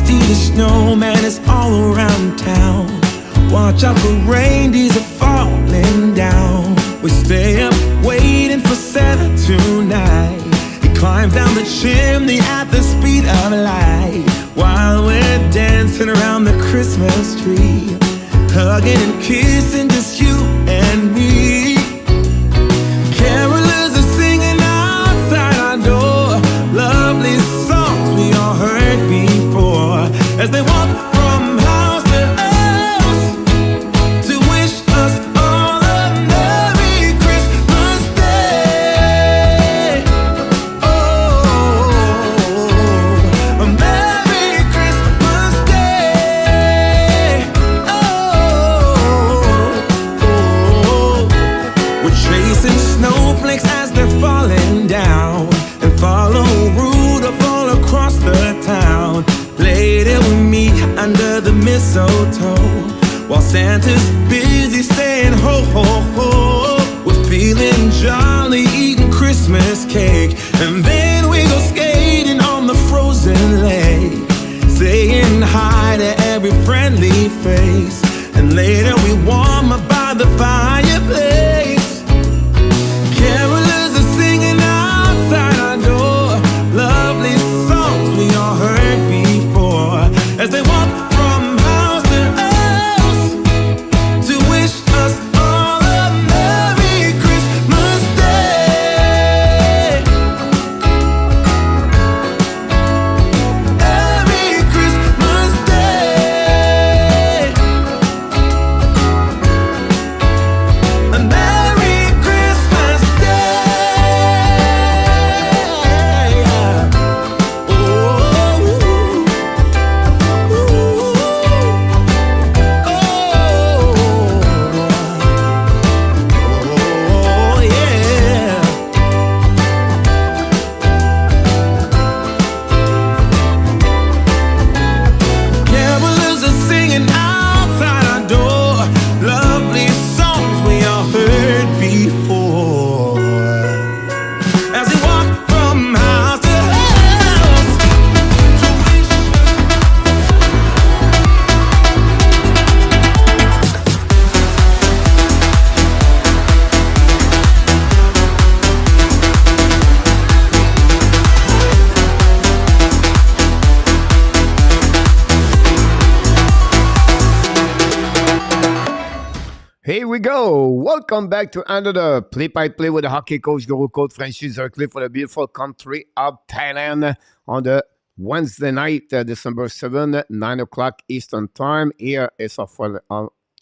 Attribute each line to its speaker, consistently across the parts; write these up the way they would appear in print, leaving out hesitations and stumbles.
Speaker 1: Frosty the Snowman is all around town. Watch out for reindeers are falling down. We stay up waiting for Santa tonight. He climbs down the chimney at the speed of light, while we're dancing around the Christmas tree, hugging and kissing just you and me. Carolers are singing outside our door, lovely songs we all heard before, as they walk from house to house to wish us all a Merry Christmas Day. Oh, a Merry Christmas Day. Oh, we're chasing snowflakes as they're falling down, and follow Rudolph all across the town. Later we meet under the mistletoe, while Santa's busy saying ho ho ho. We're feeling jolly, eating Christmas cake, and then we go skating on the frozen lake, saying hi to every friendly face, and later we warm up by the fireplace. Carolers are singing outside our door, lovely songs we all heard before, as they walk from house to house to wish us all a Merry Christmas Day. Merry Christmas Day. A Merry Christmas Day. Oh, yeah. Carolers are singing outside our door, lovely songs we all heard before, as we walk from house to house to wish.
Speaker 2: Here we go. Welcome back to another play-by-play with the hockey coach, Guru Coach Francis Zercliffe for the beautiful country of Thailand on the Wednesday night, December 7, 9 o'clock Eastern Time. Here is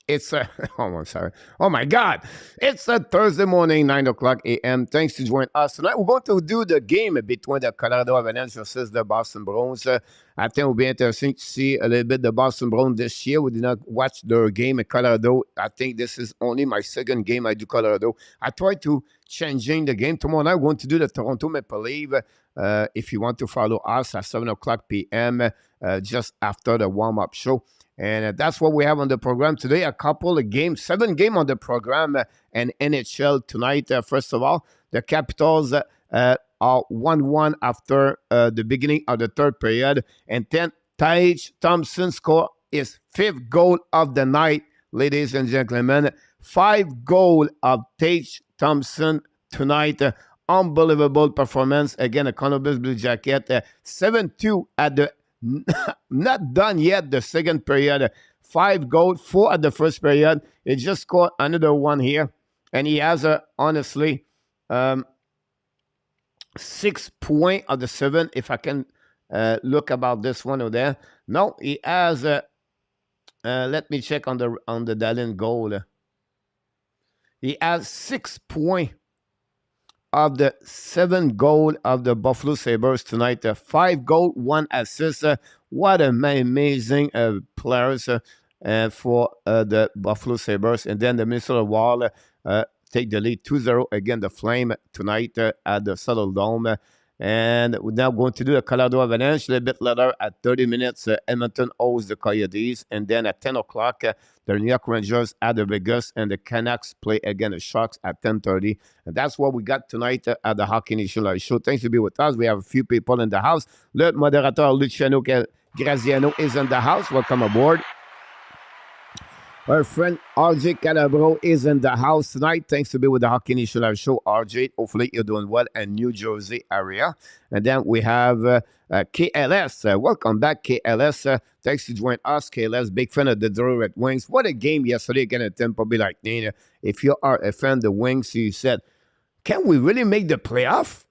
Speaker 2: it's a, oh, I'm sorry. Oh my God. It's a Thursday morning, 9 o'clock a.m. Thanks to join us tonight. We're going to do the game between the Colorado Avalanche versus the Boston Bruins. I think it will be interesting to see a little bit the Boston Bruins this year. We did not watch their game in Colorado. I think this is only my second game I do Colorado. I tried to changing the game. Tomorrow night, we're going to do the Toronto Maple Leafs. If you want to follow us at 7 o'clock p.m., just after the warm-up show. And that's what we have on the program today. A couple of games, 7 games on the program and NHL tonight. First of all, the Capitals are 1-1 after the beginning of the third period. And then Tage Thompson scored his 5th goal of the night, ladies and gentlemen. 5 goals of Tage Thompson tonight. Unbelievable performance. Again, a Columbus Blue Jacket. 7-2 at the not done yet the second period. 5 goals, 4 at the first period. He just scored another one here. And he has, honestly, 6 points of the 7, if I can look about this one over there. No, he has, let me check on the Dallin goal. He has 6 points of the 7 goal of the Buffalo Sabres tonight. 5 goals, 1 assist. What an amazing players for the Buffalo Sabres. And then the Minnesota Wild take the lead 2-0 against the Flame tonight at the Saddle Dome. And we're now going to do the Colorado Avalanche a little bit later at 30 minutes. Edmonton hosts the Coyotes. And then at 10 o'clock, the New York Rangers at the Vegas. And the Canucks play against the Sharks at 10:30. And that's what we got tonight at the Hockey Nation Live Show. Thanks to be with us. We have a few people in the house. Le modérateur Luciano Graziano is in the house. Welcome aboard. Our friend RJ Calabro is in the house tonight. Thanks to be with the Hockey Nation Live Show, RJ. Hopefully you're doing well in New Jersey area. And then we have KLS. Welcome back, KLS. Thanks to join us, KLS. Big fan of the Detroit Red Wings. What a game yesterday against Tampa Bay Lightning. If you are a fan of the Wings, you said, can we really make the playoff?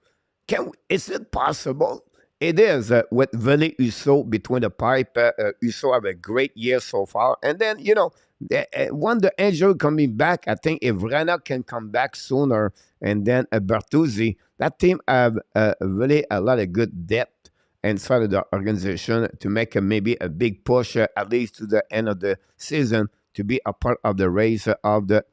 Speaker 2: Is it possible? It is with Ville Husso between the pipe. Husso have a great year so far. And then, when the injury coming back, I think if Rana can come back sooner and then Bertuzzi, that team have really a lot of good depth inside of the organization to make maybe a big push at least to the end of the season to be a part of the race of the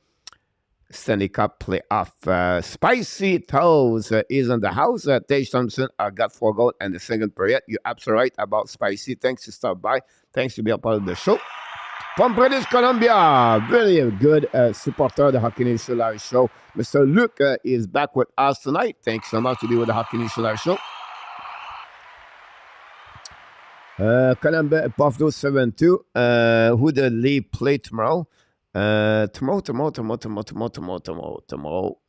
Speaker 2: Stanley Cup playoff. Spicy Toes is in the house. Tage Thompson got 4 goals in the second period. You're absolutely right about Spicy. Thanks to stop by. Thanks to be a part of the show. From British Columbia, very good supporter of the Hockey Nation Live Show. Mr. Luke is back with us tonight. Thanks so much to be with the Hockey Nation Live Show. Columbia, Buffalo 7-2. Who the league play tomorrow? Tomorrow.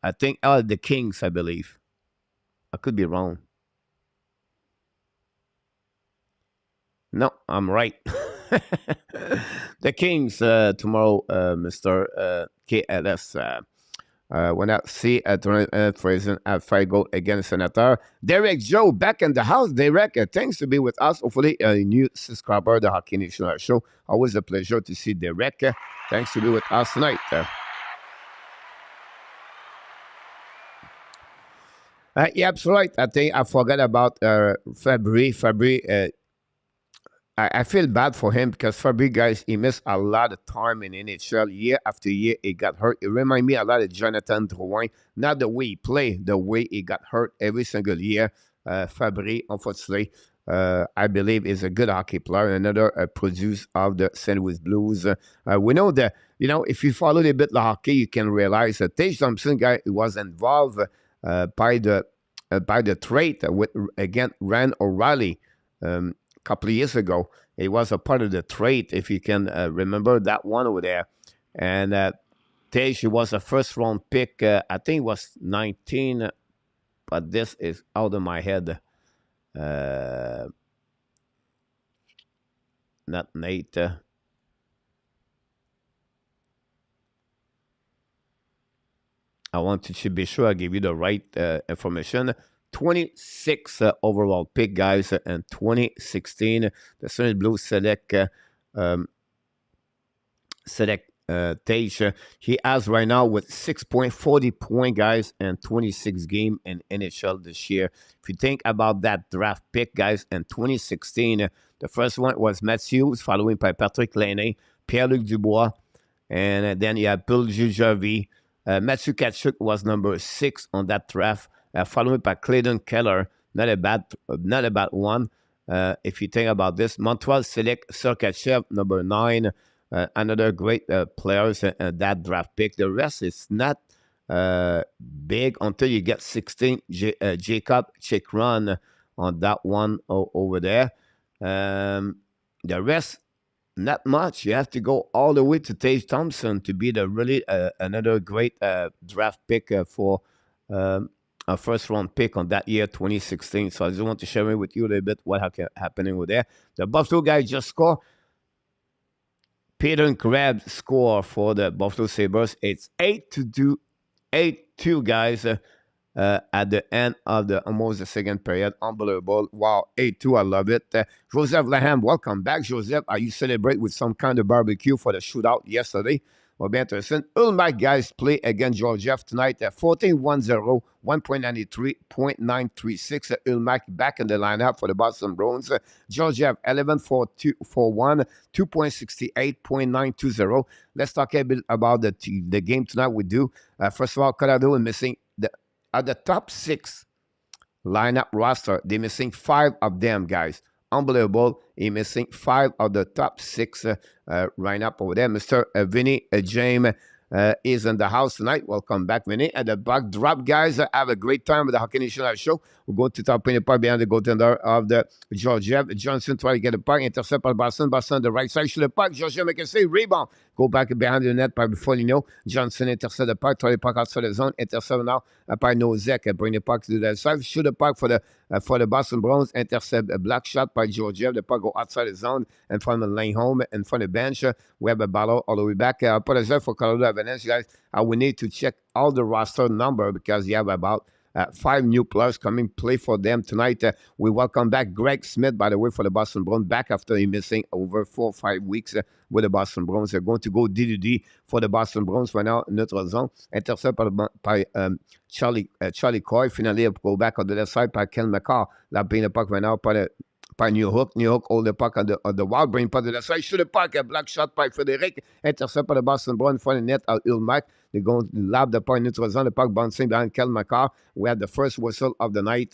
Speaker 2: I think the Kings, I believe. I could be wrong. No, I'm right. The Kings tomorrow, Mr. KLS. When I see Fraser at 5 goals against Senator. Derek Joe back in the house. Derek, thanks to be with us. Hopefully, a new subscriber of the Hockey Nation Show. Always a pleasure to see Derek. Thanks to be with us tonight. Yeah, absolutely right. I think I forgot about Fabry. Fabry, I feel bad for him because Fabry, guys, he missed a lot of time in NHL. Year after year, he got hurt. It reminds me a lot of Jonathan Drouin. Not the way he played, the way he got hurt every single year. Fabry, unfortunately, I believe is a good hockey player. Another produce of the St. Louis Blues. We know that, if you follow a bit the hockey, you can realize that Tage Thompson, guy, was involved by the trade with, again, Rand O'Reilly. Couple of years ago, it was a part of the trade, if you can remember that one over there. And Tage was a first-round pick. I think it was 19, but this is out of my head. Not Nate. I want to be sure I give you the right information. 26 overall pick, guys, and 2016. The St. Louis Blues select Tage. He has right now with 6.40 point, guys, and 26 game in NHL this year. If you think about that draft pick, guys, in 2016, the first one was Matthews, following by Patrick Laine, Pierre-Luc Dubois, and then you have Bill Jujavi. Matthew Tkachuk was number 6 on that draft. Followed by Clayton Keller, not a bad one. If you think about this, Montreal select Sergachev, number 9, another great players that draft pick. The rest is not big until you get 16. Jacob Chikron on that one over there. The rest, not much. You have to go all the way to Tage Thompson to be the really another great draft pick for. A first-round pick on that year, 2016. So I just want to share with you a little bit what happening with there. The Buffalo guys just scored. Peter Grab score for the Buffalo Sabres. It's 8-2, guys, at the end of almost the second period. Unbelievable. Wow, 8-2, I love it. Joseph Laham, welcome back, Joseph. Are you celebrate with some kind of barbecue for the shootout yesterday? Will be interesting. ULLMARK guys play against Georgiev tonight at 14-1-0, 1.93, 0.936. ULLMARK back in the lineup for the Boston Bruins. Georgiev 11-4-1, 2.68, 0.920. Let's talk a bit about the game tonight we do. First of all, Colorado is missing at the top 6 lineup roster. They're missing 5 of them, guys. Unbelievable. He's missing 5 of the top 6 lineup over there. Mr. Vinny James is in the house tonight. Welcome back, Vinny. At the backdrop, guys, have a great time with the Hockey Nation Live Show. We'll go to top in the park behind the goaltender of the Georgiev. Johnson try to get the puck, intercept by Boston. Boston on the right side, shoot the puck. Georgiev make a save, rebound. Go back behind the net by Foligno. Johnson intercept the puck, try the puck outside the zone. Intercept now by Nozek. Bring the puck to the side. Shoot the puck for the Boston Bruins. Intercept a black shot by Georgiev. The puck go outside the zone in front of the lane home, in front of the bench. We have a battle all the way back. I apologize for Colorado Avalanche, guys. We need to check all the roster number because you have about 5 new players coming play for them tonight. We welcome back Greg Smith, by the way, for the Boston Bruins, back after he missing over 4 or 5 weeks with the Boston Bruins. They're going to go DDD for the Boston Bruins right now, notre zone. Intercept by Charlie Coy. Finally, go back on the left side by Ken McCall. La paying the puck right now by New Hook. New Hook hold the puck on the wild, bring puck to the side. Shoot the puck, a black shot by Frederic. Intercept by the Boston Bruins for the net at ULLMARK. They're going to lob the puck in neutral zone. The puck bouncing behind Kel McCarr. We had the first whistle of the night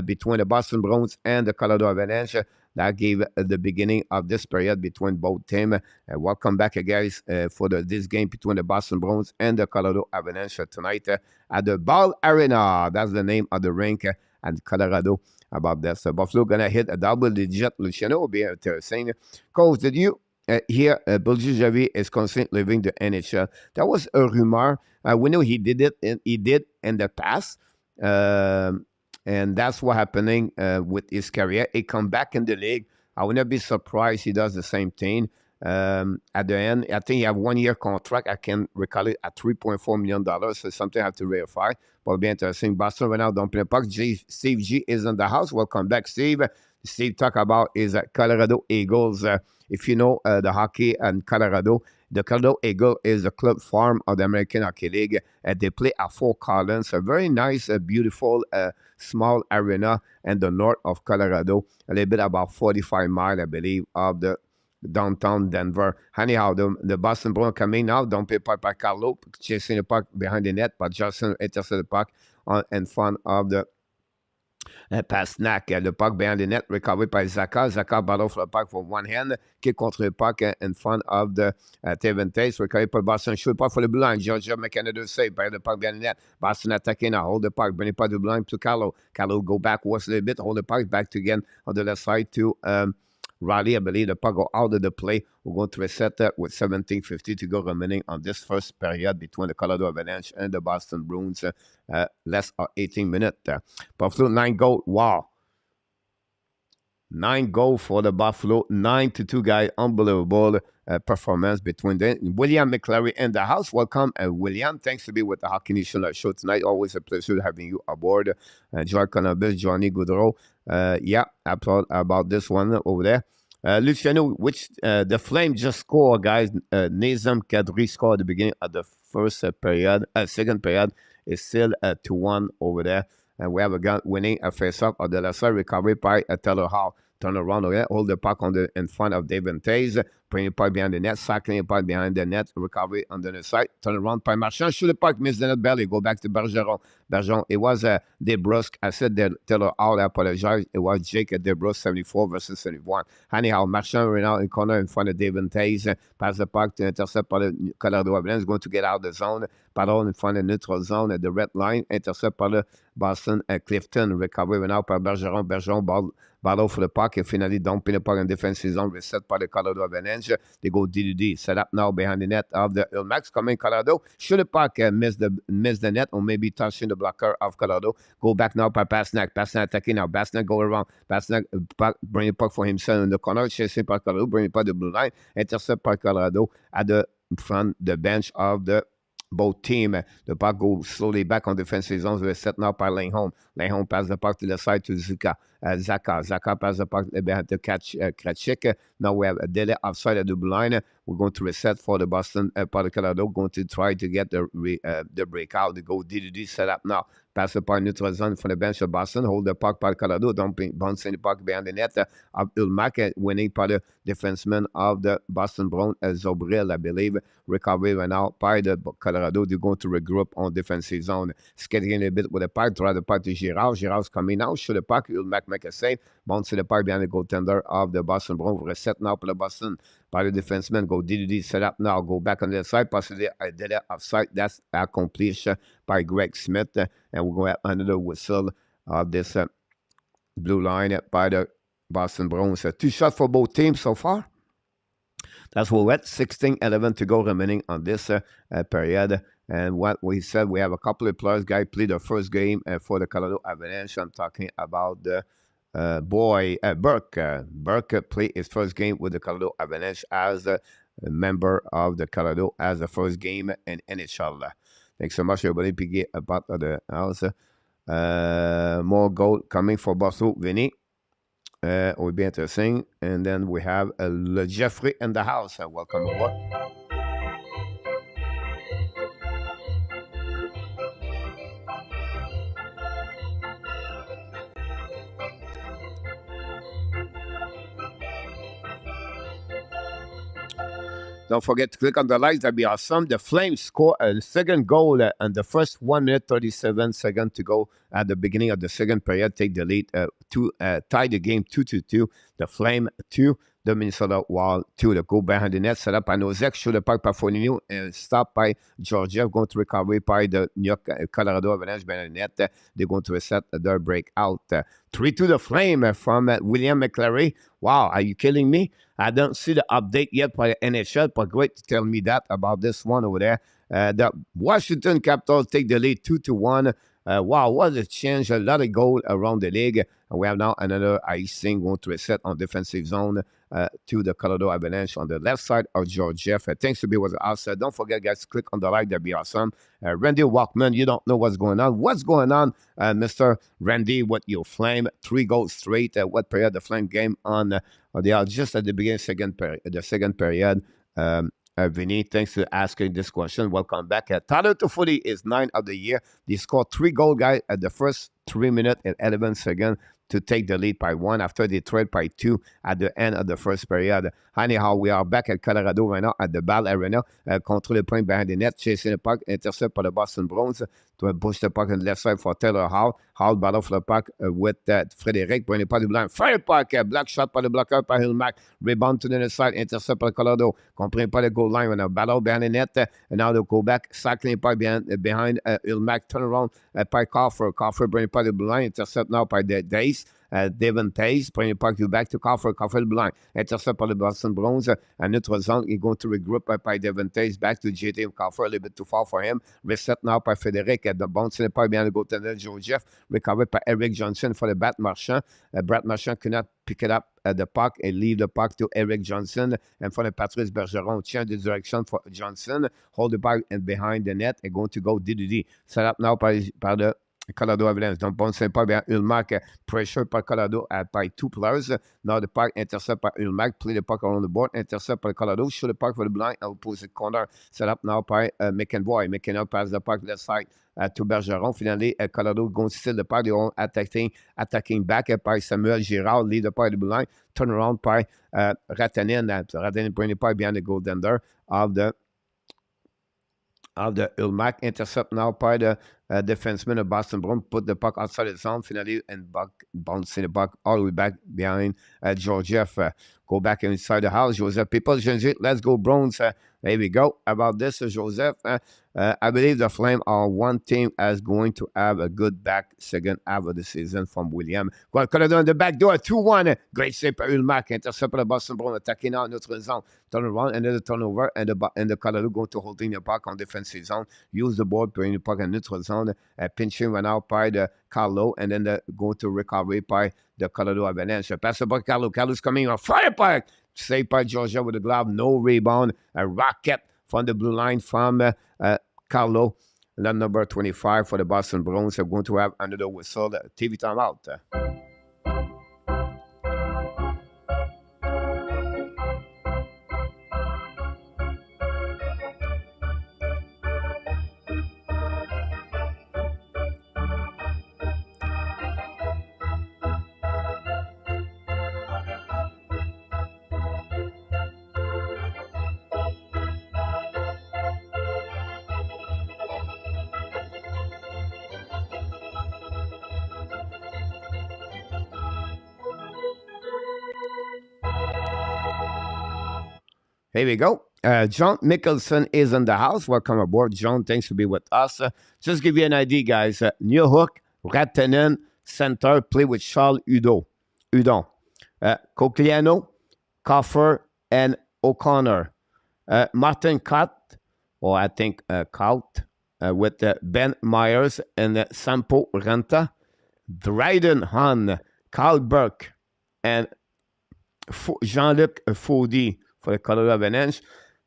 Speaker 2: between the Boston Bruins and the Colorado Avalanche. That gave the beginning of this period between both teams. Welcome back, guys, for this game between the Boston Bruins and the Colorado Avalanche tonight at the Ball Arena. That's the name of the rink at Colorado. About that, so Buffalo gonna hit a double-digit. Luciano will be interesting. Coach, did you hear Bill Javi is constantly leaving the NHL? That was a rumor. We know he did it. He did in the past, and that's what happening with his career. He come back in the league. I would not be surprised he does the same thing. At the end, I think he have 1 year contract. I can recall it at $3.4 million. So something I have to verify. But it'll be interesting. Boston right now don't play the puck. Steve G is in the house. Welcome back, Steve. Steve talk about his Colorado Eagles. If you know the hockey in Colorado, the Colorado Eagle is the club farm of the American Hockey League. They play at Fort Collins, a very nice, beautiful, small arena in the north of Colorado. A little bit about 45 miles, I believe, of the downtown Denver. Anyhow, the Boston Bruins coming now. Don't play puck by Carlo, chasing the puck behind the net, but Justin intercepted the puck in front of the Pasternak. The puck behind the net, recovered by Zaka. Zaka battle for the puck from one hand, kick contre le puck in front of the Taves. Recovered by Boston, shoot the puck for the blue line. Georgia make another save by the puck behind the net. Boston attacking now, hold the puck, bring the puck to the blue line to Carlo. Carlo go back, was a little bit, hold the puck back to again on the left side to Riley. I believe the puck go out of the play. We're going to reset that with 17:50 to go remaining on this first period between the Colorado Avalanche and the Boston Bruins. Less than 18 minutes. Buffalo 9 goal. Wow. 9 goal for the Buffalo. 9-2, guys. Unbelievable performance between them. William McClary in the house. Welcome, William. Thanks to be with the Hockey Nation Show tonight. Always a pleasure having you aboard. Joy Cannabis, Johnny Goudreau. Yeah, about this one over there. Luciano, which the Flame just scored, guys. Nazem Kadri scored at the beginning of the first period. Second period is still 2-1 over there. And we have a guy winning a face-off of the left side, recovery by Taylor Hall. Turn around over there, hold the puck in front of David Tays, bring the puck behind the net, cycling the puck behind the net, recovery on the side, turn around by Marchand, shoot the puck, miss the net belly, go back to Bergeron. Bergeron, it was DeBrusque. I said that Taylor Hall, I apologize. It was Jake DeBrusque, 74 versus 71. Anyhow, Marchand right now in corner in front of David Tays, pass the puck to intercept by the Colorado Avalanche, going to get out of the zone, paddle in front of the neutral zone at the red line, intercept by the Boston Clifton, recovery right now by Bergeron. Bergeron battle for the puck and finally dumping the puck in defensive zone, reset by the Colorado Avalanche. They go DDD, set up now behind the net of the ULLMARK coming Colorado. Shoot the puck, miss the net or maybe touching the blocker of Colorado. Go back now by Pasternak. Pasternak attacking now. Pasternak go around. Pasternak bring the puck for himself in the corner, chasing by Colorado, bring the puck to the blue line, intercept by Colorado at the front, the bench of the both team. The puck goes slowly back on defensive zones. We're set now by Lane Home. Lane Home pass the puck to the side to Zaka. Zaka pass the puck behind to catch Kratchik. Now we have a delay outside of the blue line. We're going to reset for the Boston part of Colorado. Going to try to get the breakout. They go DDD set up now. Pass the puck neutral zone from the bench of Boston. Hold the puck by Colorado. Bouncing the puck behind the net of ULLMARK. Winning by the defenseman of the Boston Bruins, Zobril, I believe. Recovery right now by the Colorado. They're going to regroup on defensive zone. Skating a bit with the puck. Try the puck to Girard. Girard's coming out. Shoot the puck. ULLMARK make a save. Bounce to the park behind the goaltender of the Boston Bruins. Reset now for the Boston by the defenseman. Go DDD, set up now. Go back on the side. Possibly a delay offside. That's accomplished by Greg Smith. And we're going to have another whistle of this blue line by the Boston Bruins. 2 shots for both teams so far. That's what we're at. 16-11 to go remaining on this period. And what we said, we have a couple of players, guys, played their first game for the Colorado Avalanche. I'm talking about the Burke. Burke played his first game with the Colorado Avalanche as a member of the Colorado as the first game in NHL. Thanks so much, everybody. Piguet about the house. More goal coming for Boston. Vinny. Will be interesting. And then we have Jeffrey in the house. Welcome aboard. Don't forget to click on the likes. That'd be awesome. The Flames score a second goal and the first 1 minute 37 seconds to go at the beginning of the second period. Take the lead to tie the game 2-2. The Flame 2, the Minnesota Wild 2. The goal behind the net set up by Nozek. Shoot the puck by Foligno and stopped by Georgiev. Going to recover by the New York Colorado Avalanche behind the net. They're going to reset their breakout. 3-2 the Flame from William McClary. Wow, are you kidding me? I don't see the update yet by the NHL, but great to tell me that about this one over there. The Washington Capitals take the lead 2-1. Wow, what a change. A lot of goal around the league. And we have now another icing going to reset on defensive zone to the Colorado Avalanche on the left side of Georgiev. Thanks to be with us. Don't forget, guys, click on the like. That'd be awesome. Randy Walkman, you don't know what's going on. What's going on, Mr. Randy, with your Flame? 3 goals straight. What period the Flame game on? They are just at the beginning the second period. Vinny, thanks for asking this question. Welcome back. Tyler Toffoli is 9 of the year. They scored 3 goals, guys, at the first 3 minutes and 11 seconds to take the lead by 1 after they trailed by 2 at the end of the first period. Anyhow, we are back at Colorado right now at the Ball Arena. Control the point behind the net, chasing the puck, intercept by the Boston Bruins to push the puck on the left side for Taylor Hall. Hall battle for the puck with Frédéric. Bring the puck to the blind. Fire puck. Black shot by the blocker by ULLMARK. Rebound to the other side. Intercept by Colorado. Comprend pas the goal line when a battle behind the net. And now they go back. Cycling the puck behind ULLMARK. Turn around by Coffer. Coffer bring the puck to the blind. Intercept now by the Dace. Devon Taze, bring the puck back to Coffer. Coffer the blind. Intercept by the Boston Bruins. And notre zone, he's going to regroup by Devon Taze back to JT Coffer. A little bit too far for him. Reset now by Frédéric. The bounce in the puck behind the goaltender Georgiev. Recovered by Eric Johnson for the Brad Marchand. Brad Marchand cannot pick it up at the puck and leave the puck to Eric Johnson. And for the Patrice Bergeron, change the direction for Johnson. Hold the puck and behind the net and going to go DDD. Set up now by the Colorado Avalanche. Donc, bon, c'est pas bien. ULLMARK pressure par Colorado by 2 players. Now the puck intercept by ULLMARK. Play the puck around the board. Intercept by Colorado. Shoot the puck for the blind. Opposite corner. Set up now by McEnroy. McEnroy pass the puck left side to Bergeron. Finally, Colorado going to steal the puck. They are attacking back by Samuel Girard. Lead the puck to the blind. Turn around by Ratanen. Ratanen bring the puck behind the goaltender of the ULLMARK. Intercept now by the defenseman of Boston Bruins. Put the puck outside the zone. Finally, and bouncing the puck all the way back behind Georgiev. Go back inside the house. Joseph, people, let's go Bruins. There we go. About this, Joseph, I believe the Flame are one team as going to have a good back second half of the season from William. Colorado in the back door, 2-1. Great save by ULLMARK. Intercept by the Boston Bruins. Attacking now notre zone. Turn around, another turnover, and the Colorado going to holding the puck on defensive zone. Use the board, bring the puck in neutral zone. Pinching went out by the Carlo, and then going to recovery by the Colorado Avalanche. Pass the puck, Carlo. Carlo's coming on. Fire puck. Saved by Georgia with the glove. No rebound. A rocket from the blue line from Carlo. And then number 25 for the Boston Bruins are going to have another whistle. TV timeout. Here we go. John Mickelson is in the house. Welcome aboard, John. Thanks for being with us. Just give you an idea, guys. New Hook, Rantanen, center, play with Charles Hudon. Cogliano, Coffer, and O'Connor. Martin Kaut, or I think Kaut, with Ben Myers and Sampo Ranta. Dryden Hahn, Carl Burke, and Jean-Luc Faudy for the Colorado Avalanche.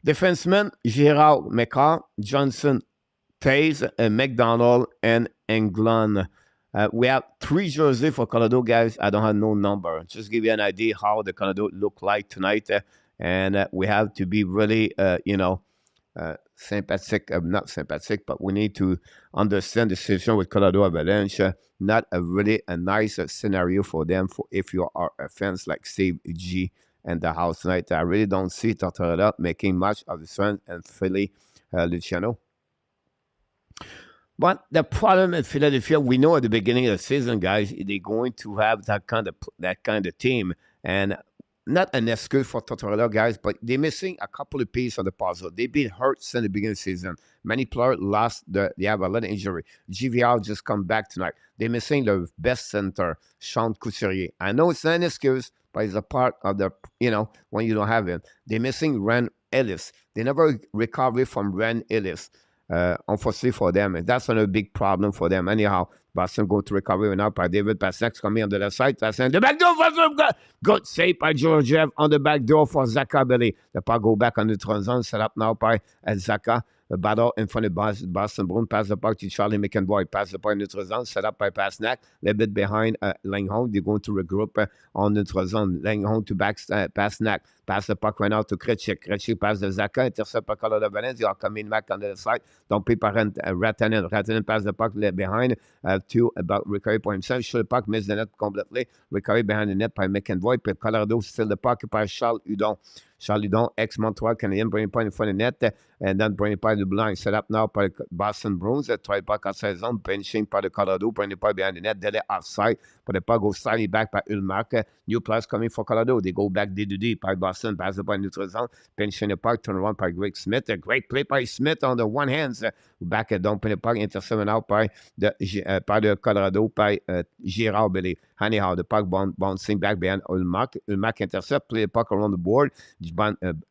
Speaker 2: Defensemen, Gérard McCarr, Johnson, Taze, McDonald, and Englund. We have 3 jerseys for Colorado, guys. I don't have no number. Just give you an idea how the Colorado look like tonight. And we have to be really, sympathetic, not sympathetic, but we need to understand the situation with Colorado Avalanche. Not really a nice scenario for them for if you are a fans like Steve G and the house tonight. I really don't see Tortorella making much of the strength and Philly Luciano. But the problem in Philadelphia, we know at the beginning of the season, guys, they're going to have that kind of team, and not an excuse for Tortorella, guys, but they're missing a couple of pieces of the puzzle. They've been hurt since the beginning of the season. Many players lost. They have a lot of injury. GVR just come back tonight. They're missing the best center, Sean Couturier. I know it's not an excuse, but it's a part of the, when you don't have him. They're missing Ren Ellis. They never recover from Ren Ellis. Unfortunately for them, and that's another big problem for them. Anyhow, Boston going to recover now by David Pastrnak coming on the left side. Pastrnak, the back door for good save by Georgiev on the back door for Zaka Belly. The puck go back on the transition, set up now by Zaka. The battle in front of Boston Bruins. Pass the puck to Charlie McEnroy. Pass the puck in the transition, set up by Pastrnak. A little bit behind Langhorne. They're going to regroup on the transition. Langhorne to back Pastrnak. Pass the puck right now to Krejcik. Krejcik pass the Zaka. Intercept by Colorado Avalanche. They are coming back on the side. Don't pay par Rantanen. Rantanen pass the puck behind to about recovery for himself. Shoot the puck, miss the net completely. Recovery behind the net by McEnroy. But Colorado still the puck by Charles Hudon. Charles Hudon, ex-Montreal Canadien, bring the point in front of the net, and then bring the point to the blind. Set up now by the Boston Bruins. Try puck outside zone, benching by the Colorado, bring the point behind the net. Delay offside, but the puck goes slightly back by ULLMARK. New players coming for Colorado. They go back D by Boston, pass the point in neutral zone, benching the puck, turn around by Greg Smith. A great play by Smith on the one hand. Back at down, the puck, intercepted out by the Colorado, by Gérard Belly. Anyhow, the puck bouncing back behind ULLMARK. ULLMARK intercept, play the puck around the board.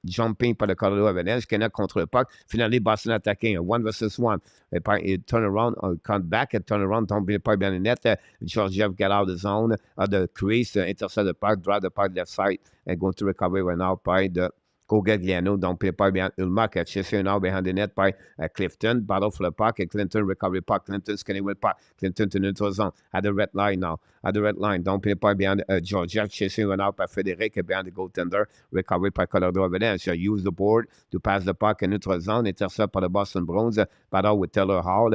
Speaker 2: Jumping par le Colorado Avalanche, cannot contre le puck. Finally, Boston attacking 1 versus 1. It turn around, come back and turn around, don't be the puck behind the net. Georgiev get out of the zone, the crease, intercept the puck, drive the puck left side, and going to recover right now by the Cogliano, don't play pas behind ULLMARK, chasing now behind the net by Clifton, battle for the puck, and Clinton recovery puck, Clinton scanning with puck, Clinton to neutral zone, at the red line now, don't play pas behind Georgiev, chasing one out by Frederic, behind the goaltender, recovery by Colorado Avalanche, use the board to pass the puck in neutral zone, intercept by the Boston Bruins, battle with Taylor Hall,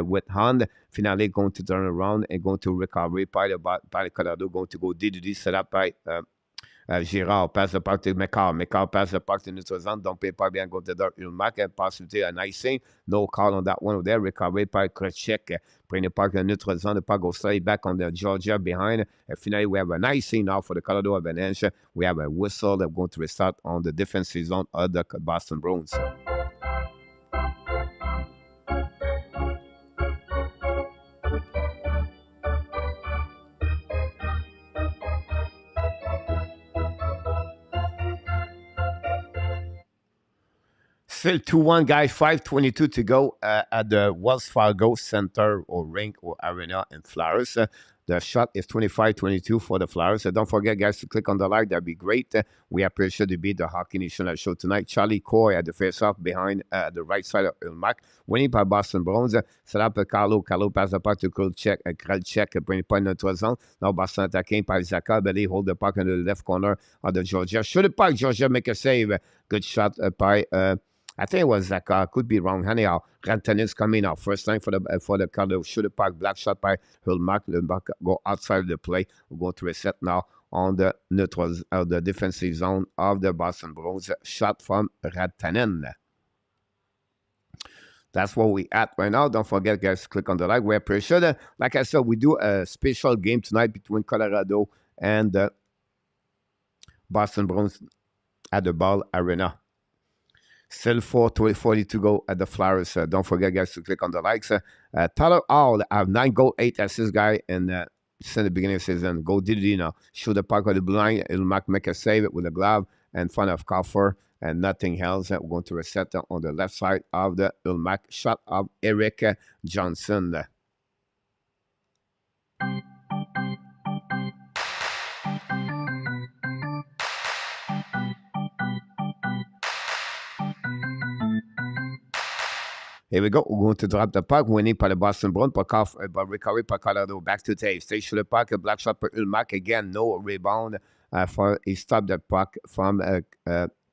Speaker 2: with Hunt, finally going to turn around and going to recovery by the Colorado, going to go DDD, set up by Girard, passe le puck to McCarr. McCarr passe le puck to neutral zone. Don't pay pas bien contre ULLMARK. Possibility an icing. No call on that one over there. Recovery by Krejcik. Bring the puck to neutral zone. The puck goes straight back on the Georgia behind. And finally, we have an icing now for the Colorado Avalanche. We have a whistle that's going to restart on the defensive zone of the Boston Bruins. Still 2-1, guys. 5:22 to go at the Wells Fargo Center or rink or arena in Flowers. The shot is 25-22 for the Flyers. So don't forget, guys, to click on the like. That'd be great. We appreciate to be the Hockey National show tonight. Charlie Coy at the face-off behind the right side of ULLMARK. Winning by Boston Bruins. Set up Carlo. Carlo pass the puck to Krejcik. Bring the point into the zone. Now Boston attacking by Zaka. Belly hold the puck in the left corner of the Georgia. Shoot the puck. Georgia make a save. Good shot by... I think it was Zaka. Could be wrong. Anyhow, Rantanen's coming out. First time for the Colorado. Shoot the puck. Black shot by ULLMARK. ULLMARK go outside of the play. We're going to reset now on the neutral, the defensive zone of the Boston Bruins. Shot from Rantanen. That's where we at right now. Don't forget, guys, click on the like. We appreciate it. Like I said, we do a special game tonight between Colorado and the Boston Bruins at the Ball Arena. Still 4:40 to go at the Flyers. Don't forget, guys, to click on the likes. Tyler Hall have 9 goals, 8 assists, guy, and since the beginning of the season. Go Didi now. Shoot the puck with the blue line. ULLMARK make a save with a glove in front of Coffer and nothing else. We're going to reset on the left side of the ULLMARK shot of Eric Johnson. Here we go. We're going to drop the puck. Winning by the Boston Bruins. But recovery by Colorado. Back to Taves. Stay shoot the puck. A black shot by ULLMARK. Again, no rebound. He stopped the puck from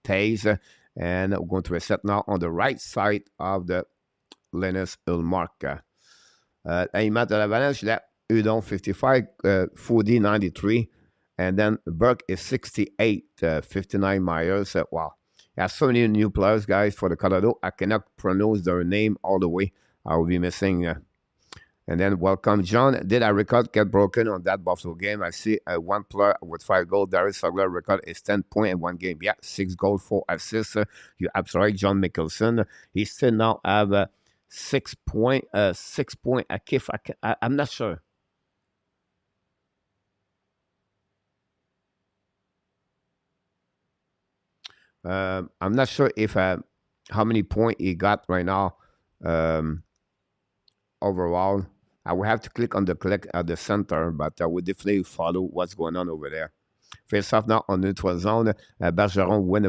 Speaker 2: Taves. And we're going to reset now on the right side of the Linus ULLMARK. Aimant de l'Avalanche, là, Udon 55, Foodie 93. And then Burke is 68, 59 Myers. Wow. There's so many new players, guys, for the Colorado. I cannot pronounce their name all the way. I will be missing. And then welcome, John. Did our record get broken on that Buffalo game? I see one player with 5 goals. Darius Sugler record is 10 points in one game. Yeah, 6 goals, 4 assists. You're absolutely right, John Mickelson. He still now have 6 points. 6 points. I'm not sure. I'm not sure if how many points he got right now overall. I will have to click on the center, but I will definitely follow what's going on over there. Face-off now on neutral zone. Bergeron win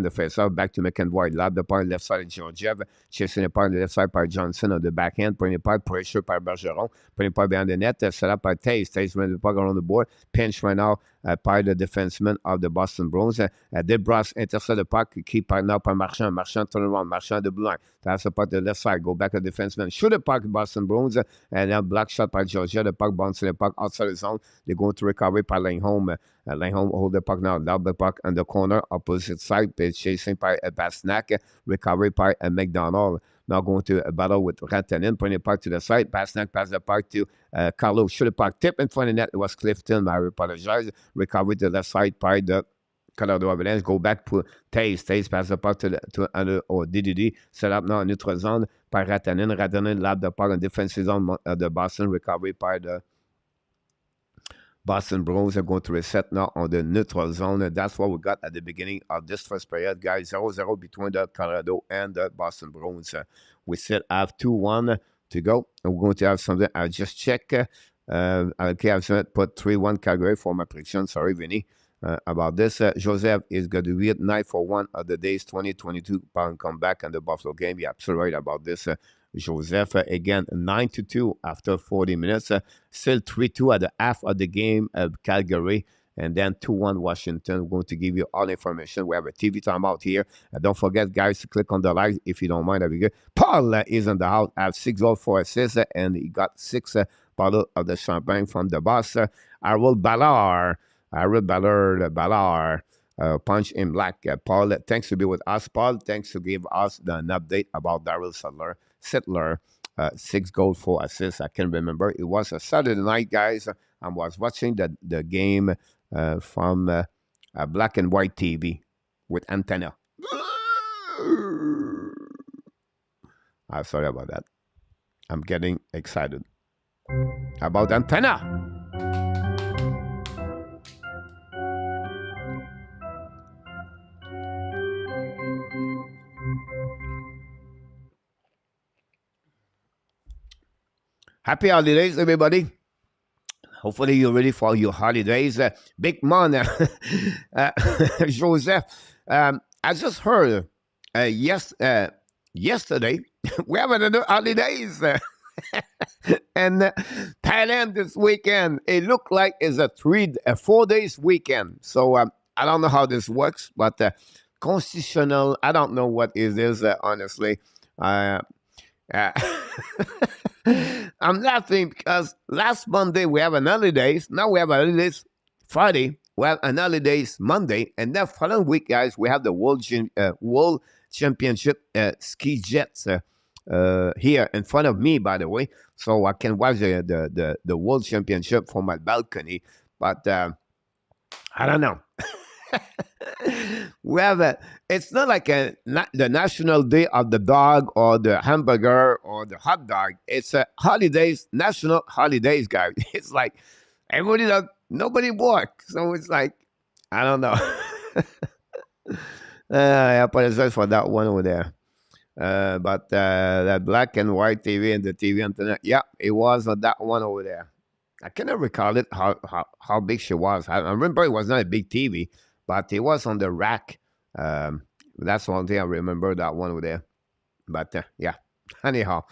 Speaker 2: the face-off. Back to McEnroy. Lob the point left side of Georgiev. Chasing the point left side by Johnson on the backhand. Putting the point pressure by Bergeron. Putting the point behind the net. Set up by Taves. Taves running the puck around the board. Pinch right now by the defenseman of the Boston Bruins. Debras intercept the puck. Keep now by Marchand. Marchand turn around. Marchand the blue line. That's the puck to the left side. Go back to the defenseman. Shoot the puck Boston Bruins. And then block shot by Georgiev. The puck bouncing the puck outside the zone. They're going to recover by Lindholm. Lindholm hold the puck now. Lob the puck on the corner. Opposite side. Chasing by Pasternak. Recovery by McDonald. Now going to a battle with Rantanen. Putting the puck to the side. Pasternak pass the puck to Carlo. Shoot the puck. Tip in front of the net. It was Clifton. I apologize. Recovery to the left side by the Colorado Avalanche. Go back to Taves. Taves pass the puck to DDD. Set up now in neutral zone by Rantanen. Rantanen lob the puck in defensive zone of the Boston. Recovery by the Boston Bruins are going to reset now on the neutral zone. That's what we got at the beginning of this first period, guys. 0-0 between the Colorado and the Boston Bruins. We still have 2-1 to go. And we're going to have something. I'll just check. Okay, I've put 3-1 Calgary for my prediction. Sorry, Vinny, about this. Joseph is going to be at 9-for-1 of the day's 2022-pound comeback in the Buffalo game. You're absolutely right about this. Joseph, again, 9-2 after 40 minutes. Still 3-2 at the half of the game of Calgary. And then 2-1 Washington. We're going to give you all the information. We have a TV timeout here. Don't forget, guys, to click on the like if you don't mind. That'd be good. Paul is in the house. I have 6 goals, 4 assists, and he got 6 bottles of the champagne from the boss. Harold Ballard. Punch in black. Paul, thanks to be with us. Paul, thanks to give us an update about Daryl Sittler. 6 goals, 4 assists. I can remember. It was a Saturday night, guys. I was watching the game from a black and white TV with antenna. I'm sorry about that. I'm getting excited about antenna. Happy holidays, everybody. Hopefully you're ready for your holidays. Big man, Joseph. I just heard yesterday we have another holidays. And Thailand this weekend, it looked like it's a 4 days weekend. So I don't know how this works, but constitutional, I don't know what it is, honestly. I'm laughing because last Monday we have an holidays. Now we have a holidays Friday. We have an holidays Monday. And then following week, guys, we have the World Championship ski jets here in front of me, by the way. So I can watch the World Championship from my balcony. But I don't know. We have it's not like the National Day of the Dog or the hamburger or the hot dog. It's a holidays, national holidays, guys. It's like everybody, nobody works. So it's like, I don't know. I apologize for that one over there. But that black and white TV and the TV antenna, yeah, it was on that one over there. I cannot recall it how big she was. I remember it was not a big TV, but it was on the rack. That's one thing I remember, that one over there. But yeah, anyhow,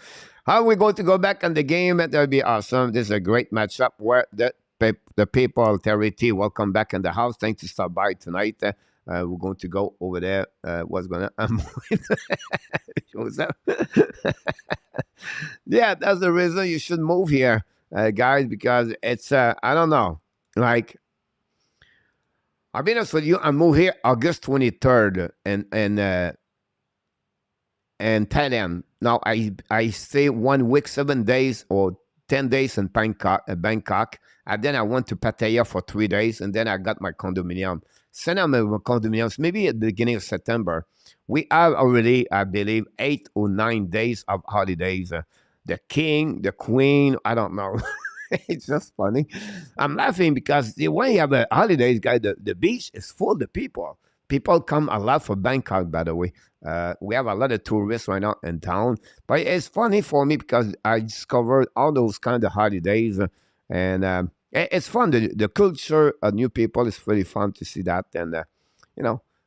Speaker 2: how are we going to go back on the game? That would be awesome. This is a great matchup where the people, Terry T, welcome back in the house. Thanks to stop by tonight. We're going to go over there. What's going to what's that? Yeah, that's the reason you should move here, guys, because it's I don't know, like, I'll be honest with you. I moved here August 23rd in Thailand. Now I stay 1 week, 7 days or 10 days in Bangkok. And then I went to Pattaya for 3 days, and then I got my condominium. Send out my condominiums maybe at the beginning of September. We have already, I believe, 8 or 9 days of holidays. The king, the queen, I don't know. It's just funny. I'm laughing because when you have a holidays, guys, the beach is full of people. People come a lot for Bangkok, by the way. We have a lot of tourists right now in town. But it's funny for me because I discovered all those kind of holidays. And it's fun. The culture of new people is really fun to see that. And,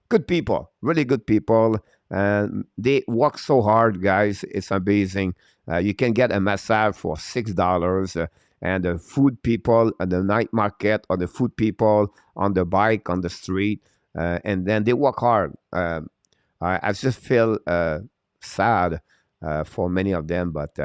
Speaker 2: good people, really good people. And they work so hard, guys. It's amazing. You can get a massage for $6. And the food people at the night market, or the food people on the bike, on the street. And then they work hard. I just feel sad for many of them. But,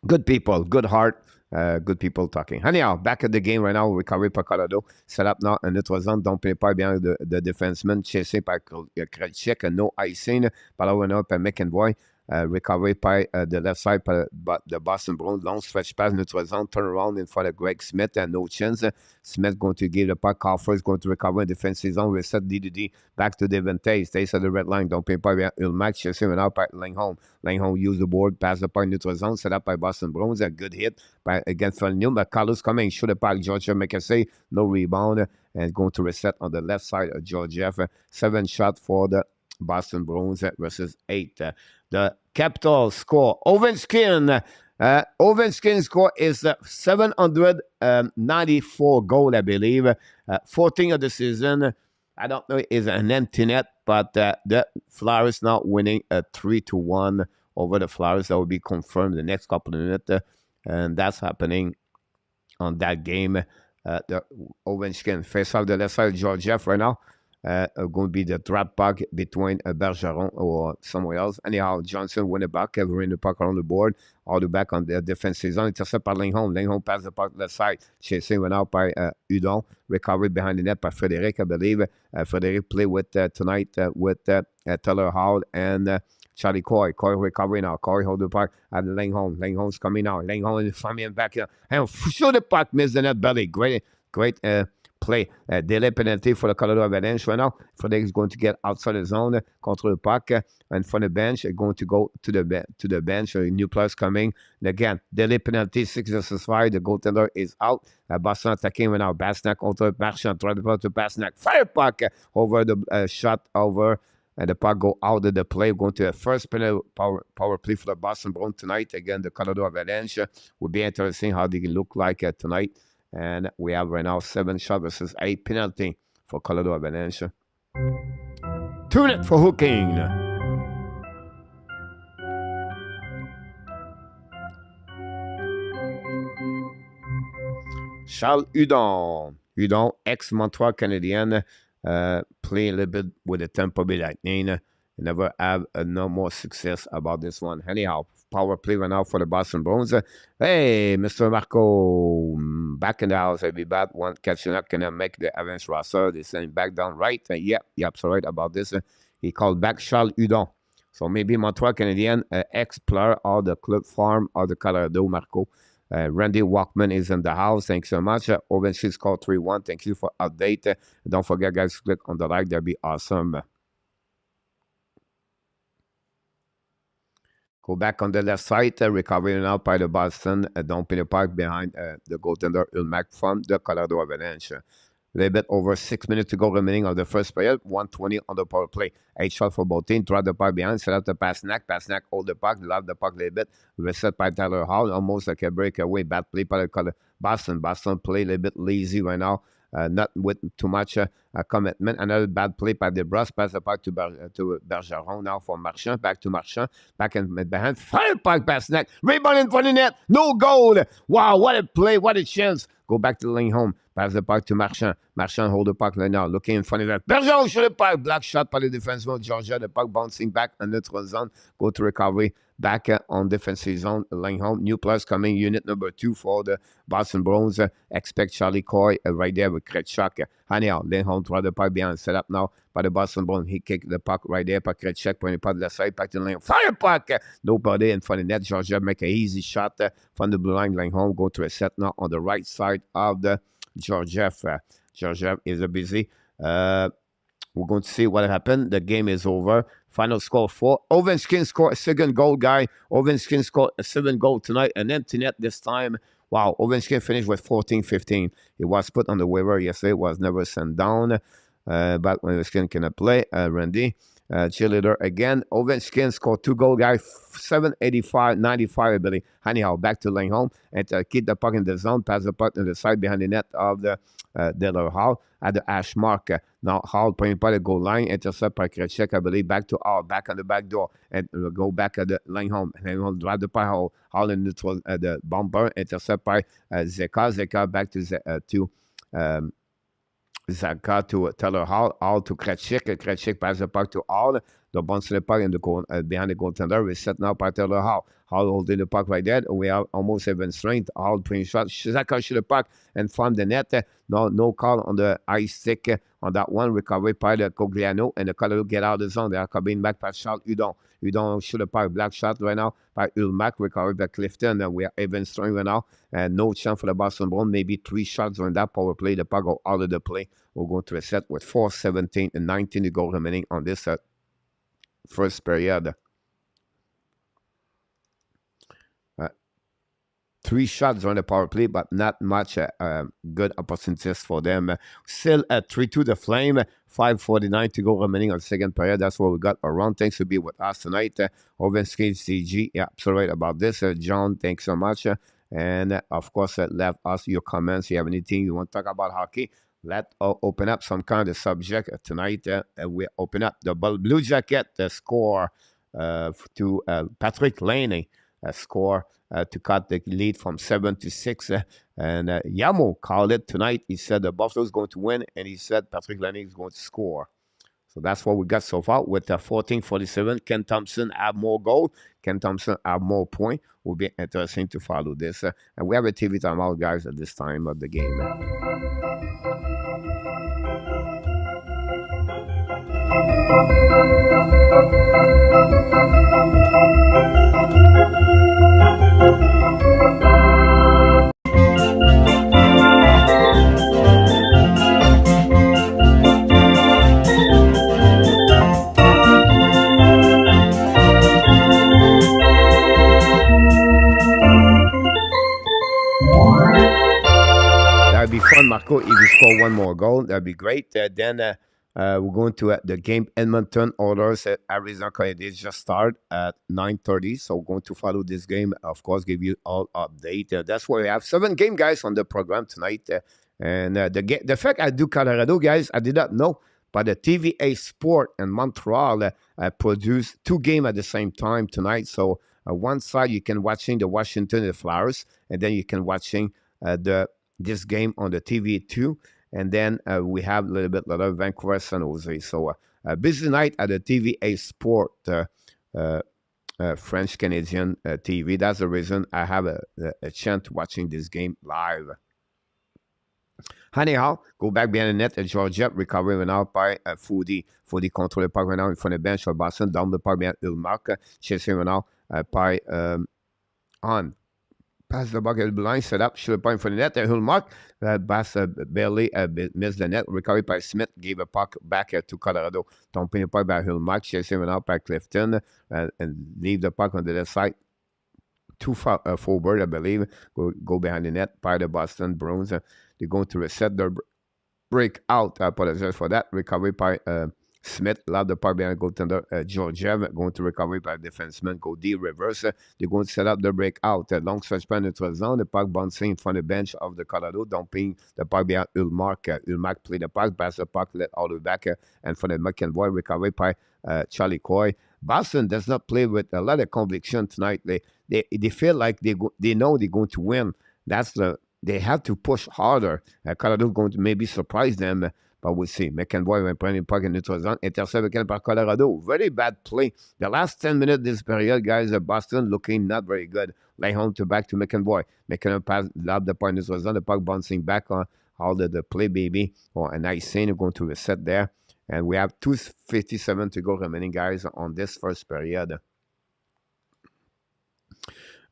Speaker 2: good people, good heart. Good people talking. Anyhow, back at the game right now, recovery par Colorado. Set up now en notre zone, donc prépare bien de defenseman, chassé par Krejcik, no icing, par là on par McEnroy. Recovery by the left side by the Boston Bruins. Long stretch pass, neutral zone, turn around in front of Greg Smith and no chance. Smith going to give the puck. Coffer is going to recover in defensive zone. Reset DDD back to Devante. Stays at the red line. Don't pay by ULLMARK. Chasing and out by Langholm. Langholm use the board. Pass the puck neutral zone. Set up by Boston Bruins. A good hit by against New. But Carlos coming. Shoot the puck. Georgia make a save. No rebound. And going to reset on the left side of Georgiev. 7 shot for the Boston Bruins versus 8. The Capitals score. Ovechkin score is 794 goal, I believe. 14 of the season. I don't know, is an empty net, but the Flyers now winning 3-1 over the Flyers. That will be confirmed the next couple of minutes, and that's happening on that game. The Ovechkin face off the left side of Georgiev right now. Going to be the drop puck between Bergeron or somewhere else. Anyhow, Johnson win it back, covering the puck around the board, all the back on the defensive zone. Intercept by Langholm. Langholm pass the puck left side. Chasing went out by Udon. Recovery behind the net by Frederic, I believe. Frederic play with tonight with Taylor Hall and Charlie Coy. Coy recovery now. Coy hold the puck at Langholm. Langholm's coming out. Langholm is coming back here. And shoot the puck, miss the net belly. Great play. Delay penalty for the Colorado Avalanche right now. Frederic is going to get outside the zone, control the puck, and from the bench, going to go to the bench. New players coming. And again, delay penalty, 6 versus 5. The goaltender is out. Boston attacking right now. Basnak contre Marchand, try to Basnak. Fire puck over the shot over. And the puck go out of the play. Going to the first penalty power play for the Boston Bruins tonight. Again, the Colorado Avalanche. Will be interesting how they can look like tonight. And we have right now 7 shot versus 8 penalty for Colorado Avalanche. 2 minutes for hooking. Charles Hudon, ex-Montreal Canadien, play a little bit with the Tampa Bay Lightning. Never have no more success about this one. Anyhow, power play right now for the Boston Bruins. Hey, Mr. Marco, back in the house. I'll be back. One catching up. Can I make the Avalanche roster? They send back down right. Yep, so right about this. He called back Charles Hudon. So maybe Montreal Canadien, ex-player of the club farm of the Colorado, Marco. Randy Walkman is in the house. Thanks so much. Ovechkin scored 3-1. Thank you for update. Don't forget, guys, click on the like. That'd be awesome. Go back on the left side. Recovery now by the Boston. Don't pay the park behind the goaltender ULLMARK from the Colorado Avalanche. A little bit over 6 minutes to go remaining of the first period. 1:20 on the power play. 8 shot for both teams. Draw the puck behind. Set up the PASTERNAK. PASTERNAK hold the puck. Love the puck a little bit. Reset by Tyler Hall. Almost like a breakaway. Bad play by the Boston. Boston play a little bit lazy right now. Not with too much commitment. Another bad play by DeBrus. Pass the puck to Bergeron now for Marchand. Back to Marchand. Back in behind. Fire puck PASTERNAK. Rebound in front of the net. No goal. Wow, what a play. What a chance. Go back to the lane home. Pass the puck to Marchand. Marchand hold the puck right now. Looking in front of that. Bergeron shoot the puck. Black shot by the defenseman of Georgia. The puck bouncing back on neutral zone. Go to recovery. Back on defensive zone. Lane home. New plus coming. Unit number 2 for the Boston Bruins. Expect Charlie Coy right there with Krejcik. Anyhow, lane home. Draw the puck behind. Set up now by the Boston Bruins. He kicked the puck right there. By Krejcik. Putting the puck to the side. Back to the lane. Fire puck. Nobody in front of the net. Georgia make an easy shot from the blue line. Lane home. Go to a set now on the right side of the Georgiev. Georgiev is busy. We're going to see what happened. The game is over. Final score 4. Ovechkin scored a second goal, guy. Ovechkin scored a 7th goal tonight. An empty net this time. Wow, Ovechkin finished with 14-15. He was put on the waiver yesterday. Was never sent down. But Ovechkin cannot play. Randy. Cheerleader again. Ovechkin scored 2 goals, guy. 785, 95 ability. Anyhow, back to lane home and keep the puck in the zone. Pass the puck to the side behind the net of the Taylor Hall at the hash mark. Now Hall playing by the goal line. Intercept by Krejcik, I believe. Back to Hall. Back on the back door. And go back at the lane home. Lane home drive the puck. Hall in the bumper. Intercept by Zeka. Zeka back to Zaka to Taylor Hall to Krejcik. Krejcik pass the puck to Hall. The bounce the puck in the goal, behind the goaltender. Reset now by Taylor Hall. Hall holding the puck right there. We are almost even strength. Hall playing shot. Zaka shoot the puck and from the net. No call on the ice stick on that one. Recovery by the Cogliano and the Colorado get out of the zone. They are coming back by shot. You don't shoot a puck. Black shot right now by ULLMARK. Recovery by Clifton. We are even strong right now. And no chance for the Boston Bruins. Maybe 3 shots on that power play. The puck go out of the play. We're going to reset with 4:17 and 19 to go remaining on this first period. 3 shots on the power play, but not much good opportunities for them. Still at 3-2 the Flame. 5:49 to go remaining on the second period. That's what we got around. Thanks for being with us tonight. Ovechkin CG. Yeah, so right about this. John, thanks so much. And of course, left us your comments. If you have anything you want to talk about hockey, let's open up some kind of subject tonight. We open up the Blue Jacket score to Patrick Laney score to cut the lead from 7-6. And Yamo called it tonight. He said the Buffalo's going to win, and he said Patrick Laney is going to score. So that's what we got so far with 14:47. Ken Thompson have more goal. Ken Thompson have more point. Will be interesting to follow this. And we have a TV timeout, guys, at this time of the game. That'd be fun, Marco. If you score 1 more goal, that'd be great. Then we're going to the game Edmonton Oilers at Arizona Coyotes just start at 9:30. So we're going to follow this game, of course, give you all update. That's why we have 7 game, guys, on the program tonight. And the fact I do Colorado, guys, I did not know. But the TVA Sport in Montreal produced 2 games at the same time tonight. So one side you can watching the Washington the Flyers, and then you can watching this game on the TV too. And then we have a little bit later Vancouver San Jose. So a busy night at the TVA Sport French Canadian TV. That's the reason I have a chance watching this game live. Anyhow, go back behind the net at Georgia, recovering now by Foodie. Foodie control the puck right now in front of the bench of Boston, down the puck behind ULLMARK, chasing right now by Pass the bucket blind, set up, shoot a point for the net. ULLMARK, pass barely missed the net. Recovery by Smith, gave a puck back to Colorado. Tompé le puck by ULLMARK, chasé maintenant par Clifton, and leave the puck on the left side. Two forward, I believe, go behind the net by the Boston Bruins. They're going to reset their breakout. I apologize for that. Recovery by Smith, love the puck behind goaltender Georgiev, going to recovery by defenseman, go D reverse. They're going to set up the breakout. Long stretch by neutral zone. The puck bouncing in front of the bench of the Colorado, dumping the puck behind ULLMARK. ULLMARK play the puck, pass the puck, let all the way back, and for the McEnroy, recovery by Charlie Coy. Boston does not play with a lot of conviction tonight. They feel like they know they're going to win. They have to push harder. Colorado is going to maybe surprise them, but we'll see. McEnroy went playing puck in neutral zone. Intercept again by Colorado. Very bad play. The last 10 minutes this period, guys, Boston looking not very good. Lay home to back to McEnroy. McEnroy pass, lob the puck in neutral zone. The puck bouncing back on all the play, baby. Oh, a nice scene. We're going to reset there. And we have 2:57 to go remaining, guys, on this first period.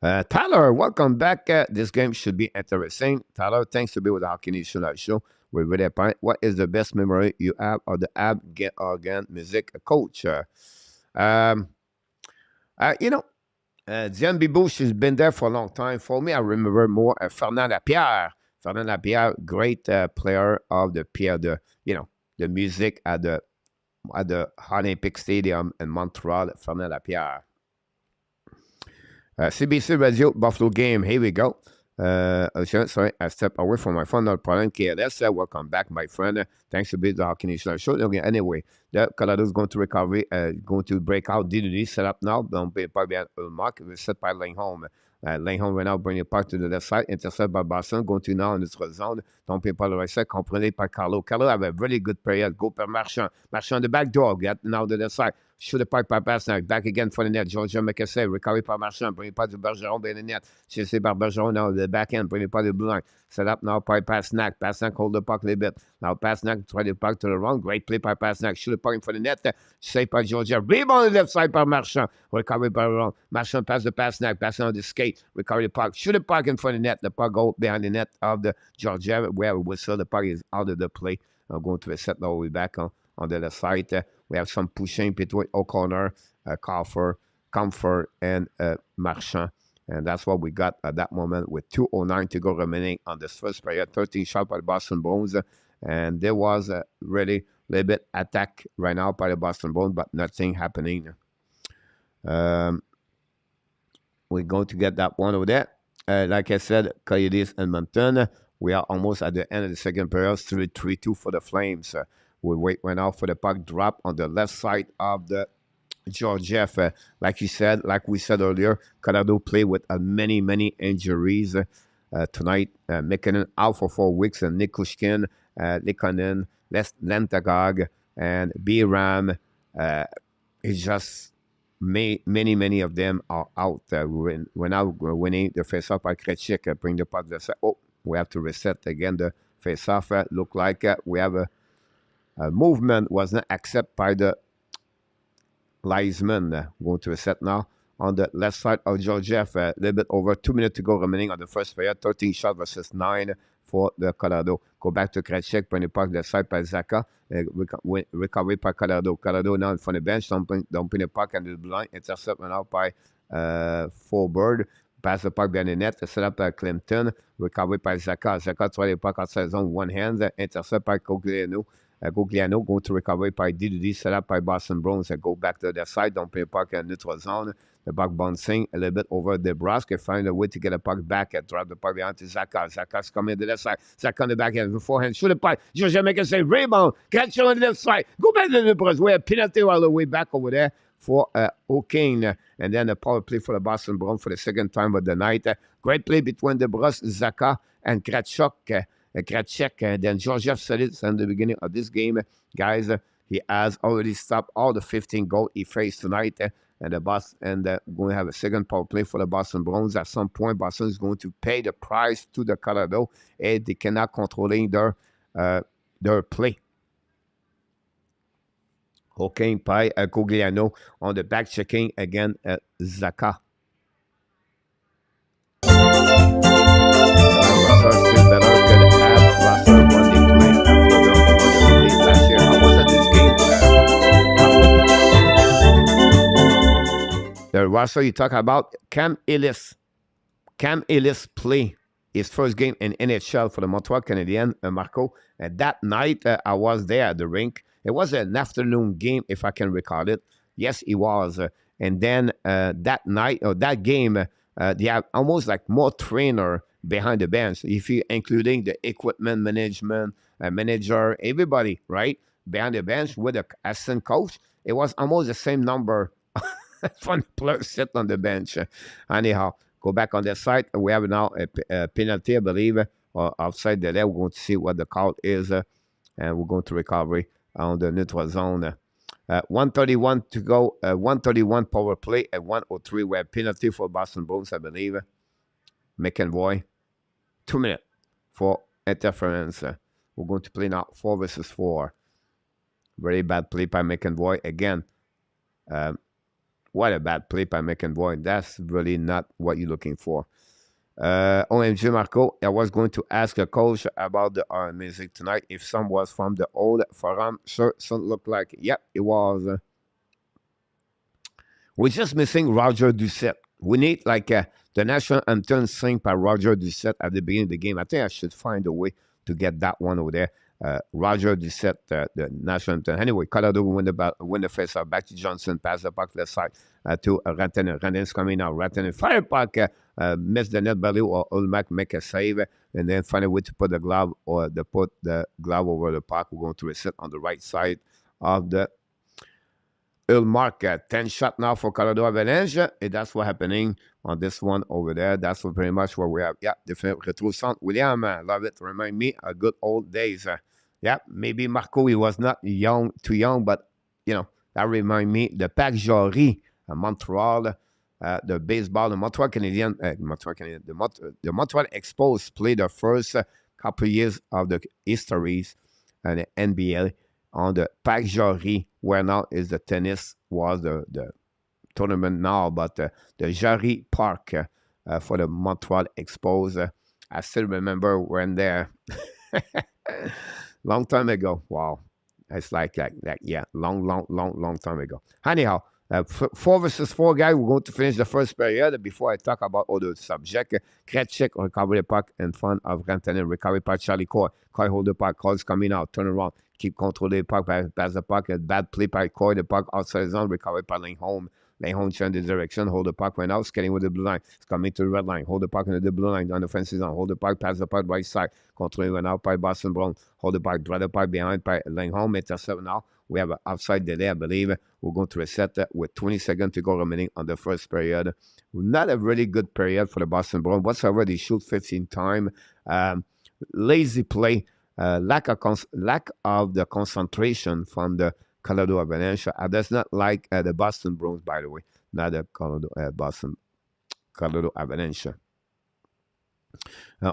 Speaker 2: Tyler, welcome back. This game should be interesting. Tyler, thanks to be with the Hockey Nation Live Show. We're really apparent. What is the best memory you have of the Ab Get Organ Music Coach? Diane Bibouche has been there for a long time. For me, I remember more Fernand Lapierre. Fernand Lapierre, great player of the music at the Olympic Stadium in Montreal. Fernand Lapierre. CBC Radio Buffalo game. Here we go. Sorry, I stepped away from my phone. No problem. KLS, welcome back, my friend. Thanks to be the Hockey Nation Show. Okay, anyway, the Colorado is going to recover, going to break out. DD set up now. Don't be part of ULLMARK. We're set by Lingholm. Lingholm right now bringing it back to the left side. Intercept by Boston. Going to now in the zone. Don't be part of the right side. Comprenez par Carlo. Carlo have a really good period. Go per Marchand. Marchand on the back door. Get now the left side. Shoot the puck by Pasternak. Back again for the net. Georgia McKessay. Recovery by Marchand. Bring it back to Bergeron by the net. Chasé par Bergeron now the back end. Bring it back to Blue Line. Set up now by Pasternak. Pasternak hold the puck a little bit. Now Pasternak try the puck to the wrong. Great play by Pasternak. Shoot the puck in for the net. Saved by Georgia. Rebound on the left side by Marchand. Recovery by Bergeron. Marchand pass the Pasternak. Pasternak on the skate. Recovery the puck. Shoot the puck in front of the net. The puck go behind the net of the Georgia where we whistle. The puck is out of the play. I'm going to reset all the way back on the left side. We have some pushing between O'Connor, Comfort, and Marchand. And that's what we got at that moment with 2:09 to go remaining on this first period. 13 shots by the Boston Bruins. And there was a really little bit attack right now by the Boston Bruins, but nothing happening. We're going to get that one over there. Like I said, Coyotes and Mountain. We are almost at the end of the second period. 3-2 for the Flames. We wait right now for the puck drop on the left side of the Georgiev. Like we said earlier, Colorado played with many injuries tonight. McKinnon out for 4 weeks, and Nikushkin, Likonen, Lentagog, and B-Ram. It's just many of them are out. We're now winning the face-off by Krejcik. Bring the puck to the side. Oh, we have to reset again the face-off. Look like we have a movement was not accepted by the linesman. Going to reset now on the left side of Georgiev. A little bit over 2 minutes to go remaining on the first period. 13 shots versus 9 for the Colorado. Go back to Krejcik. Bring the puck left side by Zaka. Recovery by Colorado. Colorado now in front of the bench. Dumping the puck under the blind. Intercept now by forward. Pass the puck behind the net. Set up by Clinton. Recovery by Zaka. Zaka try the puck outside zone. One hand. Intercept by Cogliano. Gugliano going to recovery by DDD, set up by Boston Bruins. Go back to their side, don't play puck in neutral zone. The puck bouncing a little bit over Nebraska. Find a way to get a puck back and drop the puck behind to Zaka. Zaka's coming to the left side. Zaka on the back end, beforehand, shoot the puck. Georgia make a say rebound. Catch on the left side. Go back to the Bruins. We have penalty all the way back over there for O'Kane. And then a power play for the Boston Bruins for the second time of the night. Great play between the Bruins, Zaka, and Kratchuk. Krejcik, and then Georgiev said it in the beginning of this game. Guys, he has already stopped all the 15 goals he faced tonight. And the going to have a second power play for the Boston Bruins. At some point, Boston is going to pay the price to the Colorado, and they cannot control their play. Okay, by Cogliano on the back checking again Zaka. roster you talk about, Cam Ellis. Cam Ellis play his first game in NHL for the Montreal Canadiens, Marco. And that night, I was there at the rink. It was an afternoon game, if I can recall it. Yes, it was. And then that night, or that game, they have almost like more trainer behind the bench, if you including the equipment management, manager, everybody, right? Behind the bench with the assistant coach. It was almost the same number from the players sit on the bench. Anyhow, go back on the site. We have now a penalty, I believe, or outside the net. We're going to see what the call is, and we're going to recovery on the neutral zone. 131 to go, 131 power play, at 103. We have penalty for Boston Bruins, I believe. McEnroy, 2 minutes for interference. We're going to play now 4 versus 4. Very bad play by McEnroy. Again, what a bad play by McEnroy. That's really not what you're looking for. OMG, Marco, I was going to ask a coach about the music tonight. If some was from the old forum, sure, some looked like, yep, it was. We're just missing Roger Doucette. We need like the national anthem sing by Roger Doucette at the beginning of the game. I think I should find a way to get that one over there. Roger Doucette, the national anthem. Anyway, Colorado win the face-off. Back to Johnson, pass the puck left side to Rantanen. Rantanen's coming out. Rantanen fire puck, miss the net belly, or ULLMARK make a save, and then find a way to put the glove put the glove over the puck. We're going to reset on the right side of the ULLMARK. 10 shot now for Colorado Avalanche, and that's what's happening on this one over there. That's pretty much what we have. Yeah, different retro sound. William, love it. Remind me of good old days. Yeah, maybe Marco, he was not too young, but, you know, that remind me the Pac Jory, Montreal, the baseball, the Montreal Canadiens, the Montreal Expos played the first couple of years of the histories and the NBA on the Pac Jory, where now is the tennis, was the tournament now, but the Jarry Park for the Montreal Expos. I still remember when there. Long time ago. Wow. It's like that. Yeah, long time ago. Anyhow, 4 versus 4, guys. We're going to finish the first period. Before I talk about other subject, Kretschek recover the puck in front of Rantanen. Recovery by Charlie Coy. Coy hold the puck. Coy's coming out. Turn around. Keep controlling the puck. Pass the puck. A bad play by Coy. The puck outside the zone. Recovery by Lindholm. Lindholm change the direction. Hold the puck right now. Skating with the blue line. It's coming to the red line. Hold the puck in the blue line. On the offensive zone. Hold the puck. Pass the puck right side. Controlling right now by Boston Brown. Hold the puck. Draw the puck behind by Lindholm. Intercept now. We have an outside delay, I believe. We're going to reset with 20 seconds to go remaining on the first period. Not a really good period for the Boston Bruins whatsoever. They shoot 15 times. Lazy play. Lack of the concentration from the Colorado Avalanche. I does not like the Boston Bruins, by the way. Not the Colorado Avalanche.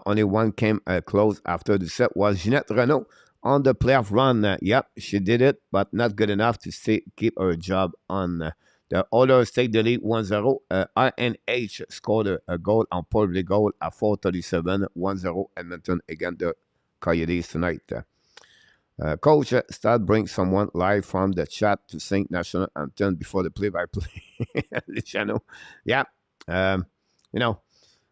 Speaker 2: Only one came close after the set was Jeanette Renault on the playoff run. Yep, she did it, but not good enough to keep her job on. The Oilers take the lead 1-0. RNH scored a goal on Paul goal at 4:37. 1-0 Edmonton against the Coyotes tonight. Coach, start bring someone live from the chat to sing national anthem before the play-by-play. Luciano. Yeah. You know,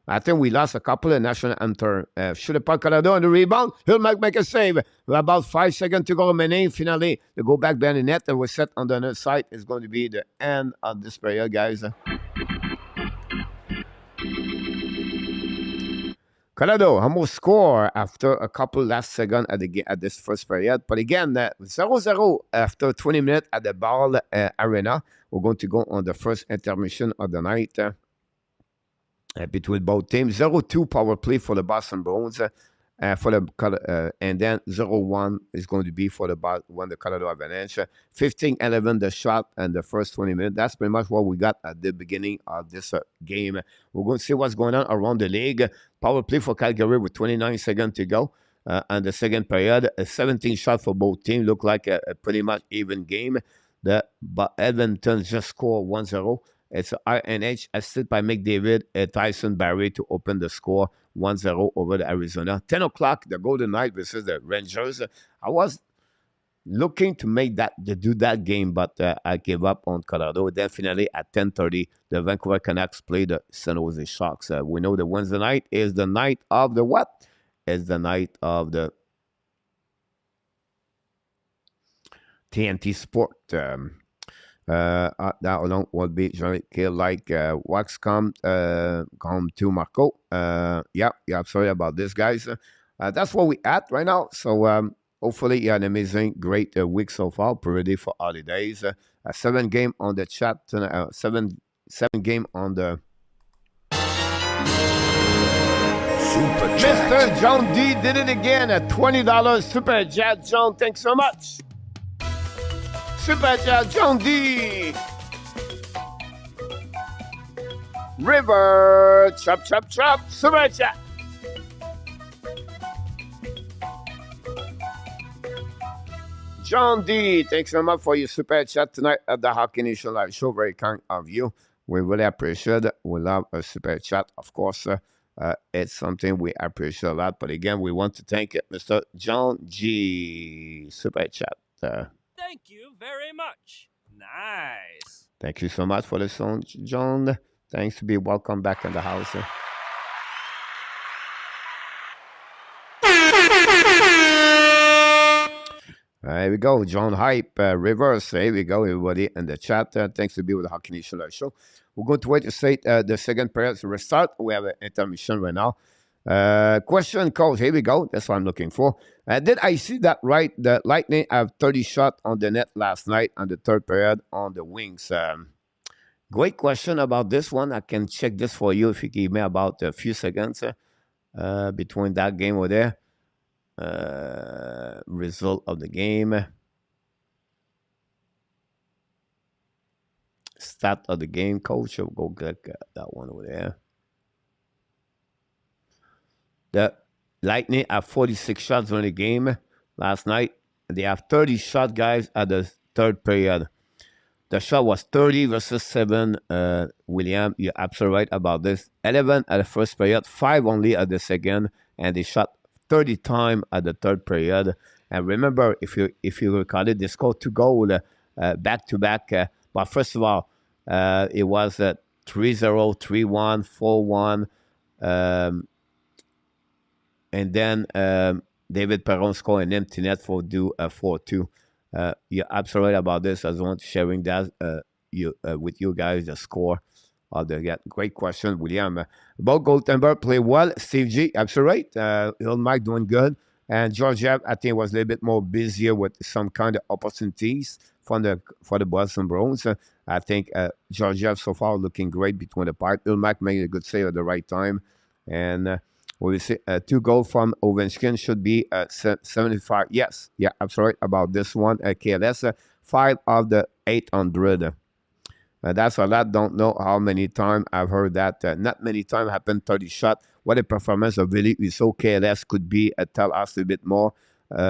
Speaker 2: I think we lost a couple of national anthem. Shoot a puck Colorado on the rebound. ULLMARK make a save. About 5 seconds to go remaining. Finally, they go back behind the net and we're set on the other side. It's going to be the end of this period, guys. Colorado almost score after a couple last seconds at this first period. But again, 0-0 after 20 minutes at the Ball Arena. We're going to go on the first intermission of the night between both teams. 0-2 power play for the Boston Bruins. And then 0-1 is going to be for the Colorado Avalanche. 15-11 the shot and the first 20 minutes. That's pretty much what we got at the beginning of this game. We're going to see what's going on around the league. Power play for Calgary with 29 seconds to go. And the second period, a 17 shot for both teams. Look like a pretty much even game. But Edmonton just scored 1-0. It's RNH assisted by McDavid and Tyson Barrie to open the score 1-0 over the Arizona. 10 o'clock, the Golden Knights versus the Rangers. I was looking to make that to do that game, but I gave up on Colorado. Definitely at 10:30, the Vancouver Canucks play the San Jose Sharks. We know the Wednesday night is the night of the what? Is the night of the TNT Sport. That alone will be like wax come to Marco. Yeah, sorry about this, guys. That's what we at right now. So hopefully you had an amazing, great week so far. Ready for holidays. 7 game on the chat. 7 game on the Super Chat. Mr. John D did it again at $20 Super Chat. John, thanks so much. Super Chat, John D. River, chop, chop, chop, Super Chat. John D, thanks so much for your Super Chat tonight at the Hockey Nation Live Show. Very kind of you. We really appreciate it. We love a Super Chat, of course. It's something we appreciate a lot. But again, we want to thank Mr. John G. Super Chat.
Speaker 3: Thank you very much. Nice.
Speaker 2: Thank you so much for the song, John. Thanks to be welcome back in the house. There we go, John Hype, reverse. Here we go, everybody in the chat. Thanks to be with the Hockey Nation Live Show. We're going to wait to say the second period to restart. We have an intermission right now. Question, coach. Here we go. That's what I'm looking for. Did I see that right? The Lightning have 30 shots on the net last night on the third period on the wings. Great question about this one. I can check this for you if you give me about a few seconds between that game over there. Result of the game. Stat of the game, coach. I'll go get that one over there. The Lightning have 46 shots on the game last night. They have 30 shots, guys, at the third period. The shot was 30 versus 7. William, you're absolutely right about this. 11 at the first period, 5 only at the second, and they shot 30 times at the third period. And remember, if you recall it, they scored 2 goals back to back. But first of all, it was 3-0, 3-1, 4-1. And then David Perron scored an empty net for do 4-2. You're absolutely right about this. I just want to sharing that with you guys, the score of the game. Great question, William. About goaltender, play well. Steve G, absolutely right. ULLMARK doing good. And Georgiev, I think, was a little bit more busier with some kind of opportunities for the Boston Bruins. I think Georgiev so far looking great between the pipe. ULLMARK made a good save at the right time. And we see 2 goals from Ovechkin should be 75. Yes, yeah, absolutely about this one. KLS, 5 of the 800. That's a lot. Don't know how many times I've heard that. Not many times happened 30 shot. What a performance of Billy Uso. KLS could be tell us a bit more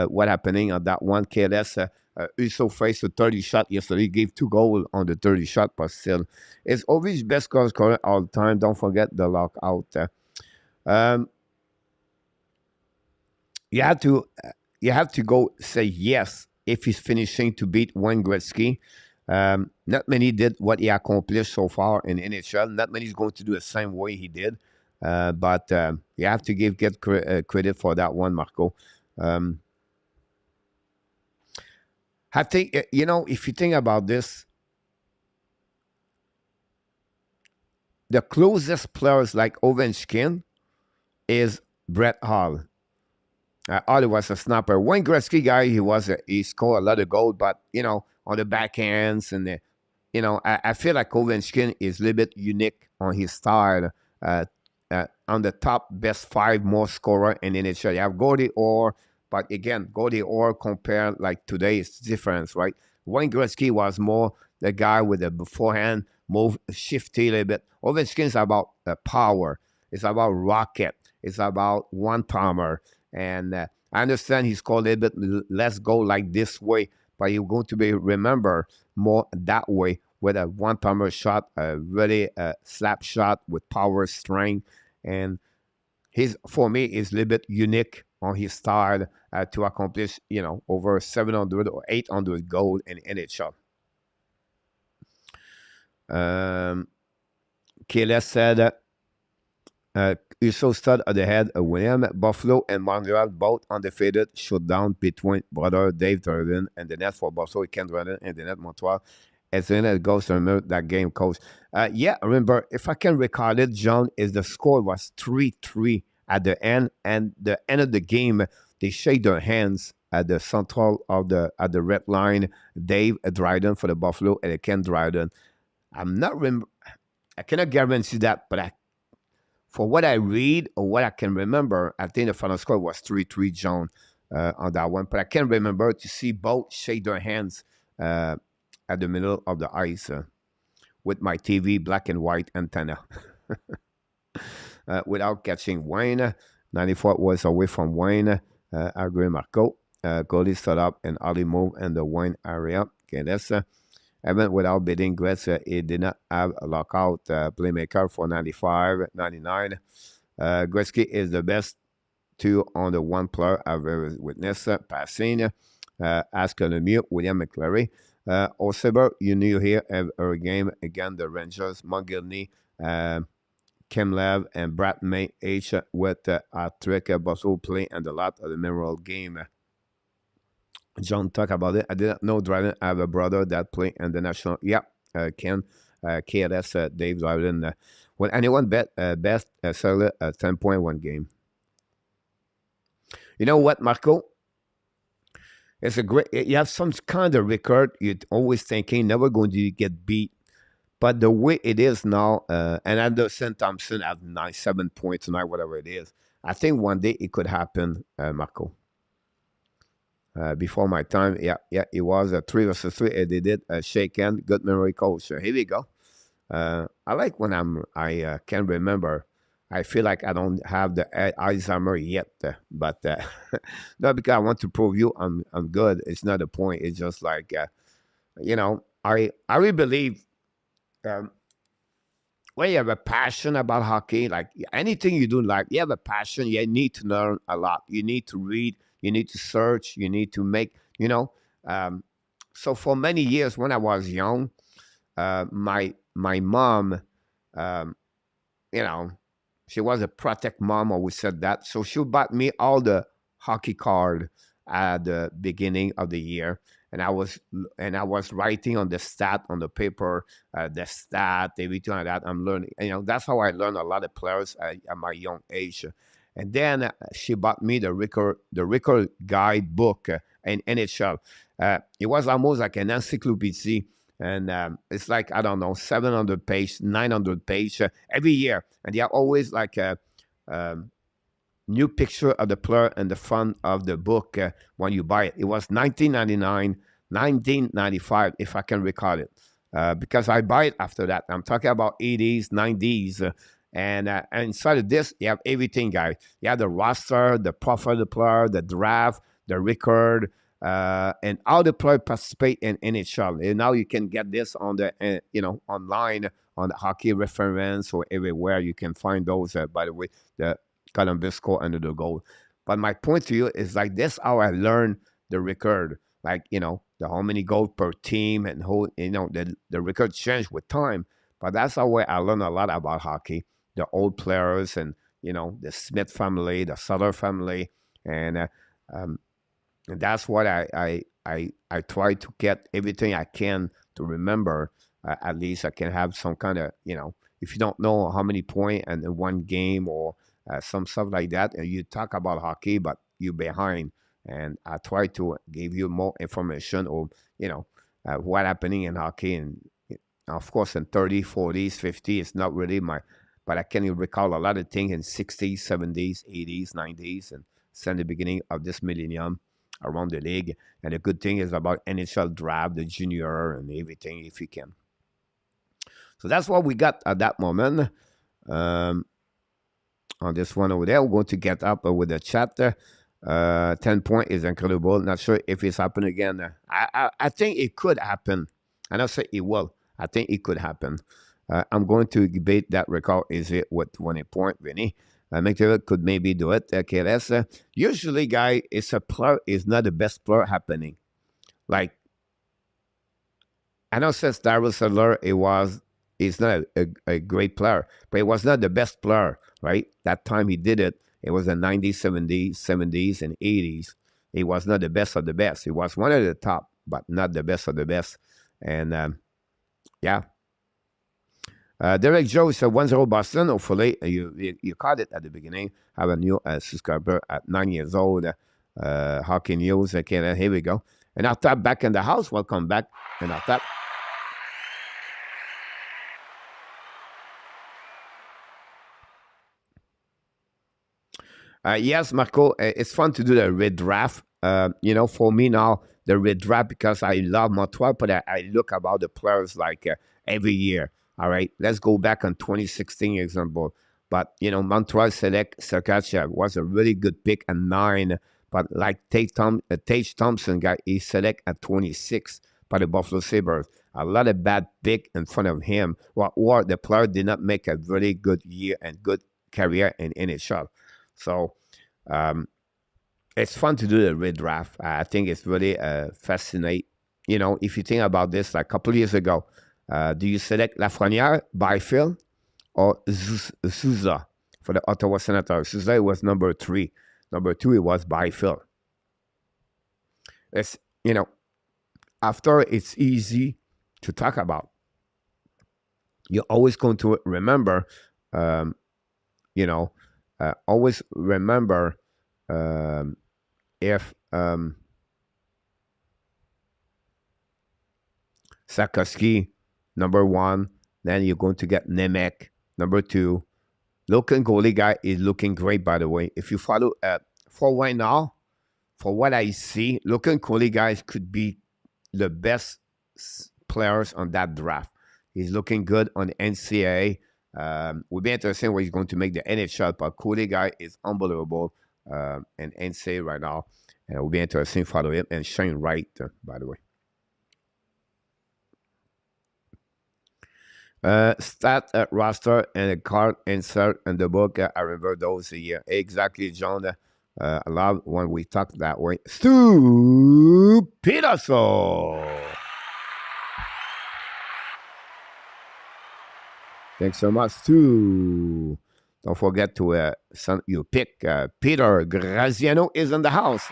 Speaker 2: what happening on that one. KLS Uso faced a 30 shot yesterday. He gave 2 goals on the 30 shot, but still, it's always best goal scorer all the time. Don't forget the lockout. You have to go say yes if he's finishing to beat Wayne Gretzky. Not many did what he accomplished so far in NHL. Not many is going to do the same way he did. But you have to get credit for that one, Marco. I think, if you think about this, the closest players like Ovechkin is Brett Hall. Hall was a snapper. Wayne Gretzky guy, he scored a lot of goals, but, on the backhands and I feel like Ovechkin is a little bit unique on his style. On the top best 5 more scorer in NHL. You have Gordy Orr, but again, Gordy Orr compared like today is different, right? Wayne Gretzky was more the guy with the beforehand, move shifty a little bit. Ovechkin is about power. It's about rocket. It's about one-timer. And I understand he scored a little bit less goal like this way, but you're going to be remembered more that way with a one-timer shot, a really slap shot with power, strength. And for me, is a little bit unique on his style to accomplish, over 700 or 800 goals in NHL. Kayla said, Uso stud at the head of William, Buffalo and Montreal both undefeated showdown between brother Dave Dryden and the net for Buffalo, Ken Dryden and the net Montreal. As soon as it goes to remember that game, coach. Yeah, remember, if I can recall it, John, is the score was 3-3 at the end, and the end of the game, they shake their hands at the central of at the red line, Dave Dryden for the Buffalo and Ken Dryden. I'm not remember. I cannot guarantee that, but for what I read or what I can remember, I think the final score was 3-3, John, on that one. But I can remember to see both shake their hands at the middle of the ice with my TV black and white antenna. Without catching Wayne. 94 was away from Wayne. I agree, Marco. Goalie stood up and Ali moved in the Wayne area. Okay, that's even without bidding Gretzky, he did not have a lockout playmaker for 95, 99. Gretzky is the best two on the one player I've ever witnessed. Passing, Ask Lemieux, William McClary. Oseber, you knew here every game against the Rangers, Mogilny, Kimlev, and Brad May H with Trick Buffalo play and a lot of the memorable game. John talk about it. I did not know Dryden have a brother that play in the national. Yeah, Ken, KLS, Dave Dryden. Will anyone bet best cellular 10.1 game? You know what, Marco? It's a great. You have some kind of record. You're always thinking never going to get beat, but the way it is now, and I know St. Thompson have 7 points tonight, whatever it is. I think one day it could happen, Marco. Before my time, yeah, it was a 3 versus 3. They did a shake hand. Good memory, coach. Here we go. I like when I can remember. I feel like I don't have the Alzheimer yet, but not because I want to prove you I'm good. It's not a point. It's just like I really believe when you have a passion about hockey, like anything you do in life, you have a passion. You need to learn a lot. You need to read. You need to search. You need to make. So for many years when I was young, my mom, she was a protect mom, always said that. So she bought me all the hockey card at the beginning of the year. And I was writing on the stat on the paper, the stat, everything like that. I'm learning. That's how I learned a lot of players at my young age. And then she bought me the record guide book in NHL. It was almost like an encyclopedia. And it's like, I don't know, 700 page, 900 page every year. And they have always like a new picture of the player in the front of the book when you buy it. It was 1999, 1995, if I can recall it. Because I buy it after that. I'm talking about 80s, 90s. And inside of this, you have everything, guys. You have the roster, the profile of the player, the draft, the record, and how the player participate in NHL. And now you can get this on the online on the hockey reference or everywhere. You can find those. By the way, the Columbus score under the goal. But my point to you is like this: how I learned the record, like the how many goals per team and who the record changed with time. But that's how I learned a lot about hockey. The old players and the Smith family, the Sutter family, and that's what I try to get everything I can to remember. At least I can have some kind of if you don't know how many points in one game or some stuff like that, and you talk about hockey, but you're behind, and I try to give you more information or what happening in hockey, and of course in 30s, 40s, 50s, it's not really but I can recall a lot of things in 60s, 70s, 80s, 90s, and since the beginning of this millennium around the league. And the good thing is about NHL draft, the junior, and everything, if you can. So that's what we got at that moment. On this one over there, we're going to get up with the chat. 10 point is incredible. Not sure if it's happened again. I think it could happen. I don't say it will. I think it could happen. I'm going to debate that record. Is it with 20 point, Vinny? McDavid could maybe do it. KLS. Usually, guy, it's a player is not the best player happening. Like, I know since Darryl Sutter, he's not a great player, but he was not the best player, right? That time he did it, it was the 90s, 70s, and 80s. He was not the best of the best. He was one of the top, but not the best of the best. And, yeah. Derek Joe said 1-0 Boston. Hopefully, you caught it at the beginning. Have a new subscriber at 9 years old. Hockey News. Okay, here we go. And our tap back in the house. Welcome back. And our tap. Yes, Marco, it's fun to do the redraft. For me now, the redraft, because I love Montreal, but I look about the players like every year. All right, let's go back on 2016 example. But, Montreal select Sergachev was a really good pick at 9. But like Tage Thompson, guy, he select at 26 by the Buffalo Sabres. A lot of bad pick in front of him. Or the player did not make a really good year and good career in NHL. So it's fun to do the redraft. I think it's really fascinating. If you think about this, like a couple of years ago, do you select Lafrenière, Byfield, or Souza for the Ottawa Senators? Souza was number 3. Number 2, it was Byfield. It's, after it's easy to talk about. You're always going to remember, always remember if Sakoski, number 1, then you're going to get Nemec, number 2. Local goalie guy is looking great, by the way. If you follow, for right now, for what I see, local goalie guys could be the best players on that draft. He's looking good on the NCAA. Will be interesting where he's going to make the NHL, but goalie guy is unbelievable in NCAA right now. And it will be interesting to follow him. And Shane Wright, by the way. Stat roster and a card insert in the book. I remember those a year. Exactly, John. I love when we talk that way. Stu Peterson. Thanks so much, Stu. Don't forget to send you pick. Peter Graziano is in the house.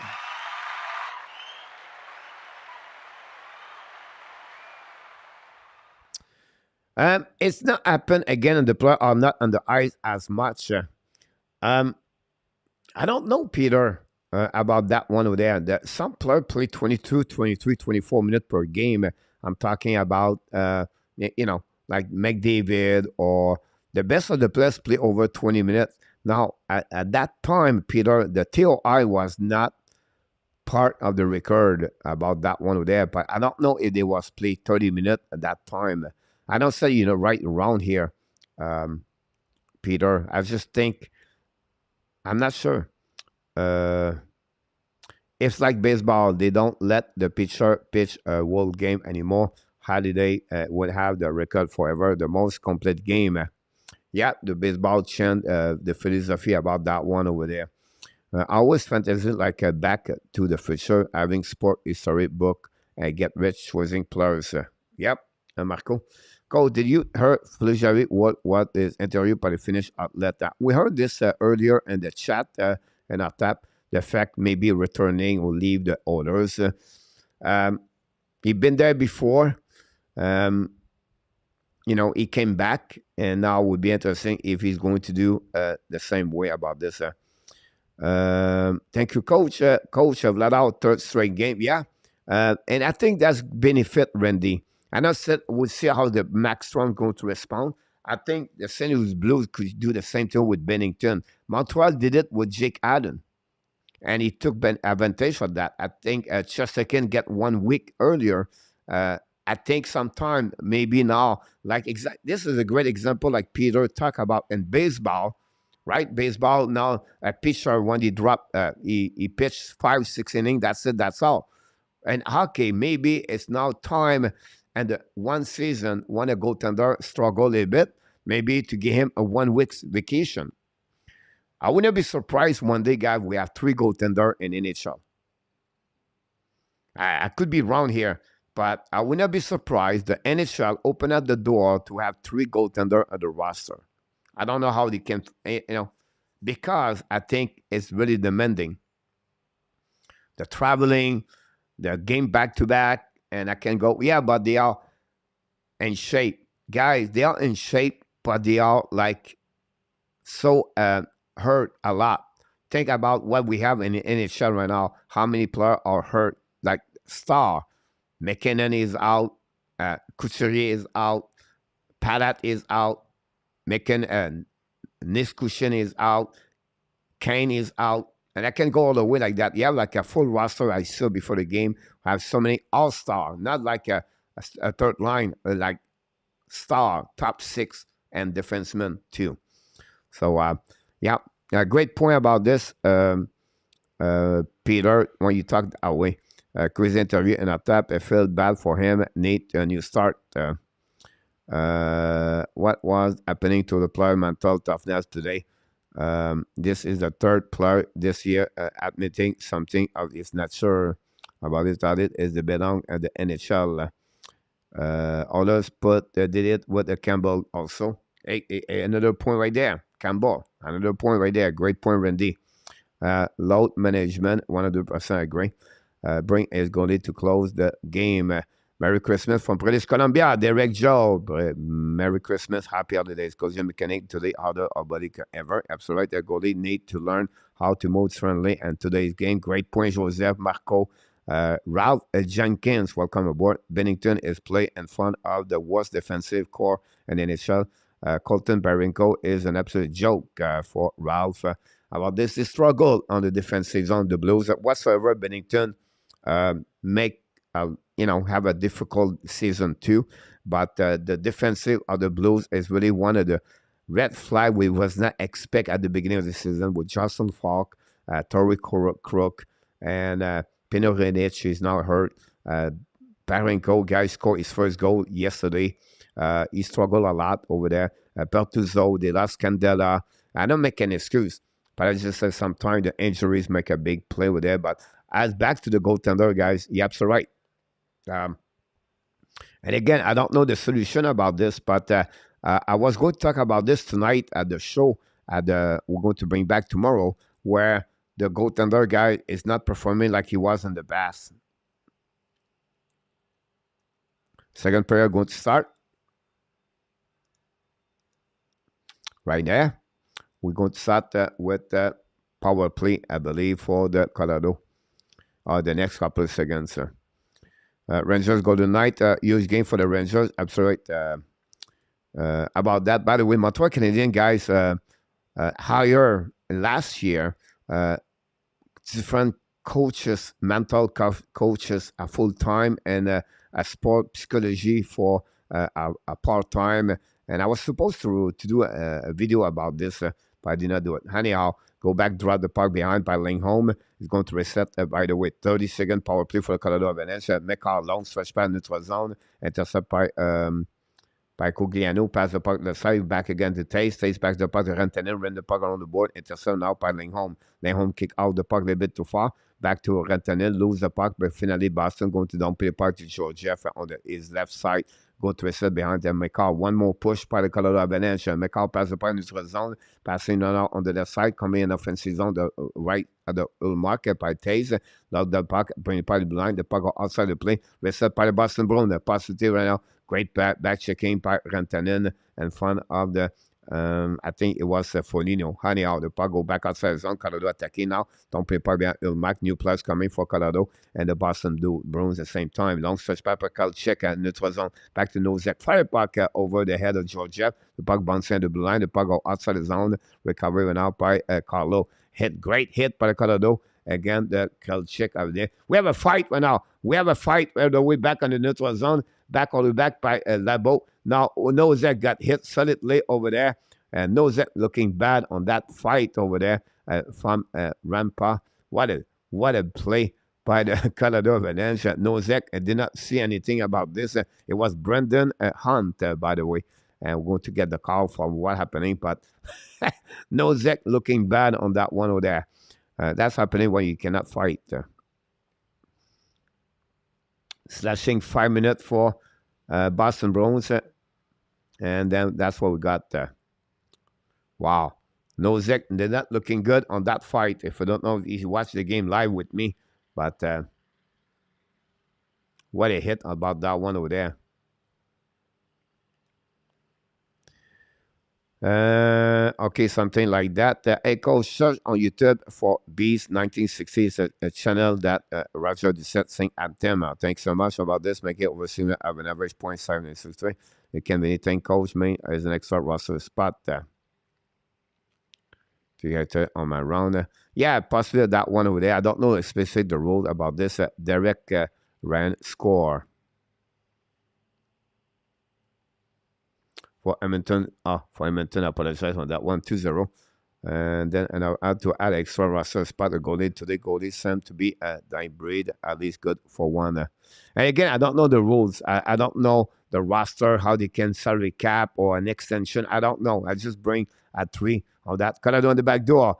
Speaker 2: It's not happened again, and the player are not on the ice as much. I don't know, Peter, about that one over there. Some player play 22, 23, 24 minutes per game. I'm talking about, like McDavid, or the best of the players play over 20 minutes. Now, at that time, Peter, the TOI was not part of the record about that one over there, but I don't know if they was played 30 minutes at that time. I don't say, right around here, Peter. I just think, I'm not sure. It's like baseball. They don't let the pitcher pitch a world game anymore. Holiday would have the record forever, the most complete game. The baseball chant, the philosophy about that one over there. I always fantasy like Back to the Future, having sport history book and get rich choosing players. Marco. Cole, did you hear Fleury what is interviewed by the Finnish outlet? We heard this earlier in the chat and our tap. The fact maybe returning will leave the owners. He been there before. He came back, and now it would be interesting if he's going to do the same way about this. Thank you, Coach. Coach, I've let out 3rd straight game. And I think that's benefit Randy. And I said we'll see how the Max Strong going to respond. I think the St. Louis Blues could do the same thing with Bennington. Montreal did it with Jake Allen, and he took advantage of that. I think Chesterkin get 1 week earlier. I think sometime, maybe now, this is a great example like Peter talked about in baseball, right? Baseball now, a pitcher, when he dropped, he pitched 5-6 innings, that's it, that's all. And hockey, maybe it's now time, and one season, when a goaltender struggle a bit, maybe to give him a 1 week's vacation. I wouldn't be surprised one day, guys, we have 3 goaltender in NHL. I could be wrong here, but I would not be surprised the NHL open up the door to have 3 goaltender on the roster. I don't know how they can, because I think it's really demanding. The traveling, the game back to back, and I can go, yeah, but they are in shape. Guys, they are in shape, but they are like so hurt a lot. Think about what we have in the NHL right now. How many players are hurt? Like Star, McKinnon is out, Couturier is out, Palat is out, Niskanen is out, Kane is out, and I can go all the way like that. You have like a full roster. I saw before the game have so many all-star, not like a third line, like star, top 6, and defensemen too. So yeah, a great point about this, Peter. When you talked away. Crazy interview in a tap. I felt bad for him. Need a new start. What was happening to the player mental toughness today? This is the 3rd player this year admitting something of his nature about it. That it is the belong at the NHL. Others did it with the Campbell also. Another point right there. Campbell. Another point right there. Great point, Randy. Load management. 100% agree. Bring his goalie to close the game. Merry Christmas from British Columbia. Derek Job. Merry Christmas. Happy holidays. Because your mechanic today harder our body ever. Absolutely. The goalie need to learn how to move friendly. And today's game. Great point, Joseph Marco. Ralph Jenkins. Welcome aboard. Bennington is play in front of the worst defensive core in NHL. Colton Barinko is an absolute joke for Ralph. About this, the struggle on the defensive zone, the Blues. Whatsoever, Bennington make have a difficult season too, but the defensive of the Blues is really one of the red flag we was not expect at the beginning of the season with Justin Falk, Torrey Crook, and Pino Renich is now hurt. Barenko, guy scored his first goal yesterday. He struggled a lot over there. Bertuzzo, they lost Candela. I don't make an excuse, but I just say sometimes the injuries make a big play with there. But as back to the goaltender, guys, you're absolutely right. And again, I don't know the solution about this, but I was going to talk about this tonight at the show we're going to bring back tomorrow, where the goaltender guy is not performing like he was in the past. Second period going to start. Right there. We're going to start with the power play, I believe, for the Colorado. The next couple of seconds. Rangers Golden Knight, huge game for the Rangers. Absolutely. About that, by the way, Montreal Canadiens guys hired last year different coaches, mental coaches, a full time and a sport psychology for a part time. And I was supposed to do a video about this, but I did not do it. Anyhow, go back, drop the puck behind by Lindholm. He's going to reset, by the way, 30-second power play for the Colorado Avalanche. McCall, long stretch pass, neutral zone, intercept by Cogliano, pass the puck to the side, back again to Taste. Taste back the puck to Rantanen, run the puck on the board, intercept now by Lindholm. Lindholm kick out the puck a little bit too far, back to Rantanen, lose the puck, but finally Boston going to dump the puck to Georgiev on his left side. Go to reset behind them. McCall, one more push by the Colorado Avalanche. McCall pass the puck in neutral zone, passing now on the left side, coming in offensive zone, the right at the ULLMARK by Taze. Load the puck, bring the puck behind, the puck outside the play. Reset by the Boston Bruins. The positive right now. Great back checking by Rantanen in front of the, I think it was Foligno. Anyhow, the puck go back outside the zone. Colorado attacking now. Don't play puck behind ULLMARK. New players coming for Colorado and the Boston Bruins at the same time. Long stretch pass by Kalchek, neutral zone. Back to Nosek. Fire puck over the head of Georgiev. The puck bouncing the blue line. The puck go outside the zone. Recovery went out by Carlo. Great hit by the Colorado. Again, the Kalchek over there. We have a fight right now. We have a fight all the way back on the neutral zone. Back all the way back by Labo. Now, Nosek got hit solidly over there. And Nosek looking bad on that fight over there from Rampa. What a play by the Colorado Avalanche. Nosek did not see anything about this. It was Brendan Hunt, by the way. and we're going to get the call from what happening. But Nosek looking bad on that one over there. That's happening when you cannot fight. Slashing 5 minutes for Boston Bruins. And then that's what we got there. Wow. Nosek, they're not looking good on that fight. If I don't know if you watched the game live with me, but what a hit about that one over there. Okay, something like that. Echo search on YouTube for Beast 1960 is a channel that Roger Dissett sing at them. Thanks so much about this. Make it over soon. Have an average 0.763. It can be anything. Coach me as an extra roster spot there. To get it on my round. Yeah, possibly that one over there. I don't know specifically the rule about this. Derek ran score. For Edmonton, I apologize on that one, 2-0. And then I'll add to add extra roster spot a goalie today. Goalie Sam to be a hybrid, at least good for one. And again, I don't know the rules. I don't know the roster, how they can salary cap or an extension. I don't know. I just bring at 3 on that. Colorado on the back door.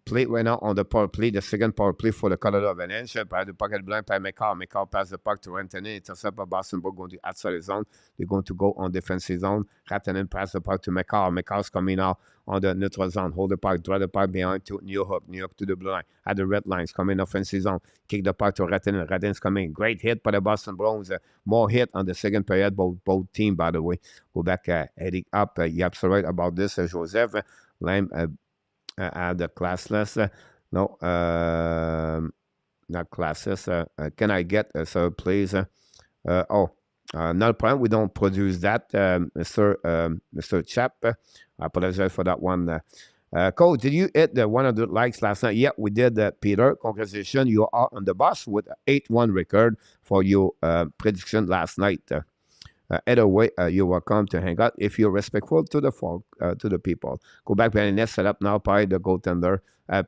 Speaker 2: Play right now on the power play, the second power play for the Colorado Avalanche. By the pocket blind by McCall. McCall pass the puck to Rantanen. It's a step of Boston. We're going to outside the zone. They're going to go on defensive zone. Rantanen pass the puck to McCall. McCall's coming out on the neutral zone. Hold the puck, draw the puck behind to New York. New York to the blue line. At the red lines, coming offensive zone. Kick the puck to Rantanen. Rantanen's coming. Great hit by the Boston Bruins. More hit on the second period. Both team, by the way. Go back, heading up. You're absolutely right about this. Joseph Lamb. Add the classless. No, not classes. Can I get so please? Not a problem. We don't produce that, Mr. Chap. I apologize for that one. Coach, did you hit the 100 likes last night? Yeah, we did. Peter, congratulations. You are on the bus with 8-1 record for your prediction last night. Either way, you're welcome to hang out if you're respectful to the folk, to the people. Go back behind the net, set up now by the goaltender,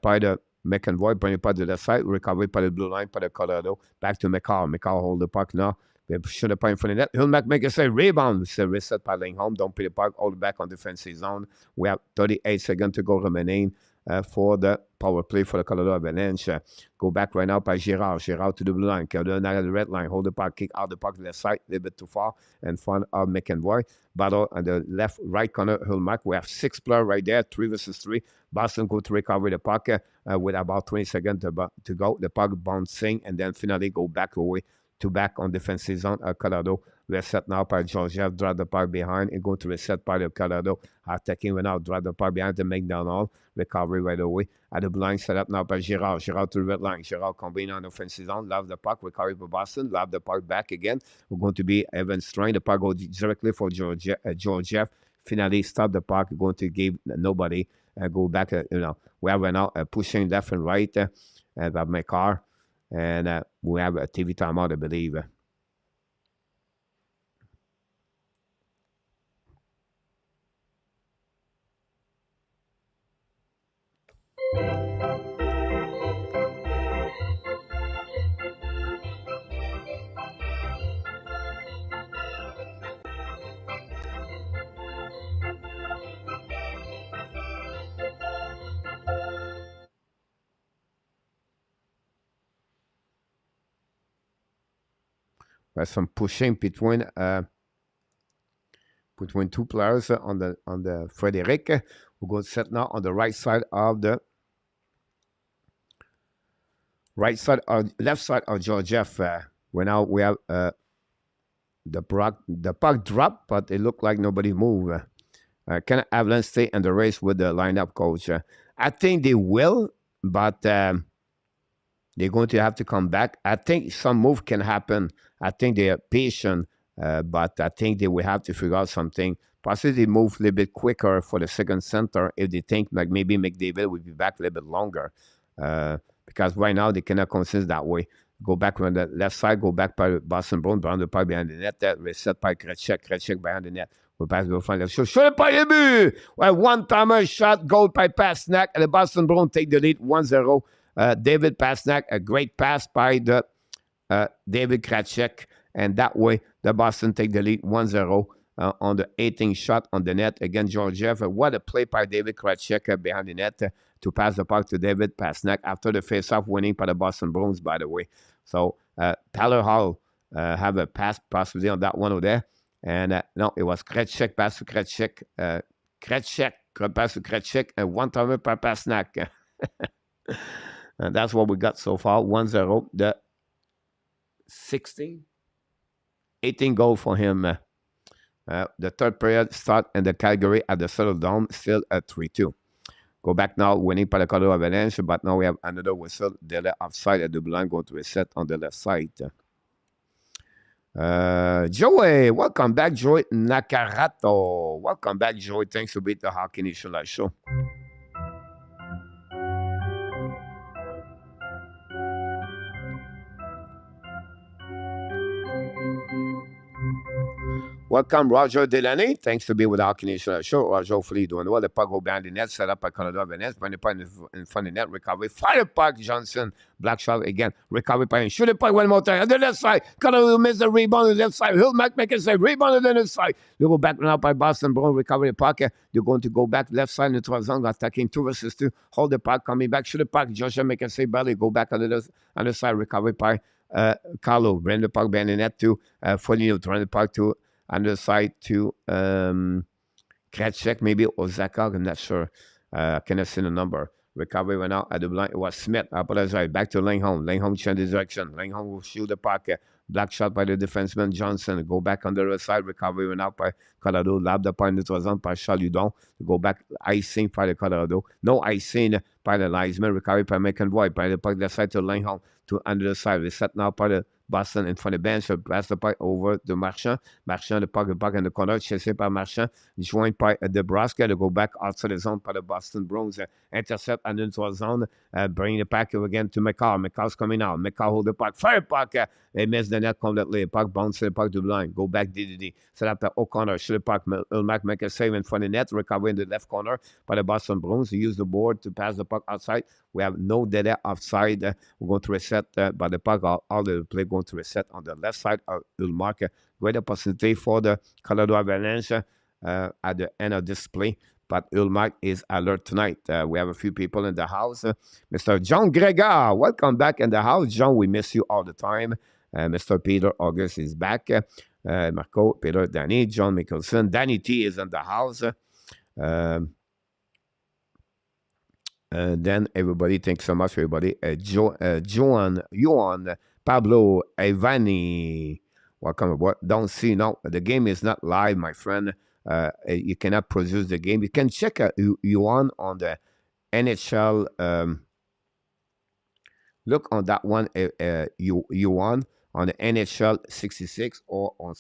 Speaker 2: by the McEnroy, bring it by the left side, recovery by the blue line, by the Colorado, back to McCall. McCall hold the puck now. They shoot the puck in front of the net. ULLMARK make a say rebound. It's a reset by home. Don't put the puck all back on defensive zone. We have 38 seconds to go remaining for the power play for the Colorado Avalanche. Go back right now by Girard. Girard to the blue line. Now at the red line. Hold the puck. Kick out the puck to the side. A little bit too far in front of McEnroy. Battle on the left, right corner. ULLMARK. We have 6 players right there. 3 versus 3. Boston go to recover the puck with about 20 seconds to go. The puck bouncing and then finally go back away to back on defensive zone. Colorado reset now by Georgiev, drive the puck behind and go to reset by the Colorado. Attacking right now, drive the puck behind to McDonald. Recovery right away. At the blind set up now by Girard. Girard to the red line. Girard combine on offensive zone. Love the puck. Recovery for Boston. Love the puck back again. We're going to be Evan Strain. The puck goes directly for Georgiev. Finally stop the puck. Going to give nobody. Go back. We have right now pushing left and right. And my car. And we have a TV timeout, I believe. Some pushing between 2 players on the Frederic. We're going to set now on the right side of the left side of Georgiev. We have the puck drop, but it looked like nobody moved. Can Avalanche stay in the race with the lineup, coach? I think they will, but they're going to have to come back. I think some move can happen. I think they are patient, but I think they will have to figure out something. Possibly move a little bit quicker for the second center if they think like maybe McDavid will be back a little bit longer. Because right now they cannot consist that way. Go back on the left side, go back by Boston Bruins, behind the puck behind the net. That reset by Krejcik behind the net. We pass the front left. Shoot it by the but! Well, one-timer shot, goal by Pastrnak. And the Boston Bruins take the lead 1-0. David Pastrnak, a great pass by the David Krejcik. And that way, the Boston take the lead 1-0. on the 18th shot on the net against Georgiev. What a play by David Krejcik behind the net to pass the puck to David Pastrnak after the face-off winning by the Boston Bruins, by the way. So Tyler Hall have a pass possibility on that one over there. And no, it was Krejcik, pass to Krejcik. Krejcik, pass to Krejcik, and one-timer by Pastrnak. And that's what we got so far, 1-0. The 18 goal for him. The third period start in the Calgary at the Settle Dome, still at 3-2. Go back now, winning by the Colorado Avalanche, but now we have another whistle. Delay offside at the blind, going to reset on the left side. Joey, welcome back, Joey Nakarato. Welcome back, Joey. Thanks for being the Hockey Nation Live Show. Welcome, Roger Delaney. Thanks to be with the Hockey Nation Show. Roger, hopefully doing well. The puck go behind the net, set up by Colorado Avalanche. Bring the puck in front of the net, recovery. Fire the puck, Johnson. Black shot again. Recovery by him. Shoot the puck one more time. On the left side. Colorado miss the rebound on the left side. ULLMARK make a save. Rebound on the left side. They go back now by Boston Bruins. Recover the puck. They're going to go back left side in the zone. Attacking 2 versus 2. Hold the puck. Coming back. Shoot the puck. Joshua make a save. Belly. Go back on the side. Recovery by Carlo. Bring the puck behind the net to Foligno. Turn the puck to on the side to Krejcik, maybe Osaka, I'm not sure. I cannot see the number. Recovery went out at the blind. It was Smith. I apologize. Back to Langholm. Langholm changed his direction. Langholm will shoot the puck. Black shot by the defenseman Johnson. Go back on the other side. Recovery went out by Colorado. Lab the point. It was on by Chaludon. Go back. Icing by the Colorado. No icing by the Linesman. Recovery by McEnroy. By the puck left side to Langholm. To under the side. Reset now by the Boston in front of the bench, pass the puck over to Marchand. Marchand, the puck in the corner, chasé par Marchand, joined by Nebraska to go back outside the zone by the Boston Bruins. Intercept and into a zone, bring the puck again to McCall. McCall's coming out. McCall hold the puck. Fire puck. They miss the net completely. Puck bounce the puck to the line. Go back DDD. Set up the O'Connor. Shoot the puck. ULLMARK make a save in front of the net. Recover in the left corner by the Boston Bruins. Use the board to pass the puck outside. We have no delay offside. We're going to reset by the puck. All the play going to reset on the left side of ULLMARK. Great opportunity for the Colorado Avalanche at the end of this play. But ULLMARK is alert tonight. We have a few people in the house. Mr. John Gregor, welcome back in the house. John, we miss you all the time. Mr. Peter August is back. Marco, Peter, Danny, John Mickelson. Danny T is in the house. Then everybody, thanks so much, everybody. Joan, Pablo, Ivani, welcome aboard. Don't see, no, the game is not live, my friend. You cannot produce the game. You can check Yuan on the NHL. Look on that one, Yuan on the NHL 66 or on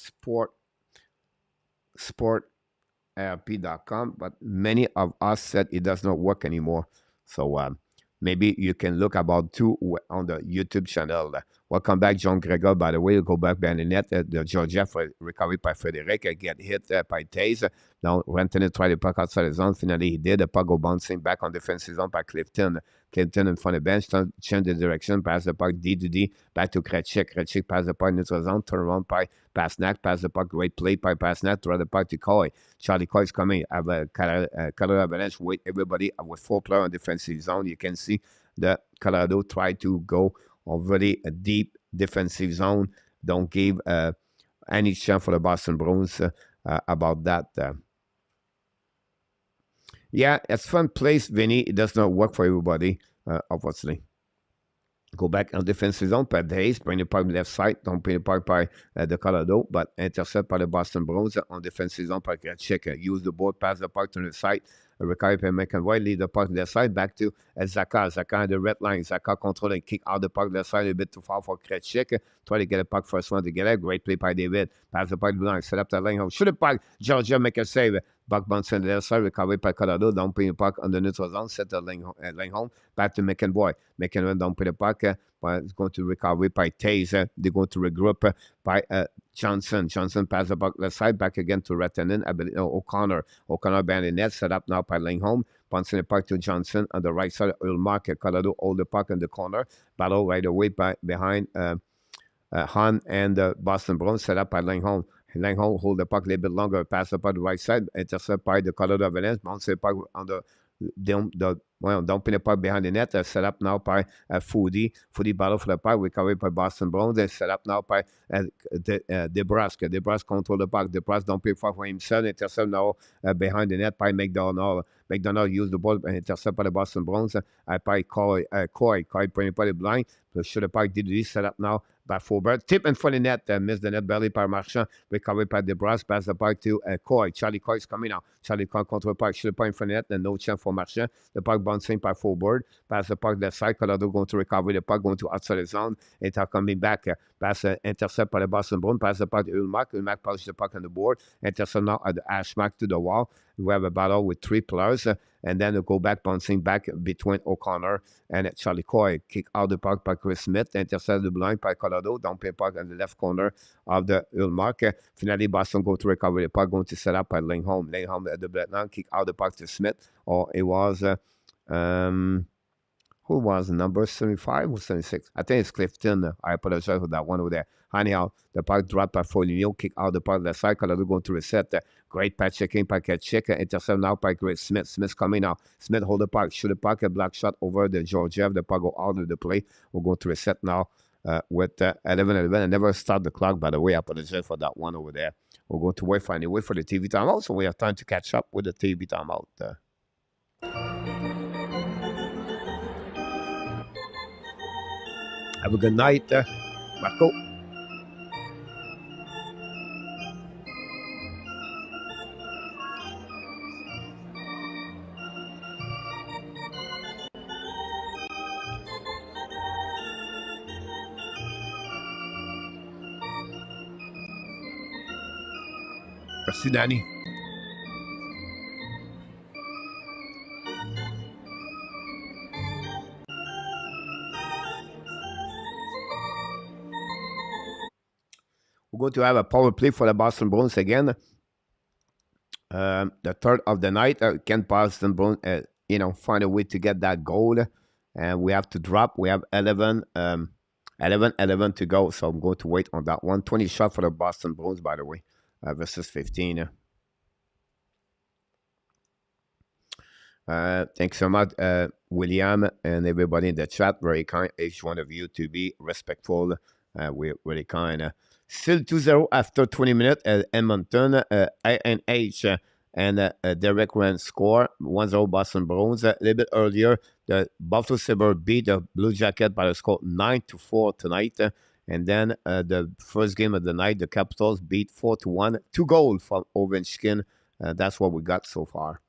Speaker 2: sportrp.com. But many of us said it does not work anymore. So maybe you can look about 2 on the YouTube channel. Welcome back, John Gregor. By the way, we'll go back behind the net. The Georgia recovery by Frederic. Get hit by Taze. Now, Rantanen tried to puck outside the zone. Finally, he did. The puck go bouncing back on defensive zone by Clifton. Clifton in front of the bench. Change the direction. Pass the puck D to D. Back to Krejcik. Krejcik pass the puck into the zone. Turn around by Pastrnak. Pass the puck. Great play by Pastrnak. Throw the puck to Coy. Charlie Coy is coming. Have a Colorado Avalanche. Wait, everybody with 4 players on defensive zone. You can see the Colorado try to go already a deep defensive zone. Don't give any chance for the Boston Bruins about that. Yeah, it's fun place, Vinny. It does not work for everybody, obviously. Go back on defensive zone, Pat Hayes, bring the puck left side, don't bring the puck by the Colorado, but intercept by the Boston Bruins on defensive zone by Krejcik. Use the board, pass the puck to the side, recover by McEnroy, lead the puck left side, back to Zaka. Zaka on the red line. Zaka control and kick out the puck left side a bit too far for Krejcik. Try to get a puck first one together. Great play by David. Pass the puck line, set up the lane home. Shoot the puck. Georgia make a save. Buck bounce on the left side, recovery by Colorado. Don't put the puck on the neutral zone. Set the lane home. Back to McEnroy. McEnroy don't put the puck. But it's going to recover by Taze. They're going to regroup by Johnson. Johnson pass the puck left side. Back again to Rantanen. O'Connor. O'Connor behind the net. Set up now by Langholm. Bouncing the puck to Johnson on the right side. ULLMARK. Colorado hold the puck in the corner. Battle right away behind HUNTE and the Boston Bruins. Set up by Langholm. Langholm hold the puck a little bit longer, pass the puck to the right side, intercept by the Colorado Avalanche, bounce the puck on dumping the puck behind the net, set up now by Foodie. Foodie battle for the puck, recovered by Boston Bruins, and set up now by DeBrusque. DeBrusque control the puck. DeBrusque dumping puck for himself, intercept now behind the net by McDonald. McDonald used the ball, intercept by the Boston Bruins, by Coy putting the blind. So should the puck did this set up now by Faubert. Tip in front of the net, missed the net barely by Marchand, recovered by DeBrusque, pass the puck to Coy. Charlie Coy is coming now. Charlie Coy control the puck, should the puck in front of the net, and no chance for Marchand. The puck bouncing by Faubert, pass the puck left side, Colorado going to recover the puck, going to outside the zone, and coming back, pass intercept by the Boston Bruins, pass the puck to ULLMARK. ULLMARK pushes the puck on the board, intercept now at the hash mark to the wall. We have a battle with 3 players, and then we go back, bouncing back between O'Connor and Charlie Coy. Kick out the puck by Chris Smith, intercept the blind by Colorado, down pay puck on the left corner of the ULLMARK. Finally, Boston go to recover the puck, going to set up by Langholm. Langholm at the black now, kick out the puck to Smith, or it was, who was number 75 or 76? I think it's Clifton. I apologize for that one over there. Anyhow, the puck dropped by Foligno, kick out the puck left side, Colorado going to reset. Great patch checking by Ketchik, intercept now by Great Smith. Smith coming now. Smith hold the puck, shoot the puck, a black shot over the Georgiev. The puck go out of the play. We're going to reset now with 11-11. I never start the clock, by the way. I apologize for that one over there. We're going to wait for the TV timeout, so we have time to catch up with the TV timeout. Have a good night, Marco. Merci, Danny. We're going to have a power play for the Boston Bruins again. The third of the night. Can Boston Bruins, find a way to get that goal? And we have to drop. We have 11 to go. So I'm going to wait on that one. 20 shot for the Boston Bruins, by the way, versus 15. Thanks so much, William, and everybody in the chat. Very kind, each one of you, to be respectful. We're really kind. Still 2-0 after 20 minutes at Edmonton. ANH and Derek Rand score 1-0 Boston Bruins. A little bit earlier, the Buffalo Sabres beat the Blue Jackets by the score 9-4 tonight. And then the first game of the night, the Capitals beat 4-1. 2 goals from Ovechkin. That's what we got so far.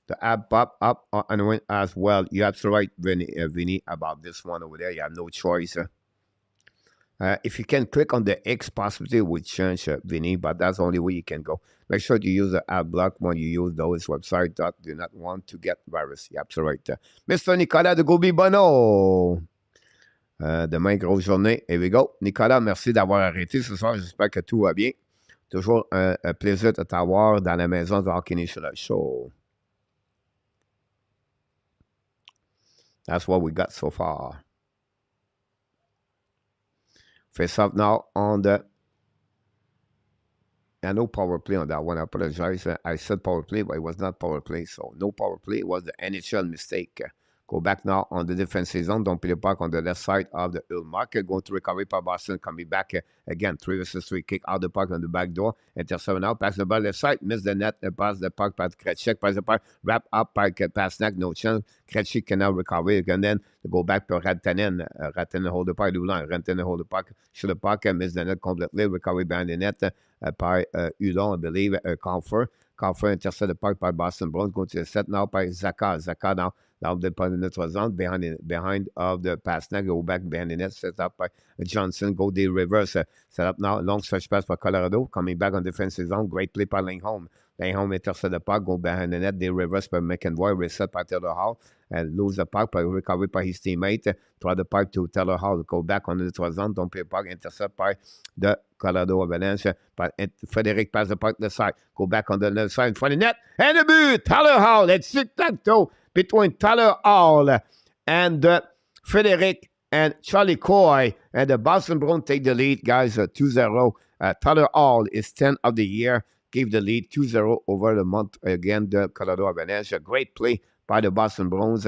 Speaker 2: The app pop up and went as well. You're absolutely right, Vinny, about this one over there. You have no choice. If you can click on the X, possibly it would change, Vinny, but that's the only way you can go. Make sure you use the app block when you use those websites that do not want to get virus. You're absolutely right. Mr. Nicolas de Gobi-Bono. Demain, grosse journée. Here we go. Nicolas, merci d'avoir arrêté ce soir. J'espère que tout va bien. Toujours un plaisir de t'avoir dans la maison de Hockey National Show. That's what we got so far. Face up now on the... no power play on that one. I apologize. I said power play, but it was not power play. So no power play. It was the NHL mistake. Go back now on the defensive zone. Don't play the puck on the left side of the ULLMARK. Going to recovery by Boston. Coming back again. 3 versus 3. Kick out the puck on the back door. Intercept now. Pass the ball left side. Miss the net. Pass the puck by Krejcik. Pass the puck. Wrap up by Pasternak. No chance. Krejcik can now recover. And then go back to Rantanen. Rantanen hold the puck. Rantanen hold the puck. Shoot the puck. Miss the net completely. Recovery behind the net by Hudon, I believe. Comfort intercept the puck by Boston Bruins. Going to the set now by Zaka. Zaka now. Down the puck in the net zone. Behind of the Pasternak. Go back behind the net. Set up by Johnson. Go the reverse. Set up now. Long stretch pass by Colorado. Coming back on defensive zone. Great play by Langholm. Langholm intercept the puck. Go behind the net. They reverse by McEnroy. Reset by Taylor Hall. And lose the puck. By recovery by his teammate. Throw the puck to Taylor Hall. Go back on the net zone. Don't play the puck. Intercept by the Colorado Avalanche. But Frederic pass the puck to the side. Go back on the left side in front of the net. And the boot. Taylor Hall. It's tic-tac-toe between Taylor Hall and Frederic and Charlie Coy. And the Boston Bruins take the lead, guys, 2-0 Tyler Hall is 10 of the year. Gave the lead 2-0 over the month again, the Colorado Avalanche. A great play by the Boston Bruins.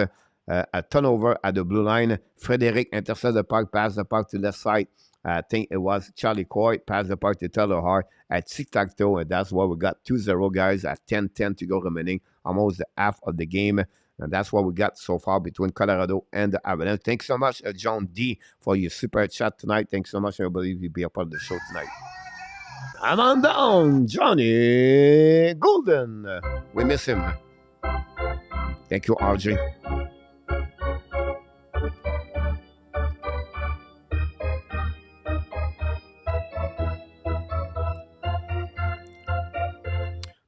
Speaker 2: A turnover at the blue line. Frederic intercepts the puck, pass the puck to the left side. I think it was Charlie Coy, pass the puck to Tyler Hart at tic-tac-toe, and that's what we got 2-0, guys, at 10-10 to go remaining, almost the half of the game. And that's what we got so far between Colorado and the Avalanche. Thanks so much, John D, for your super chat tonight. Thanks so much, everybody, to be a part of the show tonight. I'm on down, Johnny Golden. We miss him. Thank you, RJ.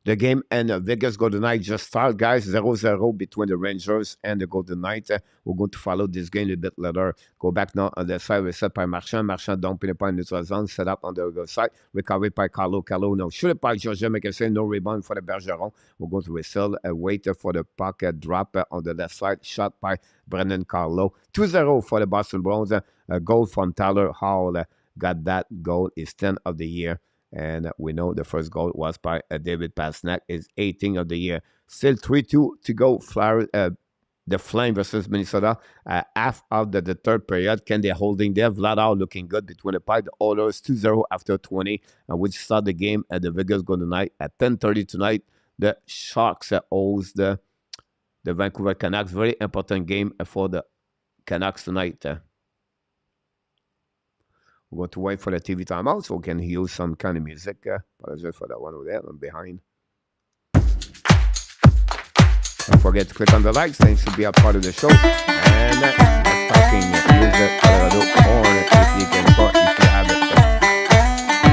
Speaker 2: The game and Vegas Golden Knights just started, guys. 0-0 between the Rangers and the Golden Knights. We're going to follow this game a bit later. Go back now on the side, reset by Marchand. Marchand dumping it by neutral zone, set up on the other side. Recovered by Carlo. Carlo, no. Shoot it by Georgia McKesson. No rebound for the Bergeron. We're going to whistle. Wait for the puck drop on the left side. Shot by Brendan Carlo. 2-0 for the Boston Bruins. A goal from Tyler Hall. Got that goal. Is 10 of the year. And we know the first goal was by David Pastrnak, is 18 of the year. Still 3-2 to go. The Flame versus Minnesota. Half of the third period. Can they holding there? Vladar looking good between the pipe. The Oilers 2-0 after 20. Which start the game at the Vegas Golden Knights at 10:30 tonight. The Sharks host the Vancouver Canucks. Very important game for the Canucks tonight. We're going to wait for the TV timeout so we can use some kind of music. Apologize for that one over there. I'm behind. Don't forget to click on the likes. Thanks to be a part of the show. And let's talking music, Colorado, or if you can start, you can have it.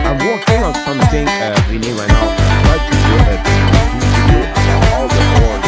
Speaker 2: I'm working on something, Vinny, right now. I try to do a video about all the boards.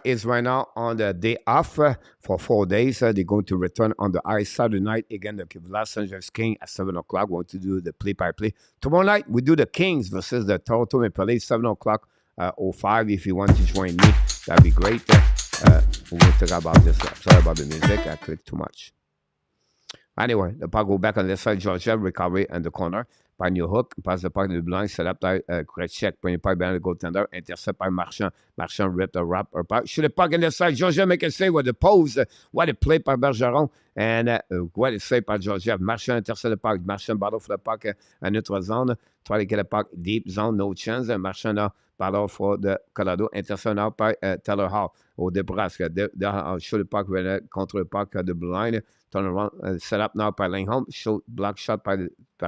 Speaker 2: Is right now on the day off for 4 days. They're going to return on the ice Saturday night again. The Los Angeles Kings at 7 o'clock. We're going to do the play-by-play. Tomorrow night, we do the Kings versus the Toronto Maple Leafs, 7 o'clock, 05. If you want to join me, that'd be great. We're going to talk about this. Sorry about the music. I clicked too much. Anyway, the puck go back on the side. Georgia recovery in the corner. By New Hook, passe the puck to the blind, set up by Krejcik, premier puck behind the goaltender, intercept by Marchand. Marchand ripped a wrap or puck. Shoot the puck in the side. Georgia make a save with the pose. What a play by Bergeron. And what a save by Georgia. Marchand intercept the puck. Marchand battle for the puck in neutral zone. Try to get the puck deep zone, no chance. Marchand now battle for the Colorado. Intercept now by Taylor Hall au Nebraska. Shoot the puck contre le puck de blue line. Turn around, set up now by Lindholm. Shoot, block shot by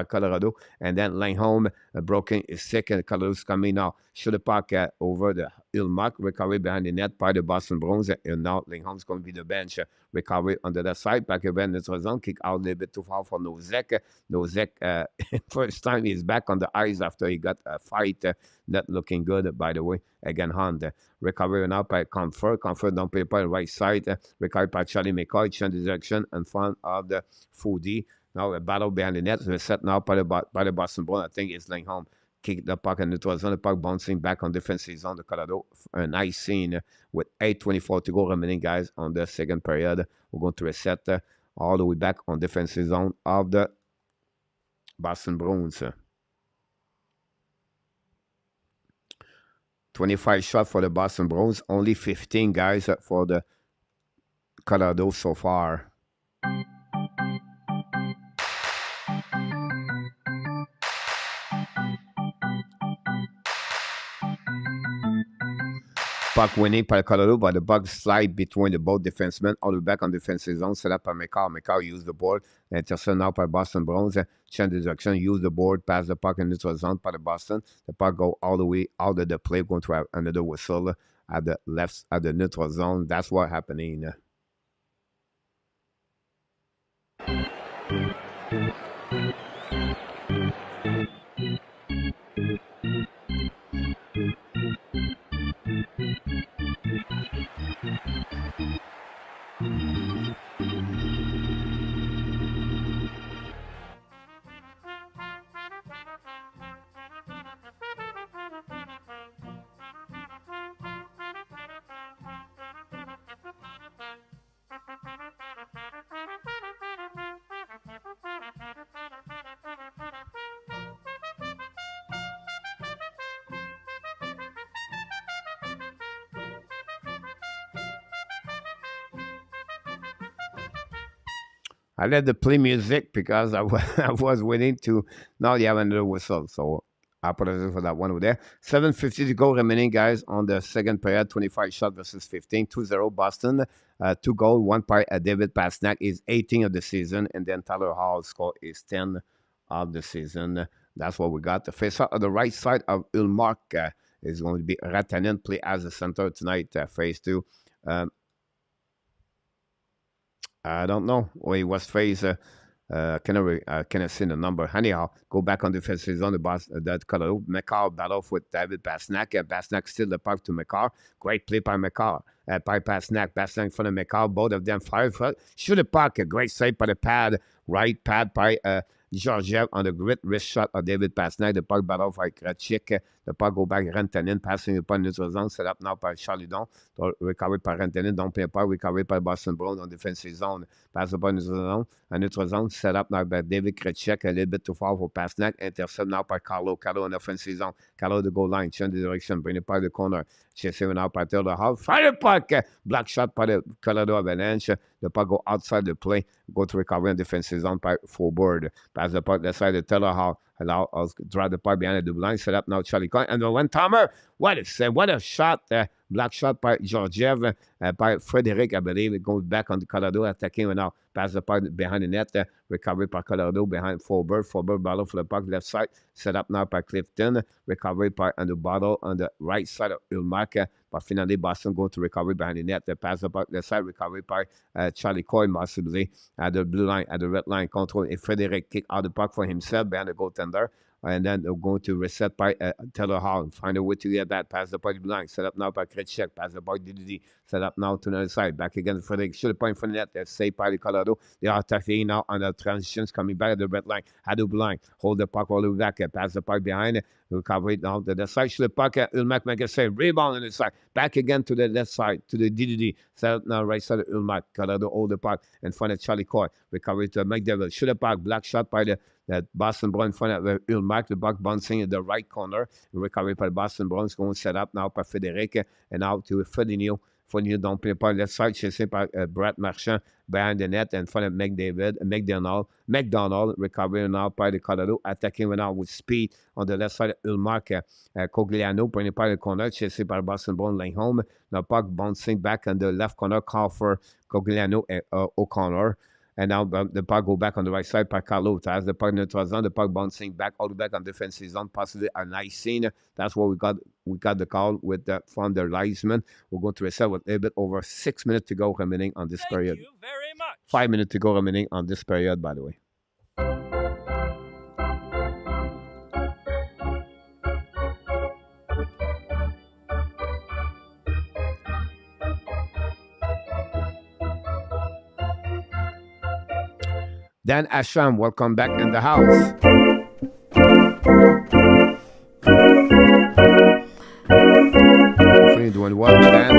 Speaker 2: Colorado. And then Lindholm broken is sick, and Colorado's coming now. Shoot the puck over the ULLMARK. Recovery behind the net by the Boston Bruins. And now Lindholm's going to be the bench. Recovery on the left side. Back again, neutral zone. Kick out a little bit too far for Nosek. Nosek, first time he's back on the ice after he got a fight. Not looking good, by the way. Again, Hunt. Recovery now by Comfort. Comfort don't play by the right side. Recovery by Charlie McCoy. Change the direction in front of the Foodie. Now a battle behind the net. Reset now by the Boston Bruins. I think it's Lindholm. Kick the puck in the neutral zone. The puck bouncing back on defensive zone. The Colorado. A nice scene with 8:24 to go remaining, guys, on the second period. We're going to reset all the way back on defensive zone of the Boston Bruins. 25 shots for the Boston Bruins. Only 15, guys, for the Colorado so far. puck winning par Colorado, but the puck slide between the both defensemen, all the way back on defensive zone, set up by McCall. McCall used the board, intercepted now by Boston Bruins, change the direction, use the board, pass the puck in neutral zone by the Boston. The puck go all the way out of the play, going to another whistle at the left, at the neutral zone. That's what happening. I let the play music because I was waiting to now they have another whistle. So I apologize for that one over there. 7:50 to go remaining, guys, on the second period. 25 shot versus 15. 2-0 Boston. 2 goal, 1 point. David Pastrnak is 18 of the season. And then Tyler Hall's score is 10 of the season. That's what we got. The face-off on the right side of ULLMARK is going to be Rantanen play as a center tonight. Phase 2. I don't know. Well, he was phase. Can I see the number? Anyhow, go back on defensive zone. The boss that Colorado. McCall battle off with David Pastrnak. Pastrnak still the puck to McCall. Great play by McCall. By Pastrnak. Pastrnak in front of McCall. Both of them fire. Shoot the puck. A great save by the pad. Right pad by Georgiev on the great wrist shot of David Pastrnak. The puck battle by Kratchik. The puck go back Rantanen. Passing the puck neutral zone. Set up now by Charlidon. Recovered by Rantanen. Don't play a puck. Recovered by Boston Bruins on defensive zone. Pass the puck neutral zone. A neutral zone. Set up now by David Kratchik. A little bit too far for Pastrnak. Intercept now by Carlo. Carlo on offensive zone. Carlo the goal line. Change the direction. Bring the puck to the corner. Chasing now by Taylor Hall. Fire the puck. Black shot by the Colorado Avalanche. The puck go outside the play. Go to recovery on defensive zone by forward. Pass the puck left side to Taylor Hall. Allow us to drive the puck behind the double line. Set up now Charlie Coyne. And the one-timer. What a shot. Black shot by Georgiev. By Frederic, I believe. It goes back on the Colorado. Attacking now. Pass the puck behind the net. Recovery by Colorado behind forward. Forward battle for the puck left side. Set up now by Clifton. Recovery by on the bottle on the right side of ULLMARK. But finally, Boston going to recovery behind the net. Pass the puck left side. Recovery by Charlie Coyne, possibly at the blue line, at the red line. Control. And Frederic kick out the puck for himself behind the goaltender. And then they're going to reset by Taylor Hall. Find a way to get that. Pass the puck blank. Set up now by Kretschek. Pass the puck DDD. Set up now to the other side. Back again. Frederick should have point for the net. They're safe by the Colorado. They are attacking now on the transitions. Coming back at the red line. Had the line. Hold the puck all the way back. Pass the puck behind. Recovery down to the side. Should the puck. ULLMARK make a save. Rebound on the side. Back again to the left side. To the DDD. Set up now right side of ULLMARK. Colorado hold the puck. In front of Charlie Coy. Recovery to McDavid. Should the puck. Black shot by the that Boston Bruins in front of ULLMARK, the puck bouncing in the right corner. Recovery by the Boston Bruins going set up now by Frederic and out to Foligno. Foligno don't play by left side, chasé par Brett Marchand behind the net in front of McDonald. Recovery now by the Colorado, attacking now with speed on the left side of ULLMARK. Cogliano prenez by the corner, chasé par Boston Bruins laying home. The puck bouncing back on the left corner, call for Cogliano and O'Connor. And now the puck go back on the right side by Carlo. As the puck neutral zone, the puck bouncing back all the way back on defensive zone, possibly a nice scene. That's what we got. We got the call with from the linesman. We're going to reset with a little bit over 6 minutes to go remaining on this period.
Speaker 3: Thank you very much.
Speaker 2: 5 minutes to go remaining on this period, by the way. Dan Asham, welcome back in the house. Hopefully you're doing well, Dan.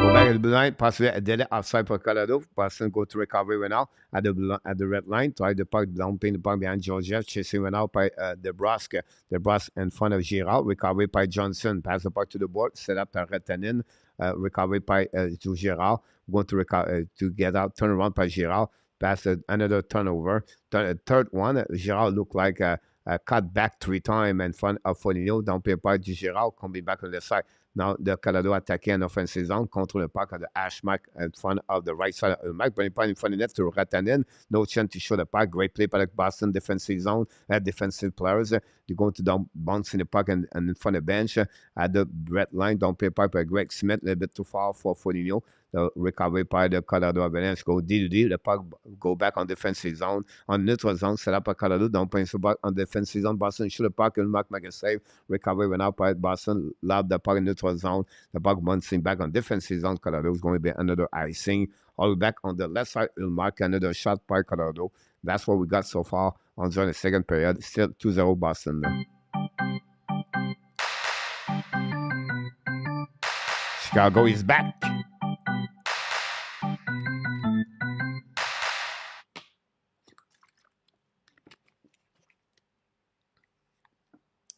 Speaker 2: Go back at the blue line, possibly a delay outside for Colorado. Boston go to recovery right now at the red line. Try the puck, dumping the puck behind Georgiev, chasing right now by DeBrusque. DeBrusque in front of Girard. Recovery by Johnson. Pass the puck to the board. Set up by Rantanen. Recovery by to Girard. Going to get out. Turn around by Girard. Pass another turnover. Third one. Girard looked like cut back 3 times in front of Foligno. Don't play part du Girard, coming back on the side. Now, the Colorado attaqué en offensive zone contre le puck of the HUNTE in front of the right side of ULLMARK. Bring point in front of the net to Rantanen. No chance to show the puck. Great play by the Boston defensive zone. Defensive players. They're going to bounce in the puck and in front of the bench. At the red line, don't play part by Greg Smith. A little bit too far for Foligno. The recovery by the Colorado Avalanche go D2D. The puck go back on defensive zone. On neutral zone, set up a Colorado. Don't play back on defensive zone. Boston shoot the puck. ULLMARK make a save. Recovery went out by Boston. Lob the puck in neutral zone. The puck bouncing back on defensive zone. Colorado is going to be another icing. All back on the left side, ULLMARK. Another shot by Colorado. That's what we got so far on the second period. Still 2-0 Boston. Chicago is back.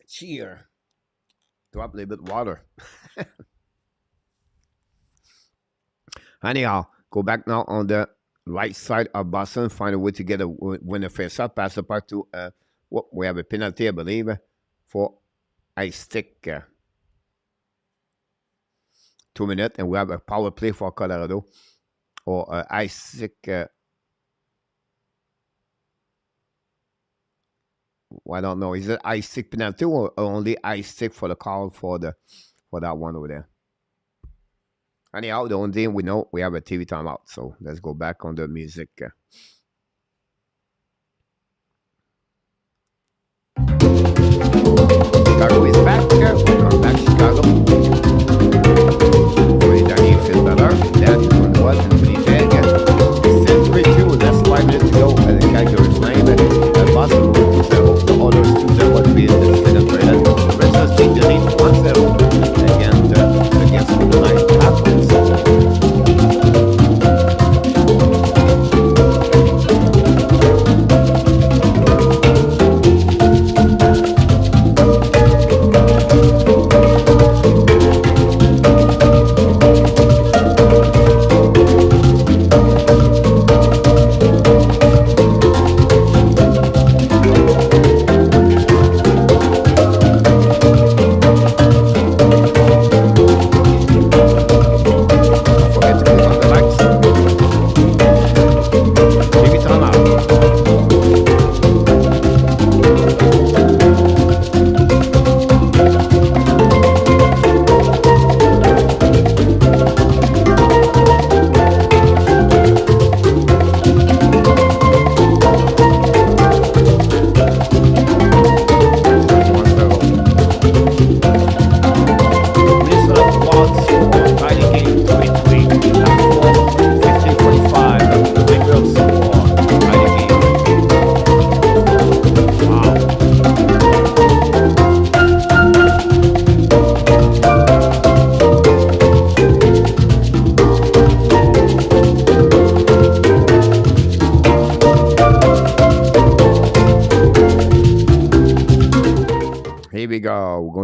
Speaker 2: Cheer. Drop a little bit of water. Anyhow, go back now on the right side of Boston. Find a way to get a win a face-off. Pass the puck to, we have a penalty, I believe, for ice stick. 2 minutes, and we have a power play for Colorado. Or ice stick. I don't know. Is it ice stick penalty or only ice stick for the call for that one over there? Anyhow, the only thing we know, we have a TV timeout. So let's go back on the music. Chicago is back. Welcome back, Chicago. Danny feels better. Danny doing well and Winnipeg. Still 3-2. Less 5 minutes to go. And the Calgary Flame. And Boston 2-0. The others 2-0 would be in the second period. Red Sox take the lead 1-0 against the Night Capitals.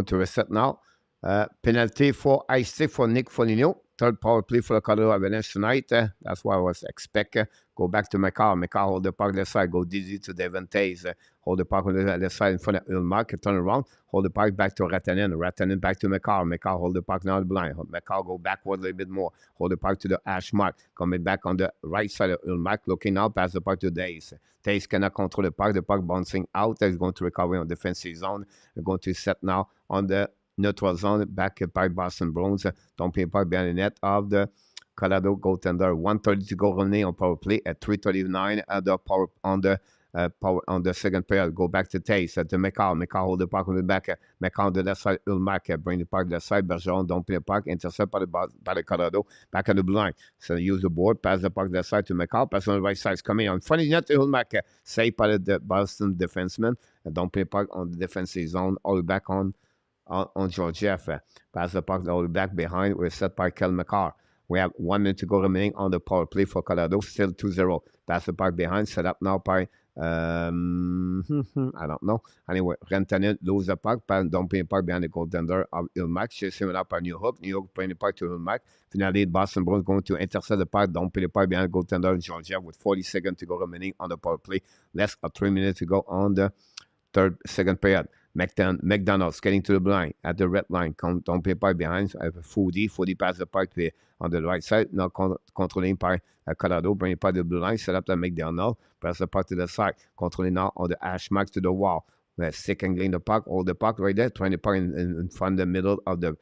Speaker 2: To reset now. Penalty for ice stick for Nick Foligno. Third power play for the Colorado Avalanche tonight. That's what I was expecting. Go back to McCall. McCall hold the puck left side. Go DZ to Devon Tays. Hold the puck on the left side in front of ULLMARK. Turn around. Hold the puck back to Rantanen. Rantanen back to McCall. McCall hold the puck now the blind. McCall go backward a little bit more. Hold the puck to the HUNTE. Coming back on the right side of ULLMARK. Looking out. Pass the puck to Tays. Tays cannot control the puck. The puck bouncing out. He's going to recover on defensive zone. They're going to set now on the neutral zone, back by Boston Bruins. Don't play puck behind the net of the Colorado goaltender. 1:30 to go remaining on power play at 3:39 at the power on the second period. Go back to Tays to McCall. McCall hold the puck on the back. McCall on the left side. ULLMARK bring the puck to the side. Bergeron don't play the puck. Intercept by the Colorado. Back on the blue line. So use the board. Pass the puck to the side to McCall. Pass on the right side. It's coming on. Funny net to ULLMARK. Saved by the Boston defenseman. Don't play puck on the defensive zone. All back on Georgiev. Pass the puck all the back behind. We're set by Kel McCarr. We have 1 minute to go remaining on the power play for Colorado. Still 2-0. Pass the puck behind. Set up now by I don't know. Anyway, Rantanen lose the puck. Don't play the puck behind the goaltender of ULLMARK. Chase him up by New York. New York playing the puck to ULLMARK. Finally, Boston Bruins going to intercept the puck. Don't play the puck behind the goaltender of Georgia with 40 seconds to go remaining on the power play. Less of 3 minutes to go on the second period. McDonald's getting to the blue line at the red line. Don't play by behind. Foodie pass the puck on the right side. Now controlling by Colorado. Bring it by the blue line. Set up to McDonald. Pass the puck to the side. Controlling now on the hash mark to the wall. Stick angling the puck. Hold the puck right there. Trying the puck in front of the middle of the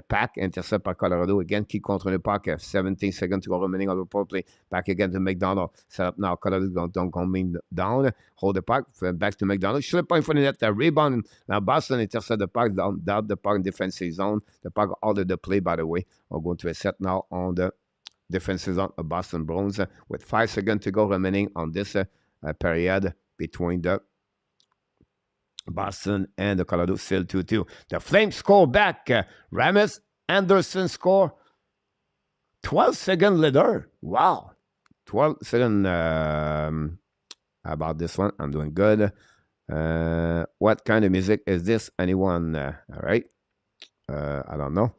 Speaker 2: pack. Intercept by Colorado. Again, keep controlling the puck. 17 seconds to go remaining on the power play. Back again to McDonald. Set up now. Colorado don't come down. Hold the puck. Back to McDonald. Shoot point for the net. Rebound. Now Boston intercept the puck. Down the puck in defensive zone. The puck out of the play, by the way. We're going to a set now on the defensive zone of Boston Bruins. With 5 seconds to go remaining on this period between the Boston and the Colorado, still 2-2. The Flames score back. Ramis Anderson score. 12-second leader. Wow. 12-second. About this one, I'm doing good. What kind of music is this? Anyone? All right. I don't know.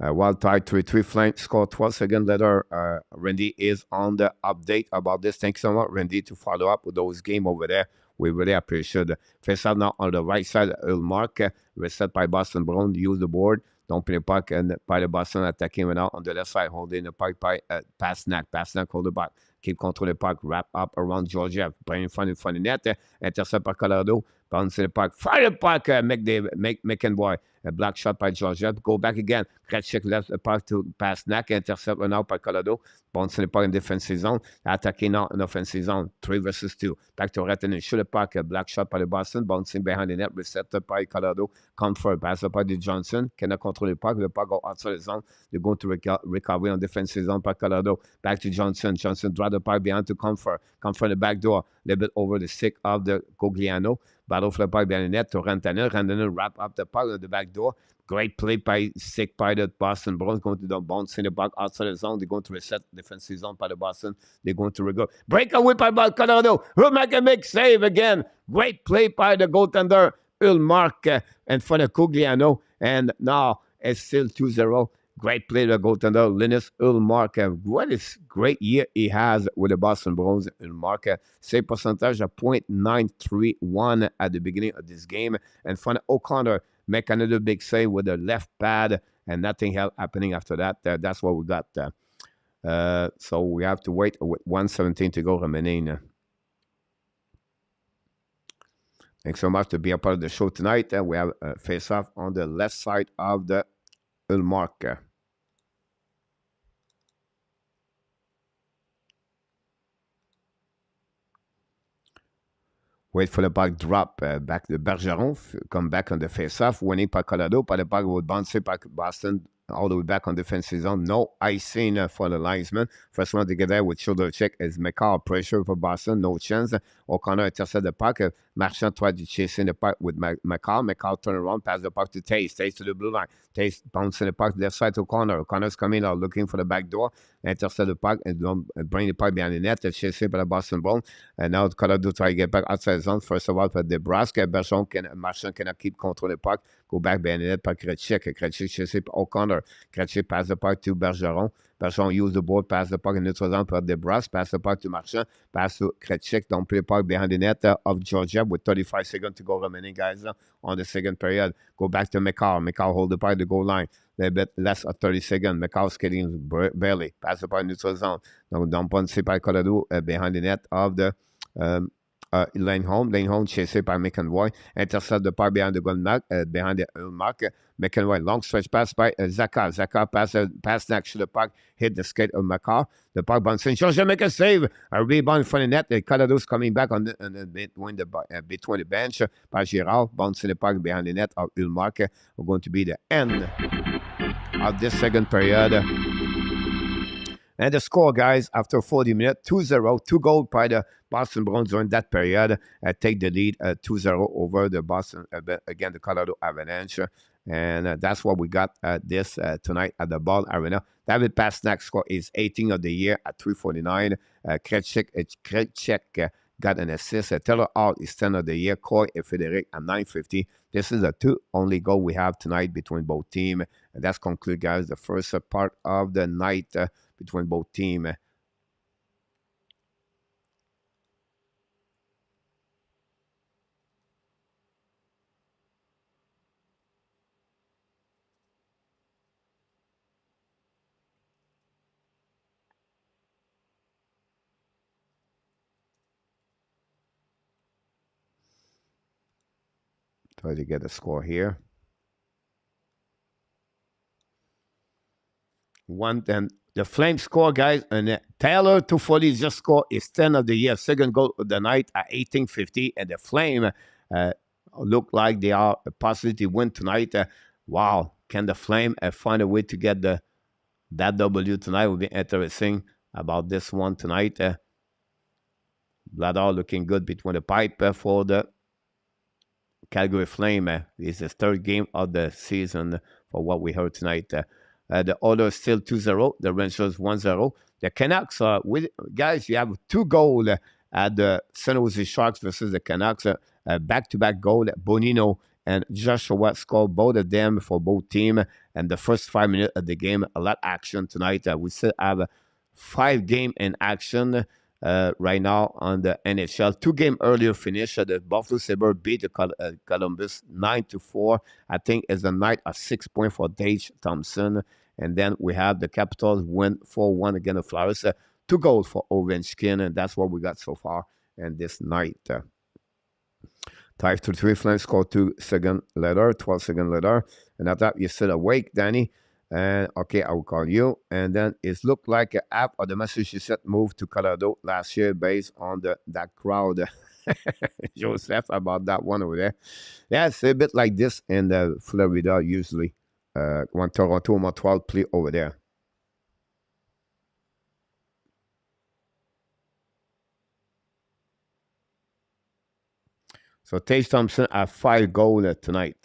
Speaker 2: Wild Tide 3-3 Flames score 12-second leader. Randy is on the update about this. Thanks so much, Randy, to follow up with those games over there. We really appreciate it. Face out now on the right side, ULLMARK. Reset by Boston Brown. Use the board. Don't play the puck. And by the Boston attacking it out on the left side. Holding the puck by Pasternak. Pasternak hold the puck. Keep controlling the puck. Wrap up around Georgia. Bring in front of the net. Intercept by Colorado. Bounce the puck. Fire the puck. McEnroy. A black shot by Georgia. Go back again. Krejcik left the puck to Pasternak. Intercept now by Colorado. Bouncing the puck in defensive zone. Attacking now in offensive zone. 3 versus 2. Back to Ratten and shoot the puck. A black shot by the Boston. Bouncing behind the net. Reset by Colorado. Comfort. Pass the puck to Johnson. Cannot control the puck. The puck go outside the zone. They're going to recover on defensive zone by Colorado. Back to Johnson. Johnson draw the puck behind to Comfort. Comfort the back door. A little bit over the stick of the Cogliano. Battle for the puck behind the net to Rantanen. Rantanen wrap up the puck at the back door. Great play by stick by the Boston Bruins. Going to the bouncing the puck outside the zone. They're going to reset defensive zone by the Boston. They're going to go. Breakaway by Colorado. ULLMARK a big save again. Great play by the goaltender ULLMARK in front of Cogliano. And now it's still 2-0. Great play by the goaltender Linus ULLMARK. What a great year he has with the Boston Bruins. ULLMARK save percentage of .931 at the beginning of this game. And front of O'Connor make another big save with the left pad, and nothing else happening after that. That's what we got. So we have to wait with 1:17 to go remaining. Thanks so much to be a part of the show tonight. We have a face-off on the left side of the ULLMARK. Wait for the puck drop back to Bergeron. Come back on the face-off. Winning by Colorado. By the puck would bounce it back Boston. All the way back on defensive zone. No icing for the linesman. First one to get there with shoulder check is McCall. Pressure for Boston. No chance. O'Connor intercept the puck. Marchand tried to chase in the puck with McCall. McCall turn around, pass the puck to Taze. Taze to the blue line. Taze bouncing the puck left side to O'Connor. O'Connor's coming out looking for the back door. Intercept the puck and bring the puck behind the net. Chase it by the Boston Bruins. And now Colorado try to get back outside the zone. First of all, for Nebraska. Marchand cannot keep controlling the puck. Go back behind the net by Krejcik. Krejcik chase it by O'Connor. Krejcik pass the puck to Bergeron. Bergeron use the board, pass the puck in neutral zone for Nebraska. Pass the puck to Marchand. Pass to Krejcik. Don't play the puck behind the net of Georgia with 35 seconds to go remaining, guys, on the second period. Go back to McCall. McCall hold the puck at the goal line. A little bit less of 30 seconds. McCall skating barely. Pass the puck in neutral zone. Now, don't punch it by Colorado behind the net of the Lane Home chased by McEnroy. Intercept the puck behind the goal mark, behind the ULLMARK. McEnroy, long stretch pass by Zakar. Zakar pass next to the puck, hit the skate of McCall. The puck bouncing. Georgia make a save. A rebound in front of the net. The Colorado's coming back on between the bench by Girard. Bouncing the puck behind the net of ULLMARK. We're going to be the end of this second period. And the score, guys, after 40 minutes, 2-0, 2 goals by the Boston Bruins during that period. Take the lead 2-0 over the Boston, again, the Colorado Avalanche. And that's what we got this tonight at the Ball Arena. David Pasternak score is 18th of the year at 349. Krejcik got an assist. Taylor Hall is 10th of the year. Coy and Frederic at 950. This is the two only goal we have tonight between both teams. And that's conclude, guys, the first part of the night between both teams. Try to get a score here. 1-10. The Flames score, guys, and Taylor 240 just scored his 10 of the year, second goal of the night at 18:50, and the Flame look like they are a possibility win tonight. Wow, can the Flame find a way to get that W tonight? Will be interesting about this one tonight. Bladar looking good between the pipe for the Calgary Flame. It's the third game of the season for what we heard tonight. The Oilers still 2-0. The Rangers 1-0. The Canucks, guys, you have 2 goals at the San Jose Sharks versus the Canucks. Back-to-back goal. Bonino and Joshua scored both of them for both teams. And the first 5 minutes of the game, a lot of action tonight. We still have 5 games in action right now on the NHL. 2 games earlier finish. The Buffalo Sabres beat the Columbus 9-4. I think it's a night of 6 points for Tage Thompson. And then we have the Capitals win 4-1 against the Flyers. 2 goals for Ovechkin, and that's what we got so far in this night. 5-3 Flames scored 2 seconds later, 12 seconds later. And I thought you're still awake, Danny. And okay, I will call you. And then it looked like an app of the Massachusetts moved to Colorado last year based on that crowd. Joseph, about that one over there. Yeah, it's a bit like this in Florida usually. When Toronto Montreal play over there. So Tage Thompson have 5 goals tonight.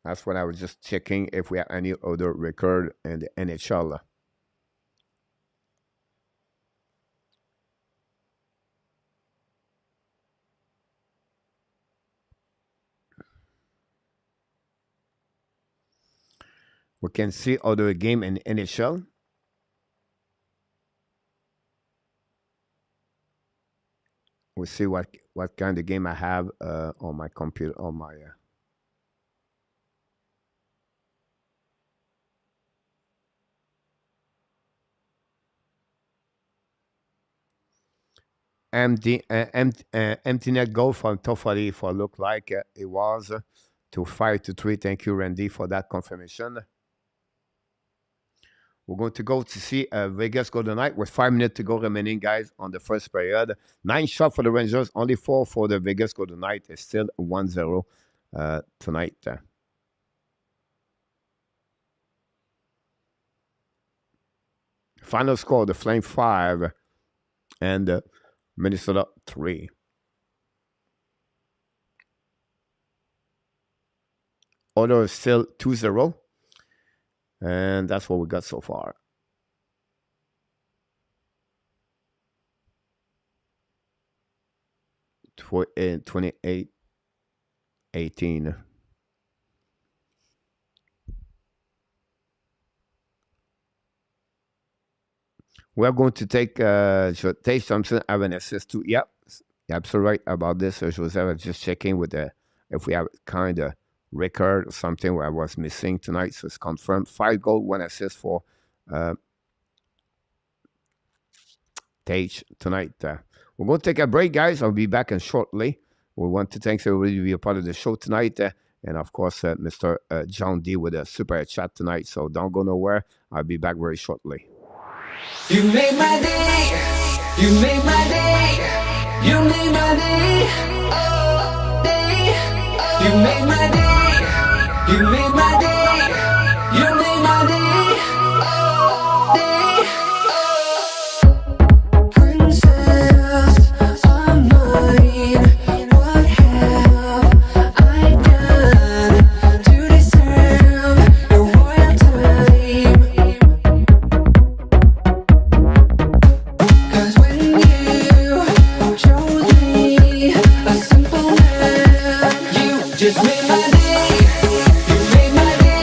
Speaker 2: That's what I was just checking if we have any other record in the NHL. We can see other game in NHL. We'll see what kind of game I have on my computer, on my empty net goal from Toffoli for look like it was to 5-3. Thank you, Randy, for that confirmation. We're going to go to see Vegas Golden Knights with 5 minutes to go remaining, guys, on the first period. 9 shots for the Rangers, only 4 for the Vegas Golden Knights. It's still 1-0 tonight. Final score, the Flame 5 and Minnesota 3. Order is still 2-0. And that's what we got so far. 28-18. We're going to take Tage Thompson have an assist too. Yep, you're absolutely right about this. Joseph, I was just checking with if we have kind of record or something where I was missing tonight, so it's confirmed. 5 goals, 1 assist for Tage tonight. We're going to take a break, guys. I'll be back in shortly. We want to thank everybody to be a part of the show tonight. And of course, Mr. John D with a super chat tonight. So don't go nowhere. I'll be back very shortly.
Speaker 1: You made my day. You made my day. You made my day. Oh, day. You made my day. You made my day. You made my day. Oh, day. Princess of mine, what have I done to deserve your royalty? 'Cause when you chose me, a simple man, you just made my day. You made my day.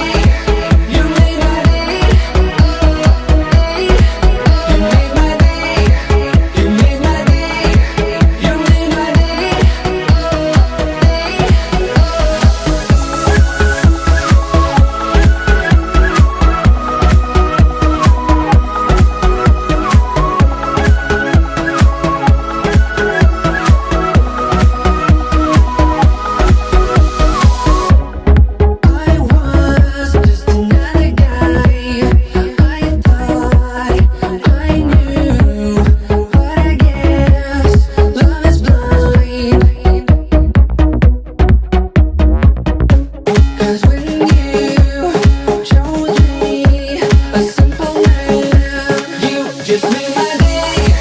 Speaker 1: just made my day.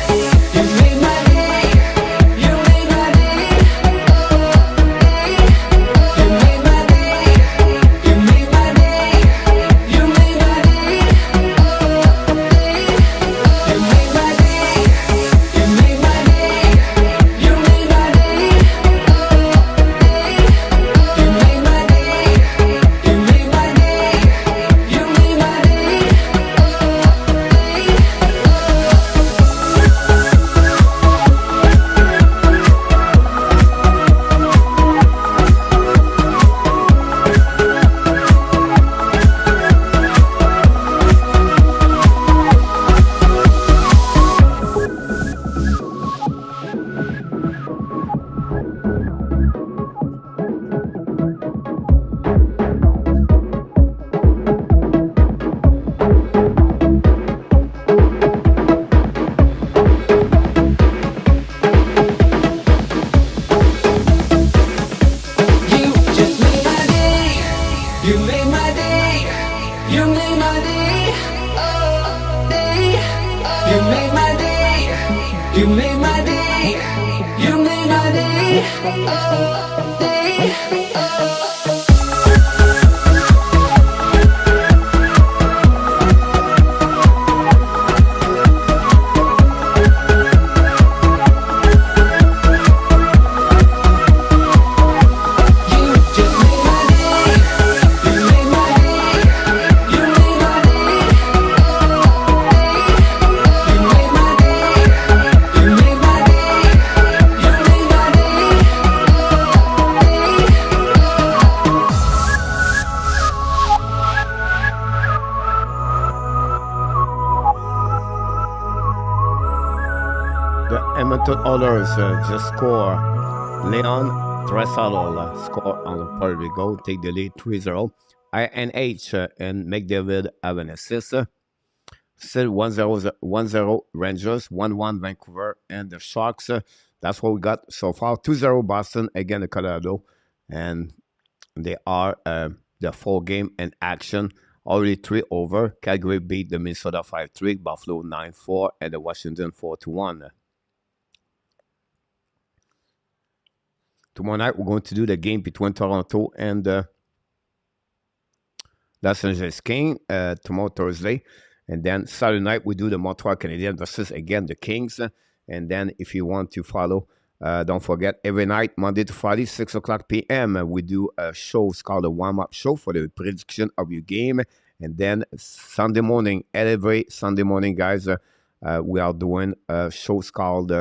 Speaker 1: You made my day. You made my day. You made my day. You made my day. You made my day. You made my day. You made my day. You made my day. You made my day. You made my day. You made my day. You just made my day. You made my day. You made my day. Day. You made my day. You made my day. You made my day. Day. You just made my day. You made my day. You made my day. You made my day. You made my day. You made my day.
Speaker 2: The Edmonton Oilers just score. Leon Draisaitl score on the Puerto goal, take the lead 3-0. INH and McDavid have an assist. Still 1-0 Rangers, 1-1 Vancouver, and the Sharks. That's what we got so far. 2-0 Boston again the Colorado, and they are the full game in action. Already 3 over. Calgary beat the Minnesota 5-3, Buffalo 9-4, and the Washington 4-1. Tomorrow night, we're going to do the game between Toronto and Los Angeles Kings tomorrow, Thursday. And then Saturday night, we do the Montreal Canadiens versus, again, the Kings. And then if you want to follow, don't forget, every night, Monday to Friday, 6 o'clock p.m., we do a show. It's called a warm-up show for the prediction of your game. And then Sunday morning, every Sunday morning, guys, we are doing a show called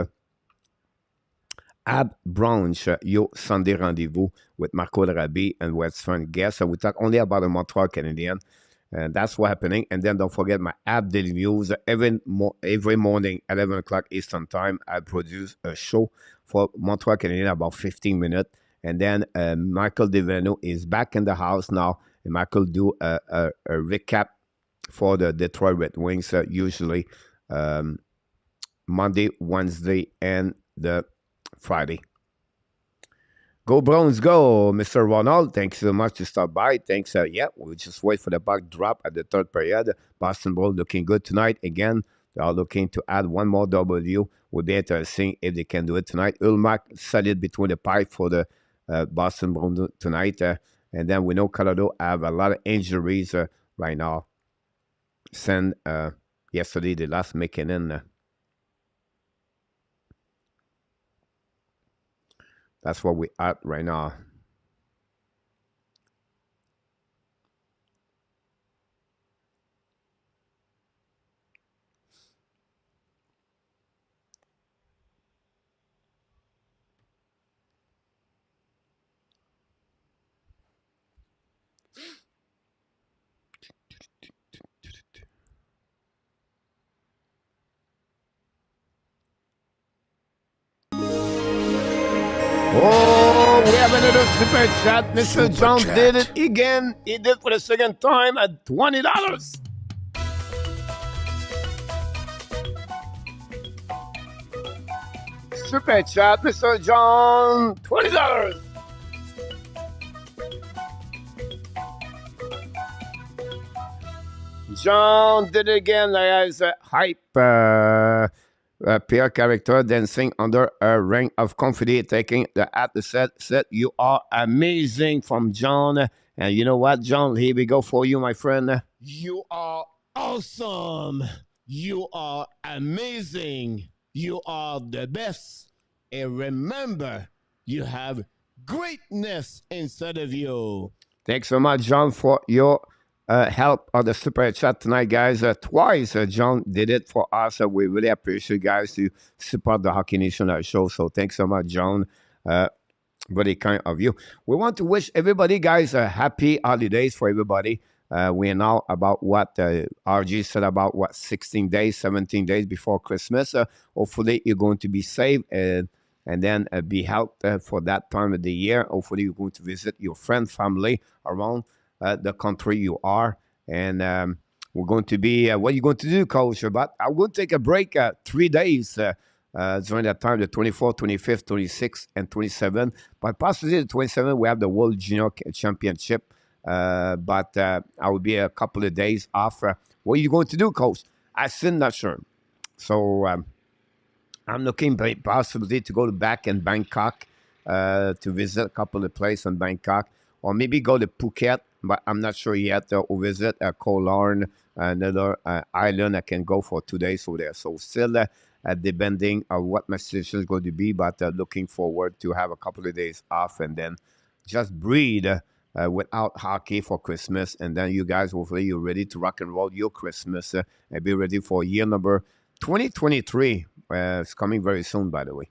Speaker 2: Ab Brunch, Yo Sunday Rendezvous with Marco Larabi and Western guests. So we talk only about the Montreal Canadiens. And that's what's happening. And then don't forget my Ab Daily News. Every morning at 11 o'clock Eastern Time, I produce a show for Montreal Canadiens about 15 minutes. And then Michael Deveno is back in the house now. And Michael do a recap for the Detroit Red Wings, usually Monday, Wednesday, and the Friday. Go Browns, go, Mr. Ronald. Thanks so much to stop by. Thanks. Yeah, we'll just wait for the puck drop at the third period. Boston Bruins looking good tonight. Again, they are looking to add one more W. Will be interesting if they can do it tonight. ULLMARK solid between the pipe for the Boston Bruins tonight. And then we know Colorado have a lot of injuries right now. Since yesterday, they lost McKinnon. That's where we're at right now. Oh, we have another super chat. Mr. John did it again. He did for the second time at $20. Super chat, Mr. John, $20. John did it again, guys. Hype. Peer character dancing under a ring of confetti, taking the at the set. You are amazing from John. And you know what, John? Here we go for you, my friend. You are awesome. You are amazing. You are the best. And remember, you have greatness inside of you. Thanks so much, John, for your help on the super chat tonight, guys. Twice, John did it for us. We really appreciate you guys to support the Hockey Nation show. So thanks so much, John. Very kind of you. We want to wish everybody, guys, happy holidays for everybody. We are now about what RG said about 16 days, 17 days before Christmas. Hopefully, you're going to be safe and then be helped for that time of the year. Hopefully, you're going to visit your friend, family around the country you are. And we're going to be, what are you going to do, Coach? But I'm going to take a break 3 days during that time, the 24th, 25th, 26th, and 27th. But possibly the 27th, we have the World Junior Championship. But I will be a couple of days off. What are you going to do, Coach? I'm still not sure. So I'm looking possibly to go back in Bangkok to visit a couple of places in Bangkok, or maybe go to Phuket, but I'm not sure yet. Or visit Koh Larn, another island I can go for 2 days over there. So still depending on what my situation is going to be, but looking forward to have a couple of days off and then just breathe without hockey for Christmas. And then you guys, hopefully you're ready to rock and roll your Christmas and be ready for year number 2023. It's coming very soon, by the way.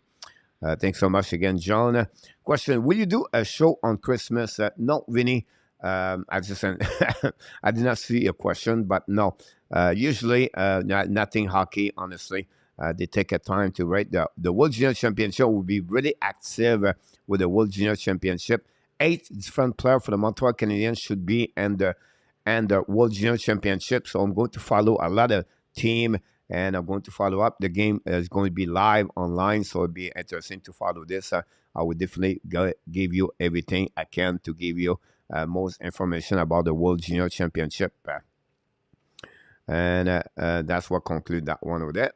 Speaker 2: Thanks so much again, John. Question, will you do a show on Christmas? No, Vinny. I just I did not see a question, but no. Usually, nothing hockey, honestly. They take a time to write the World Junior Championship. Will be really active with the World Junior Championship. 8 different players for the Montreal Canadiens should be in the World Junior Championship. So I'm going to follow a lot of team, and I'm going to follow up. The game is going to be live online, so it'll be interesting to follow this. I will definitely give you everything I can to give you most information about the World Junior Championship. And that's what concludes that one over there.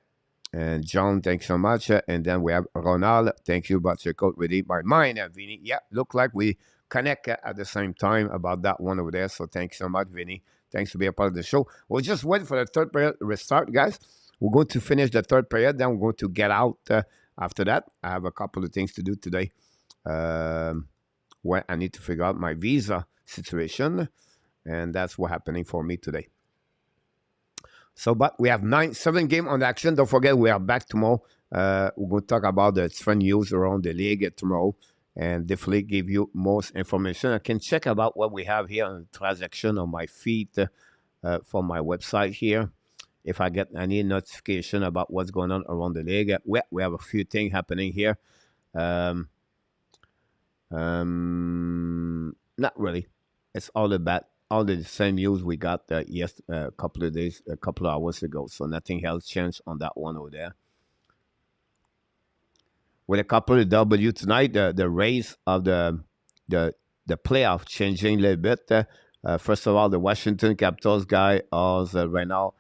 Speaker 2: And John, thanks so much. And then we have Ronald. Thank you, but check out ready my mind, Vinny. Yeah, look like we connect at the same time about that one over there. So thanks so much, Vinny. Thanks for being a part of the show. We'll just wait for the third period restart, guys. We're going to finish the third period. Then we're going to get out after that. I have a couple of things to do today. Where I need to figure out my visa situation. And that's what's happening for me today. So, but we have 7 games on action. Don't forget, we are back tomorrow. We're going to talk about the different news around the league tomorrow and definitely give you most information. I can check about what we have here on transaction on my feed from my website here. If I get any notification about what's going on around the league, we have a few things happening here. Not really. It's all about all the same news we got a couple of hours ago. So nothing else changed on that one over there. With a couple of W tonight, the race of the playoff changing a little bit. First of all, the Washington Capitals guy is right now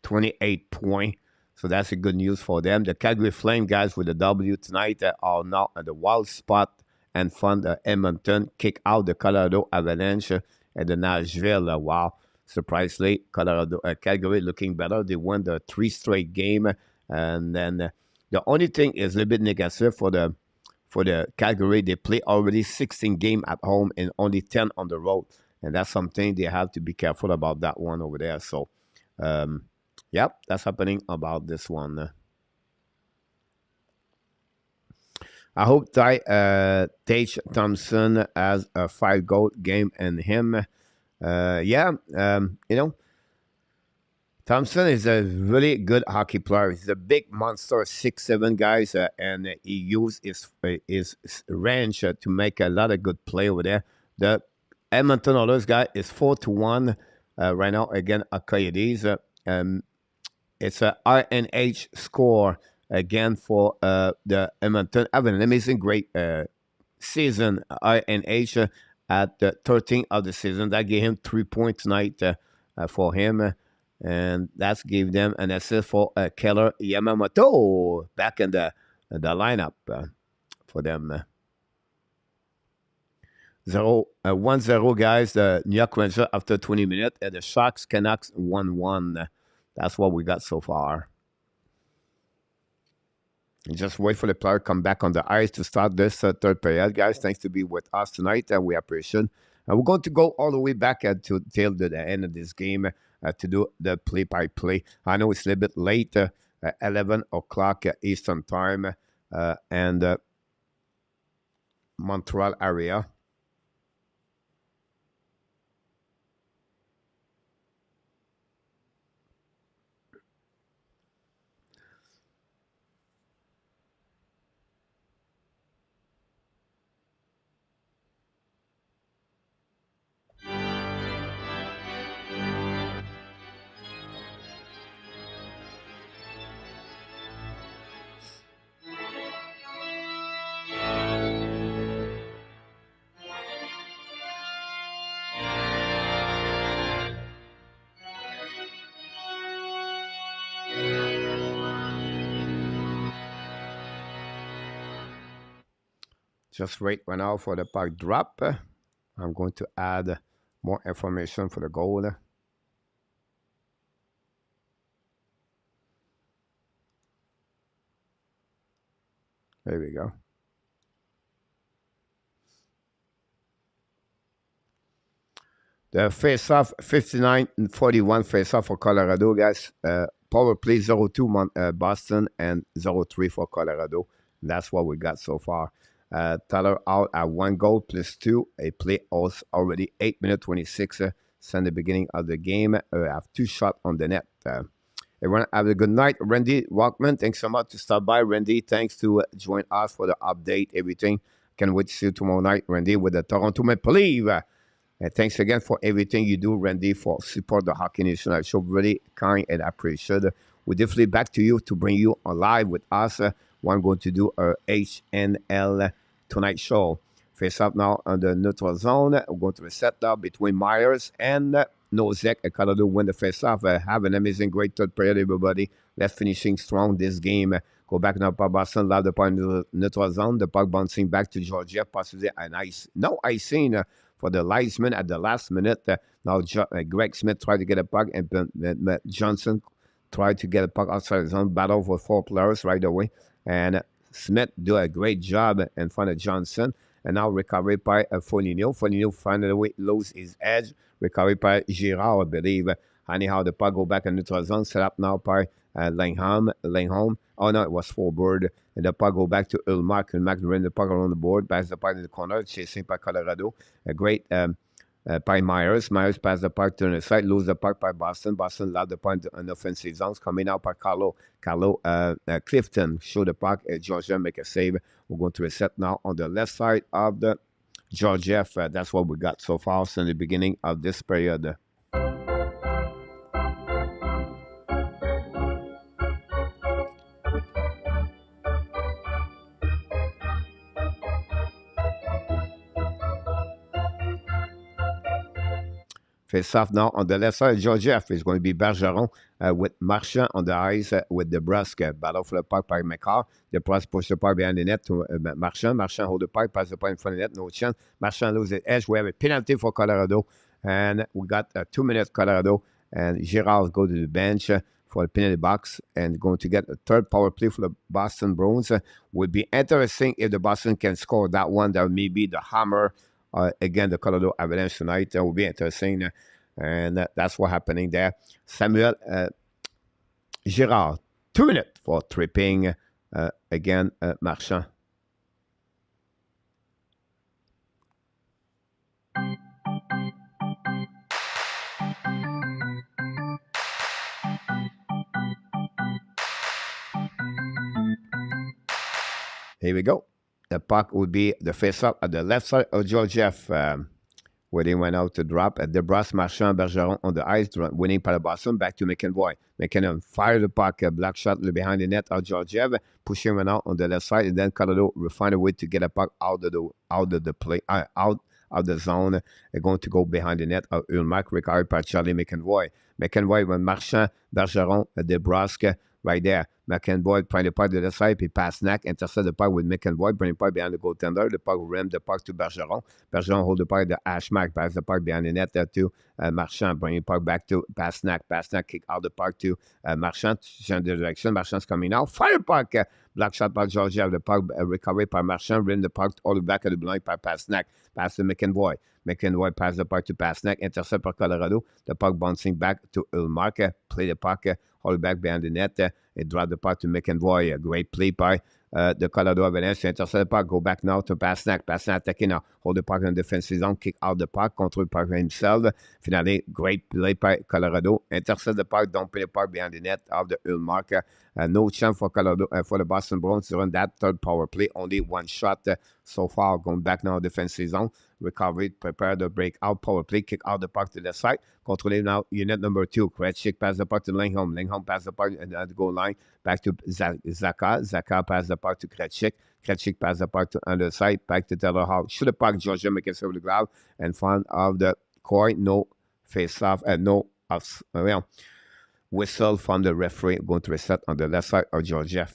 Speaker 2: 28 points. So that's a good news for them. The Calgary Flame guys with the W tonight are now at the wild spot and fund Edmonton kick out the Colorado Avalanche and the Nashville. Wow, surprisingly, Calgary looking better. They won the 3 straight game, and then the only thing is a little bit negative for the Calgary. They play already 16 games at home and only 10 on the road, and that's something they have to be careful about that one over there. So, yep, that's happening about this one. I hope Tage Thompson has a 5-goal game in him. Thompson is a really good hockey player. He's a big monster, 6'7" guys, and he used his range to make a lot of good play over there. The Edmonton Oilers guy is 4-1 right now against Coyotes. It's a RNH score again for the Edmonton. Having an amazing, great season. RNH at the 13th of the season. That gave him 3 points tonight for him. And that's gave them an assist for Keller Yamamoto back in the lineup for them. 1-0, guys. The New York Rangers after 20 minutes. And the Sharks Canucks 1-1. That's what we got so far. And just wait for the player to come back on the ice to start this third period, guys. Thanks to be with us tonight. We appreciate it. We're going to go all the way back till the end of this game to do the play-by-play. I know it's a little bit late, 11 o'clock Eastern Time, and Montreal area. Just wait right now for the puck drop. I'm going to add more information for the goal. There we go. The face-off, 59-41 face-off for Colorado, guys. Power play 0-2 Boston and 0-3 for Colorado. That's what we got so far. Tyler out at 1 goal plus 2. A play also already 8 minutes 26 since the beginning of the game. Have 2 shots on the net. Everyone have a good night. Randy Walkman, thanks so much to stop by. Randy, thanks to join us for the update, everything. Can't wait to see you tomorrow night, Randy, with the Toronto Maple Leafs. And thanks again for everything you do, Randy, for support the Hockey Nation. I show really kind and appreciate it. We're definitely back to you to bring you live with us. We're going to do our HNL Tonight Show. Face up now on the neutral zone. We're going to reset now between Myers and Nosek. Colorado win the face off. Have an amazing, great third period, everybody. Let's finishing strong this game. Go back now for Boston. Love the puck in the neutral zone. The puck bouncing back to Georgia. Possibly an ice. No icing for the linesman at the last minute. Now Greg Smith tried to get a puck, and Johnson tried to get a puck outside the zone. Battle for 4 players right away. And Smith do a great job in front of Johnson. And now recovery by Foligno. Foligno finally lose his edge. Recovery by Girard, I believe. Anyhow, the puck go back in neutral zone. Set up now by Langholm. Oh, no, it was forward. And the puck go back to ULLMARK. ULLMARK ran the puck around the board. Pass the puck in the corner. Chasing by Colorado. A great by Myers. Myers pass the puck to the side. Lose the puck by Boston. Boston lost the puck in offensive zones. Coming out by Carlo Clifton. Show the puck. Georgia make a save. We're going to reset now on the left side of the Georgia. That's what we got so far since the beginning of this period. Face off now on the left side. Georgiev is going to be Bergeron with Marchand on the ice with DeBrusque. Battle for the puck by McCarr. DeBrusque push the puck behind the net to Marchand. Marchand hold the puck, pass the puck in front of the net. No chance. Marchand loses the edge. We have a penalty for Colorado. And we got 2 minutes Colorado. And Girard go to the bench for the penalty box and going to get a third power play for the Boston Bruins. Would be interesting if the Boston can score that one. That may be the hammer. Again, the Colorado Avalanche tonight. That will be interesting. And that's what's happening there. Samuel Girard, 2 minutes for tripping. Again, Marchand. Here we go. The puck would be the face-up at the left side of Georgiev, where they went out to drop at DeBrusque, Marchand, Bergeron on the ice, winning by the Boston. Back to McEvoy. McKinnon fire the puck, black shot behind the net of Georgiev, pushing him out on the left side, and then Colorado will find a way to get a puck out of the play, out of the zone. They're going to go behind the net of ULLMARK, recovered by Charlie McEnroy. McEnroy with Marchand, Bergeron, DeBrusque, right there. McEnroy prend le puck de la side, puis Pasternak intercepte le puck with McEnroy, bring the puck behind the goaltender. The puck rim the puck to Bergeron. Bergeron hold the puck to Ashmark, pass the puck behind the net to Marchand, bring the puck back to Pasternak. Pasternak kick out the puck to Marchand, change the direction. Marchand's coming out. Fire puck! Block shot by Georgia. The puck recovered by Marchand, rim the puck all the back of the blind by Pasternak. Pass to McEnroy. McEnroy pass the puck to Pasternak, intercept by Colorado. The puck bouncing back to ULLMARK, play the puck, hold back behind the net, and drop the puck to McEnroy. A great play by the Colorado Avalanche. Intercept the puck, go back now to Pasternak. Pasternak attacking now, hold the puck in the defensive zone, kick out the puck, control the puck himself. Finally, great play by Colorado. Intercept the puck, don't play the puck behind the net of the ULLMARK. No chance for Colorado, for the Boston Bruins to run that third power play. Only one shot so far. Going back now defensive zone. Recovery, prepare the breakout power play, kick out the puck to the side. Controlling now unit number 2. Krejcik pass the puck to Lindholm. Lindholm pass the puck at the goal line. Back to Zaka. Zaka pass the puck to Krejcik. Krejcik pass the puck to underside. Back to Taylor Hall. Shoot the puck, Georgia make it over the glove. In front of the court. No face off. No off. Well, whistle from the referee. Going to reset on the left side of Georgia.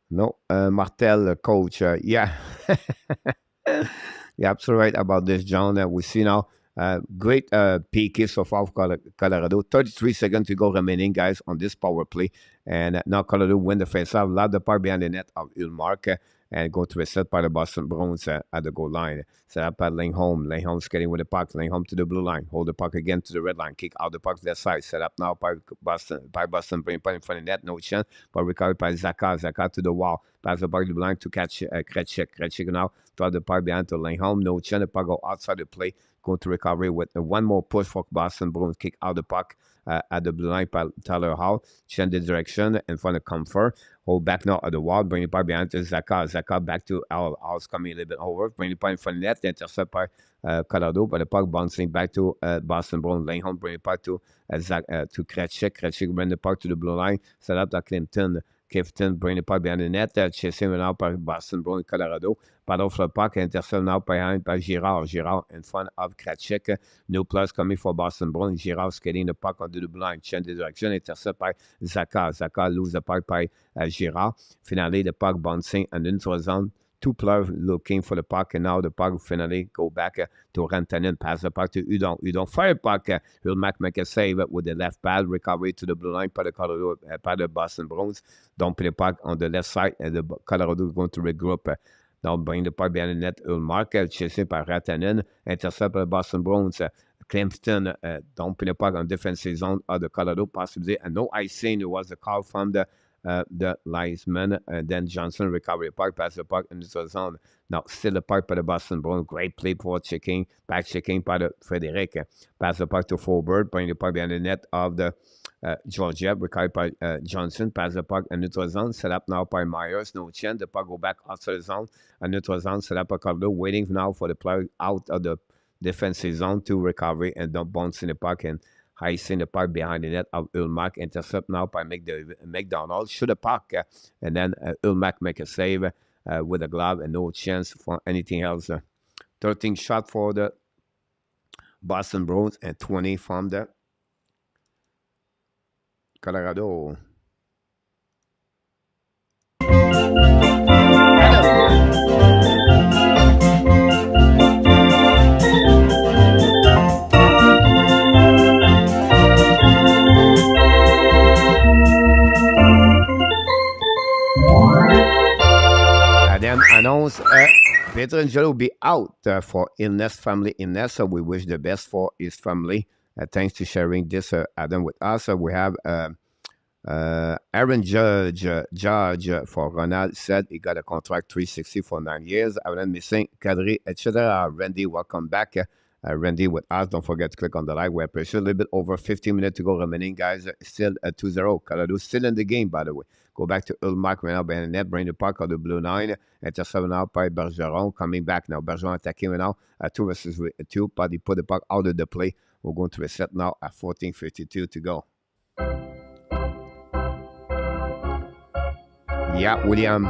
Speaker 2: No, Martel, coach. Yeah. You're absolutely right about this, John. We see now great PK so far for Colorado. 33 seconds to go remaining, guys, on this power play. And now Colorado win the face-off. Loud the puck behind the net of ULLMARK and go to a set by the Boston Bruins at the goal line. Set up by Lindholm. Lindholm skating with the puck. Lindholm to the blue line. Hold the puck again to the red line. Kick out the puck to that side. Set up now by Boston. Bring puck in front of the net. No chance. But recovered by Zaka. Zaka to the wall. Pass the puck to the blue line to catch Krejcik. Krejcik now throw the puck behind to Lindholm. No chance. The puck go outside the play. Going to recovery with one more push for Boston Bruins. Kick out the puck at the blue line by Taylor Hall. Change the direction in front of Comfort. Hold back now at the wall. Bring the puck behind to Zaka. Zaka back to Al. Al's coming a little bit over. Bring the puck in front of the net. Intercept by Colorado. But the puck bouncing back to Boston Bruins. Lindholm bring the puck to Krejcik. Krejcik bring the puck to the blue line. Set up to Clinton. Clifton bring the puck behind the net. Chasing now by Boston Bruins, Colorado. Battle for the puck. Intercept now behind by Girard. Girard in front of Krejcik. No plus coming for Boston Bruins. Girard skating the puck onto the blind. Change the direction. Intercept by Zaka. Zaka lose the puck by Girard. Finally, the puck bouncing and into the zone. Two players looking for the puck, and now the puck finally go back to Rantanen. Pass the puck to Udon. Udon fire puck. ULLMARK make a save with the left pad. Recovery to the blue line by the Colorado, by the Boston Bruins. Don't play the puck on the left side, and the Colorado is going to regroup. Now bring the puck behind the net. ULLMARK chasing by Rantanen. Intercept by the Boston Bruins. Clifton don't play the puck on defensive zone of the Colorado possibly. And no icing. It was a call from the linesman, and then Johnson recovery puck, pass the puck into the zone. Now still the puck by the Boston Bruins. Great play for checking, back checking by the Frederic. Pass the puck to Forward, bring the puck behind the net of the Georgia, recovered by Johnson. Pass the puck into the zone. Set up now by Myers. No chance. The puck go back outside the zone. Into the zone. Set up by Colorado. Waiting now for the player out of the defensive zone to recovery and don't bounce in the puck and icing the puck behind the net of ULLMARK. Intercept now by McDonald. Shoot the puck, and then ULLMARK make a save with a glove and no chance for anything else. 13 shot for the Boston Bruins and 20 from the Colorado. Then announced Pietrangelo will be out for illness, family illness. So we wish the best for his family. Thanks to sharing this, Adam, with us. We have Aaron Judge for Ronald said he got a contract 360 for 9 years. Aaron missing, Kadri, etc. Randy, welcome back. Randy with us. Don't forget to click on the like. We appreciate a little bit over 15 minutes to go remaining, guys. Still at 2-0. Colorado still in the game, by the way. Go back to ULLMARK right now. Behind the net. Bring the puck on the blue line. Intercepted now by Bergeron. Coming back now. Bergeron attacking right now. 2 versus 2. But he put the puck out of the play. We're going to reset now at 14:52 to go. Yeah, William.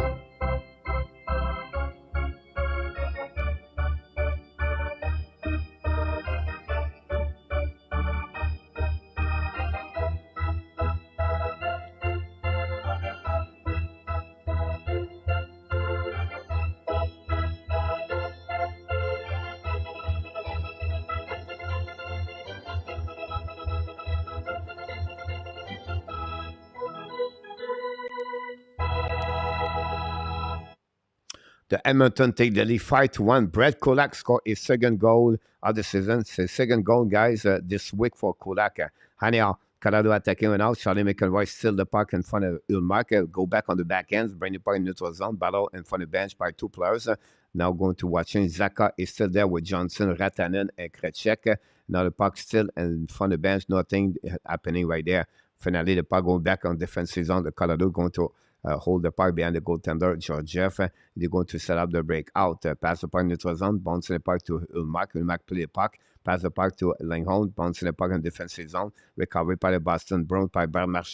Speaker 2: The Edmonton take the lead 5-1. Brett Kulak scored his second goal of the season. It's his second goal, guys, this week for Kulak. Anyhow, Colorado attacking right now. Charlie McElroy still the puck in front of ULLMARK. Go back on the back ends. Bring the puck in neutral zone. Battle in front of the bench by 2 players. Now going to watching. Zaka is still there with Johnson, Ratanen, and Krejcik. Now the puck still in front of the bench. Nothing happening right there. Finally, the puck going back on defensive zone. The Colorado going to hold the puck behind the goaltender, Georgiev. They're going to set up the breakout. Pass the puck neutral zone, bouncing the puck to ULLMARK. ULLMARK play the puck. Pass the puck to Langholm, bouncing the puck in defensive zone. Recovery by the Boston Bruins by Bernard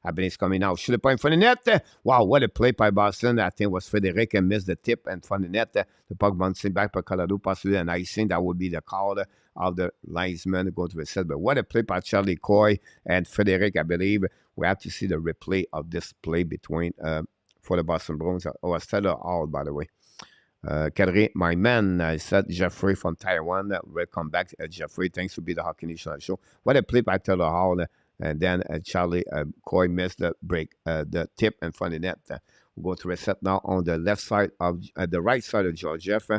Speaker 2: Abin's coming out. Shoot the puck in front of the net. Wow, what a play by Boston. I think it was Frederic and missed the tip in front of the net. The puck bouncing back by Colorado, possibly an icing. That would be the call of the linesman going to reset. But what a play by Charlie Coy and Frederic, I believe. We have to see the replay of this play between for the Boston Bruins. Oh, Stella Hall, by the way. Kadri, my man, I said Jeffrey from Taiwan. Welcome back, Jeffrey. Thanks for being the Hockey Nation show. What a play by Taylor Hall. And then Charlie Coy missed the break, the tip in front of the net. We're going to reset now on the left side of the right side of Georgiev.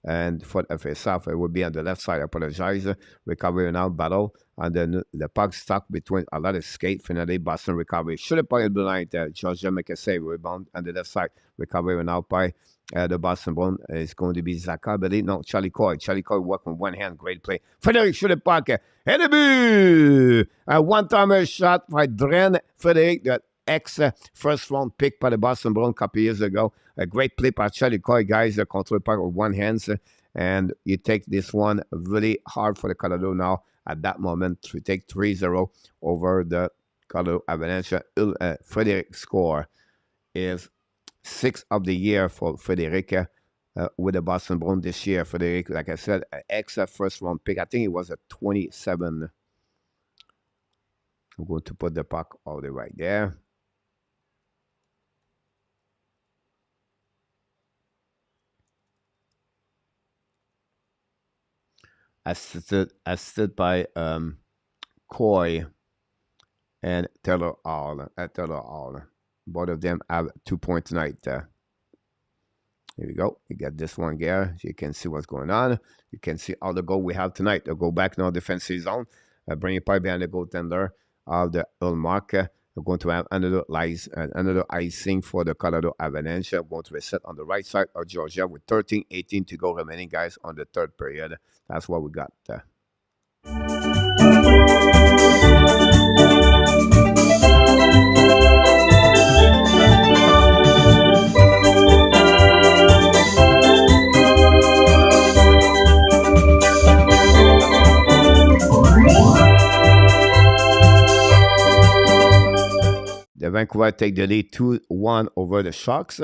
Speaker 2: And for the face-off, it will be on the left side. I apologize. Recovery now, battle. And then the puck stuck between a lot of skate. Finally, Boston recovery. Should have played the line. Georgia make a save. Rebound on the left side. Recovery now by the Boston Bruins. It's going to be Zaka, I believe. No, Charlie Coy. Charlie Coy working with one hand. Great play. Frederic should have puck. And a boo! A one-timer shot by Dren Frederic. That ex-first round pick by the Boston Bruins a couple years ago. A great play by Charlie Coy, guys. Control puck with one hand. And you take this one really hard for the Colorado now. At that moment, to take 3-0 over the Colorado Avalanche. Frederic score is 6th of the year for Frederic with the Boston Bruins this year. Frederic, like I said, ex-first round pick. I think it was a 27. I'm going to put the puck all the way right there. Assisted by Coy and Taylor Hall. Both of them have 2 points tonight. Here we go. You got this one here. You can see what's going on. You can see all the goal we have tonight. They'll go back now defensive zone. Bring it behind the goaltender of the ULLMARK. We're going to have another icing for the Colorado Avalanche. We're going to reset on the right side of Georgia with 13:18 to go remaining, guys, on the third period. That's what we got. The Vancouver take the lead 2-1 over the Sharks.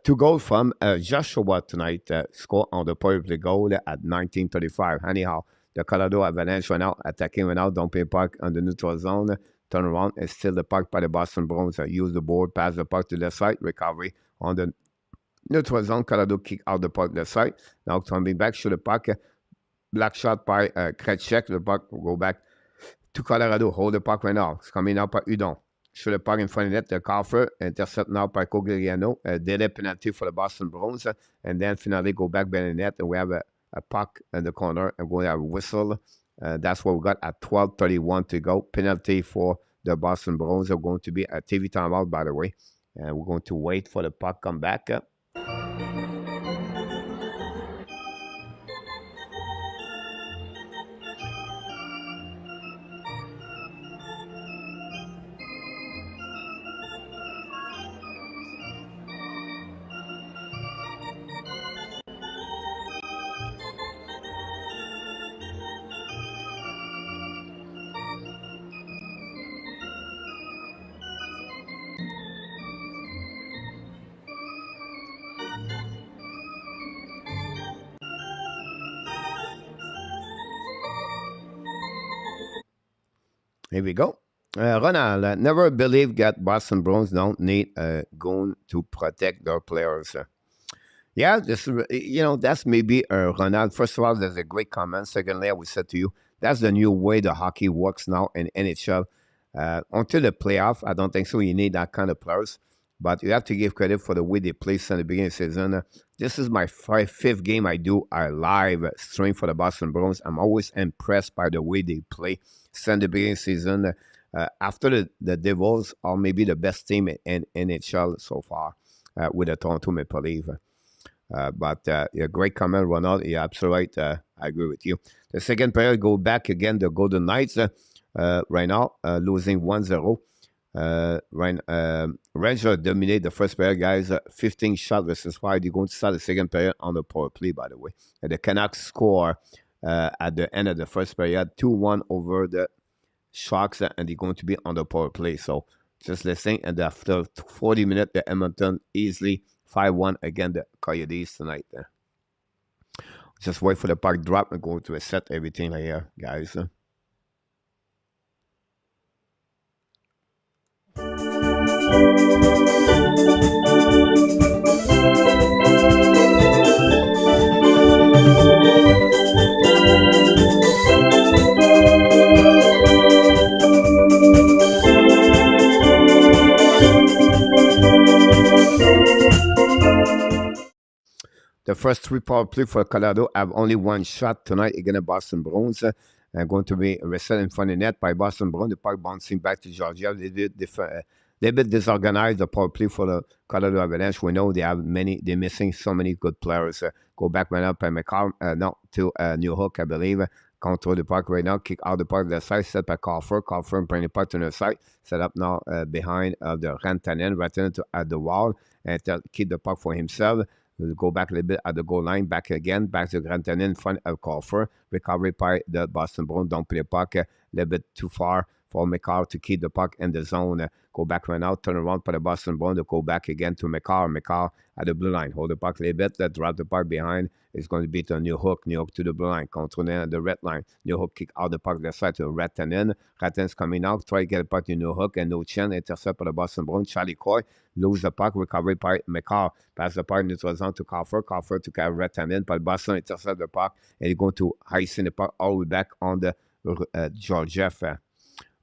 Speaker 2: 2 goals from Joshua tonight. Score on the power play goal at 19:35. Anyhow, the Colorado Avalanche right now attacking right now. Dumping puck on the neutral zone. Turn around and steal the puck by the Boston Bruins. Use the board, pass the puck to the side. Recovery on the neutral zone. Colorado kick out the puck to the side. Now coming back, shoot the puck. Black shot by Krejcik. The puck will go back to Colorado. Hold the puck right now. It's coming out by Udon. Should have puck in front of net, the Carfer, intercept now by Cogliano. Delay penalty for the Boston Bruins. And then finally go back by the net. And we have a puck in the corner. And we're going to have a whistle. That's what we got at 12:31 to go. Penalty for the Boston Bruins are going to be a TV timeout, by the way. And we're going to wait for the puck come back. Here we go. Ronald, never believe that Boston Bruins don't need a goon to protect their players. Yeah, this that's maybe Ronald. First of all, there's a great comment. Secondly, I would say to you, that's the new way the hockey works now in NHL. Until the playoff, I don't think so. You need that kind of players, but you have to give credit for the way they play since the beginning of the season. This is my fifth game I do a live stream for the Boston Bruins. I'm always impressed by the way they play since the beginning of the season. After the Devils are maybe the best team in NHL so far with the Toronto Maple Leafs. Yeah, great comment, Ronald. You're absolutely right. I agree with you. The second period, go back again, the Golden Knights right now, losing 1-0. Rangers dominate the first period, guys. 15 shots versus 5. They're going to start the second period on the power play, by the way. And the Canucks score at the end of the first period, 2-1 over the Sharks, and they're going to be on the power play. So just listening. And after 40 minutes, the Edmonton easily 5-1 again, the Coyotes tonight. Just wait for the puck drop and go to reset everything here, guys. The first three power play for Colorado have only one shot tonight against the Boston Bruins. Going to be reset in front of the net by Boston Bruins. The puck bouncing back to Georgia. They bit disorganized the power play for the Colorado Avalanche. We know they're missing so many good players. Go back right up by McCall, to New Hook, I believe. Control the puck right now. Kick out the puck to the side. Set by Crawford. Crawford bring the puck to the side. Set up now behind the Rantanen. Rantanen to at the wall and keep the puck for himself. We'll go back a little bit at the goal line, back again, back to Grantanen in front of Crawford. Recovery by the Boston Bruins. Don't play the puck a little bit too far for McCall to keep the puck in the zone. Go back right now, turn around for the Boston Bruins to go back again to McCall. McCall at the blue line. Hold the puck a little bit, drop the puck behind. It's going to be to New Hook. New Hook to the blue line. Control at the red line. New Hook kick out the puck to the side to Rantanen. Rantanen's coming out. Try to get the puck to New Hook and no chin. Intercept by the Boston Bruins. Charlie Coy lose the puck. Recovery by McCall. Pass the puck neutral zone to Crawford. Crawford to carry Rantanen. But Boston intercept the puck and he's going to ice in the puck all the way back on the Georgiev.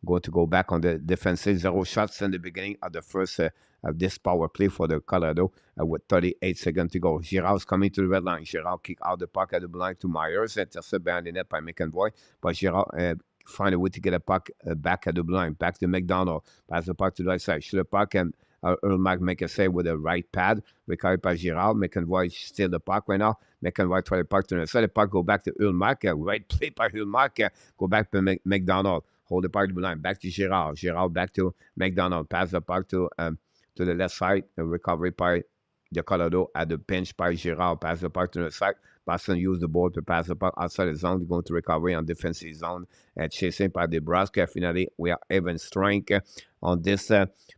Speaker 2: Going to go back on the defensive. 0 shots in the beginning of the first of this power play for the Colorado with 38 seconds to go. Girard's coming to the red line. Girard kick out the puck at the blind to Myers. Intercept behind the net by McEnroy. But Girard find a way to get a puck back at the blind. Back to McDonald. Pass the puck to the right side. Shoot the puck and ULLMARK make a save with a right pad. Recovered by Girard. McEnroy steal the puck right now. McEnroy try the puck to the side. The puck go back to ULLMARK. Right play by ULLMARK. Go back to McDonald. Hold the puck to the line. Back to Girard. Girard back to McDonald. Pass the puck to the left side. A recovery by the Colorado at the pinch by Girard. Pass the puck to the side. Boston use the ball to pass the puck outside the zone. They're going to recovery on defensive zone. Chasing by Nebraska. Finally, we are even strength on this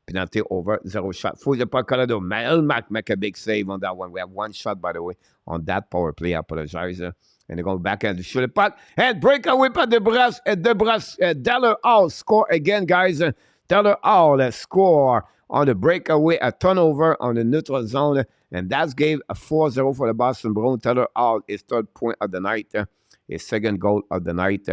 Speaker 2: penalty over 0 shot. For the puck, Colorado. ULLMARK make a big save on that one. We have 1 shot, by the way, on that power play. I apologize. And they go back and shoot the puck. And breakaway by Taylor Hall score again, guys. Taylor Hall score on the breakaway, a turnover on the neutral zone. And that gave a 4-0 for the Boston Bruins. Taylor Hall, his 3rd point of the night. His 2nd goal of the night.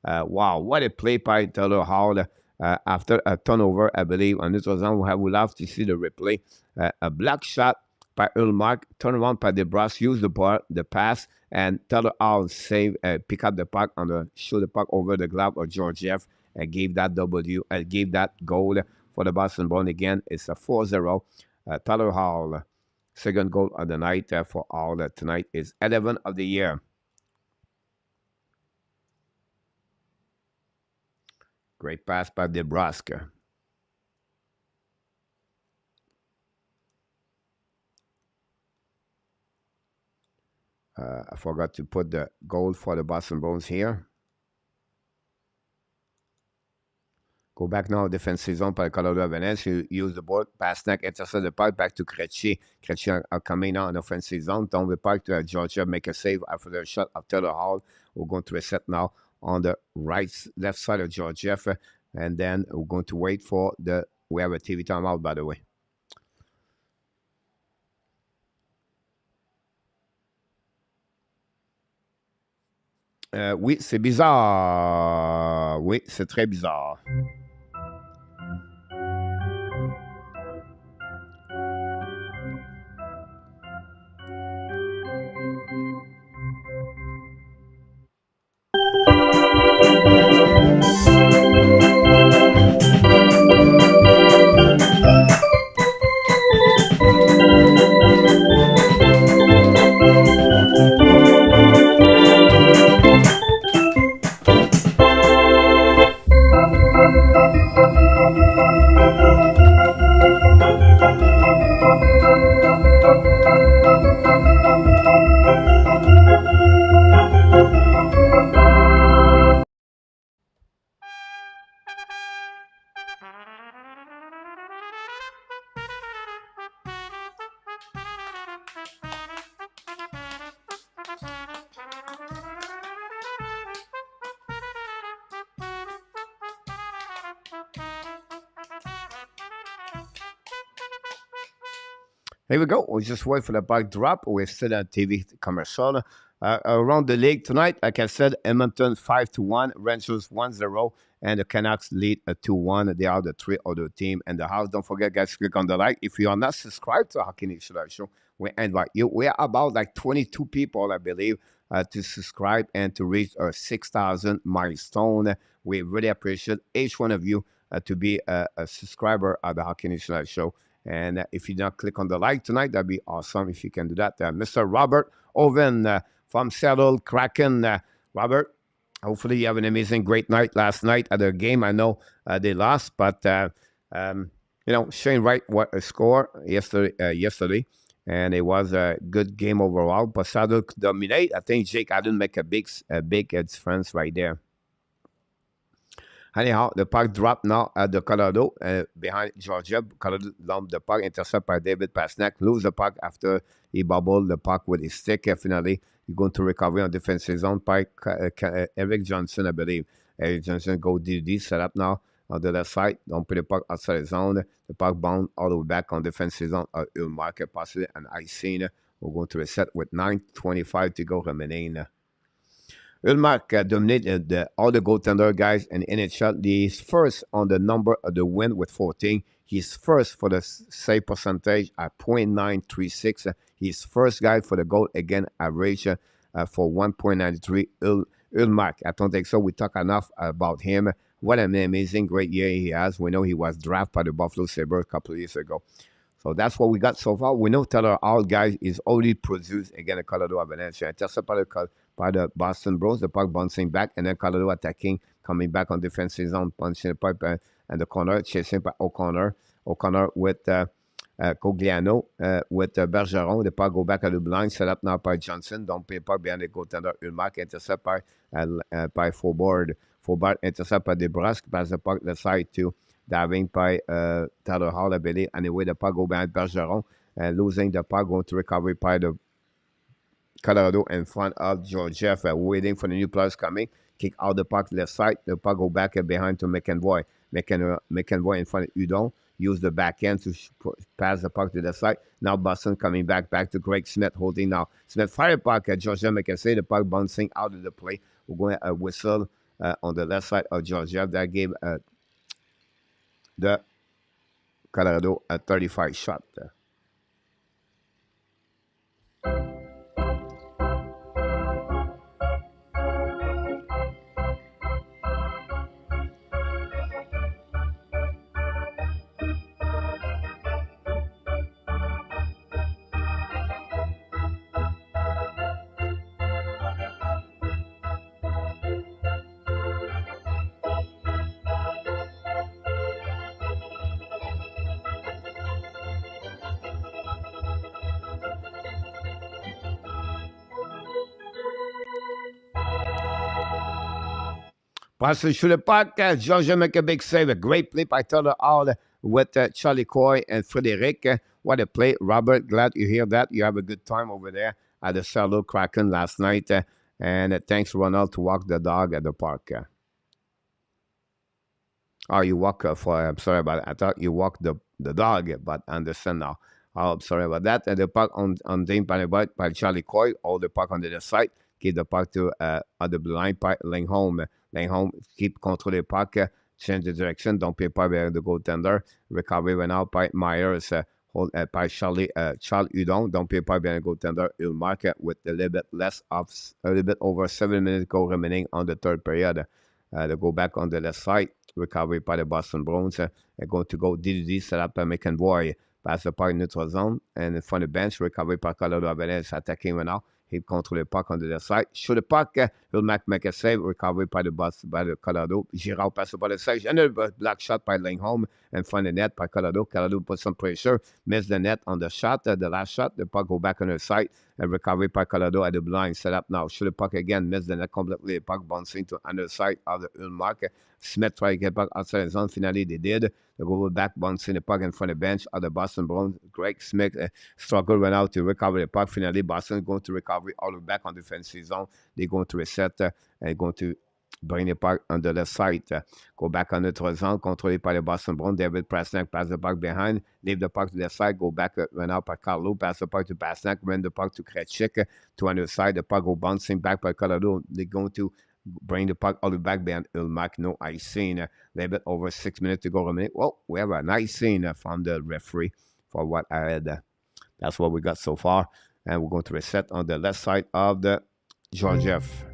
Speaker 2: Wow, what a play by Taylor Hall. After a turnover, I believe, on neutral zone. We'll have to see the replay. A block shot by ULLMARK. Turn around by DeBrus. Use the pass. And Taylor Hall save, pick up the puck shoot the puck over the glove of Georgiev and gave that gave that goal for the Boston Bruins. Again, it's a 4-0. Taylor Hall, 2nd goal of the night for Hall tonight is 11 of the year. Great pass by DeBrusque. I forgot to put the goal for the Boston Bruins here. Go back now, defensive zone by Colorado Avalanche. You use the ball. Pasternak intercept the puck back to Krejci. Krejci are coming now in offensive zone. Down the puck to Georgia. Make a save after the shot of Taylor Hall. We're going to reset now on the left side of Georgiev. And then we're going to wait for we have a TV timeout, by the way. Oui, c'est bizarre. Oui, c'est très bizarre. Here we go. We just wait for the puck drop. We're still on TV commercial. Around the league tonight, like I said, Edmonton 5-1, Rangers 1-0, and the Canucks lead 2-1. They are the three other team in the house. Don't forget, guys, click on the like. If you are not subscribed to Hockey Nation Live Show, we invite you. We are about like 22 people, I believe, to subscribe and to reach our 6,000 milestone. We really appreciate each one of you to be a subscriber at the Hockey Nation Live Show. And if you not click on the like tonight, that'd be awesome if you can do that. Mr. Robert Owen from Seattle Kraken. Robert, hopefully you have an amazing, great night last night at the game. I know they lost, but Shane Wright what a score yesterday, and it was a good game overall. But Seattle could dominate. I think Jake Allen make a big difference right there. Anyhow, the puck dropped now at the Colorado behind Georgia. Colorado lumped the puck, intercepted by David Pastrnak. Lose the puck after he bubbled the puck with his stick. Finally, he's going to recover on defensive zone by Eric Johnson, I believe. Eric Johnson go DD, set up now on the left side. Don't put the puck outside the zone. The puck bound all the way back on defensive zone. ULLMARK possibly an icing. We're going to reset with 9:25 to go remaining. ULLMARK dominated all the goaltender guys in NHL. He's first on the number of the win with 14. He's first for the save percentage at .936. He's first guy for the goal again average for 1.93. ULLMARK. I don't think so. We talk enough about him. What an amazing, great year he has. We know he was drafted by the Buffalo Sabres a couple of years ago. So that's what we got so far. We know Taylor Hall, guys, is already produced against the Colorado Avalanche. Intercepted by the Boston Bruins, the puck bouncing back, and then Colorado attacking, coming back on defensive zone, punching the puck and the corner, chasing by O'Connor. O'Connor with Cogliano, with Bergeron. The puck go back at the blind, set up now by Johnson. Don't pay puck behind the goaltender. ULLMARK intercept by Forward. Forward intercept by DeBrusque, pass the puck the side to diving by Taylor Hall, I believe. Anyway, the puck go behind Bergeron, losing the puck, going to recovery by the Colorado in front of Georgia, waiting for the new players coming. Kick out the puck left side. The puck go back behind to McEnroy. McEnroy in front of Udon. Use the backhand to pass the puck to the side. Now Boston coming back to Greg Smith holding now. Smith fire puck at Georgia McKenzie. The puck bouncing out of the play. We're going to whistle on the left side of Georgia. That gave the Colorado a 35 shot. Passes through the puck. Georgia make a big save. A great play by Taylor Hall with Charlie Coy and Frederic. What a play. Robert, glad you hear that. You have a good time over there at the Seattle Kraken last night. And thanks, Ronald, to walk the dog at the park. Oh, you walk I'm sorry about it. I thought you walked the dog, but I understand now. Oh, I'm sorry about that. And the puck on Dane Panabot by Charlie Coy, all the puck on the other side. Give the puck to on the blue line, laying home. Laying home, keep control the puck, change the direction, don't pay by the goaltender. Recovery went out by Myers, hold by Charles Hudon, don't pay by the goaltender. ULLMARK with a little bit less of, a little bit over 7 minutes go remaining on the third period. They go back on the left side. Recovery by the Boston Bruins. They're going to go DDD, set up McEnroy. Pass the puck neutral zone. And in front of the bench, recovery by Colorado Avalanche. Attacking right now. He control the puck on the left side. Shoot the puck. ULLMARK make a save. Recovery by the Colorado. Girard pass the ball aside. Another black shot by Lingholm. In front of the net by Colorado. Colorado put some pressure. Miss the net on the shot. The last shot. The puck go back on the side. And recovery by Colorado at the blind. Set up now. Shoot the puck again. Miss the net completely. The puck bouncing to another side of the ULLMARK. Smith try to get back outside the zone. Finally, they did. They go back, bouncing the puck in front of the bench of the Boston Bruins. Greg Smith struggled, went out to recover the puck. Finally, Boston is going to recover all the way back on the defensive zone. They're going to reset and going to bring the puck on the left side. Go back on the third zone, controlled by the Boston Bruins. David Pastrnak pass the puck behind, leave the puck to the side, go back, run out by Carlo, pass the puck to Pastrnak, run the puck to Krejcik to on the side. The puck go bouncing back by Colorado. They're going to bring the puck all the way back behind ULLMARK. No icing. A little bit over 6 minutes to go remaining. Well, we have a nice scene from the referee for what I had. That's what we got so far. And we're going to reset on the left side of the Georgiev.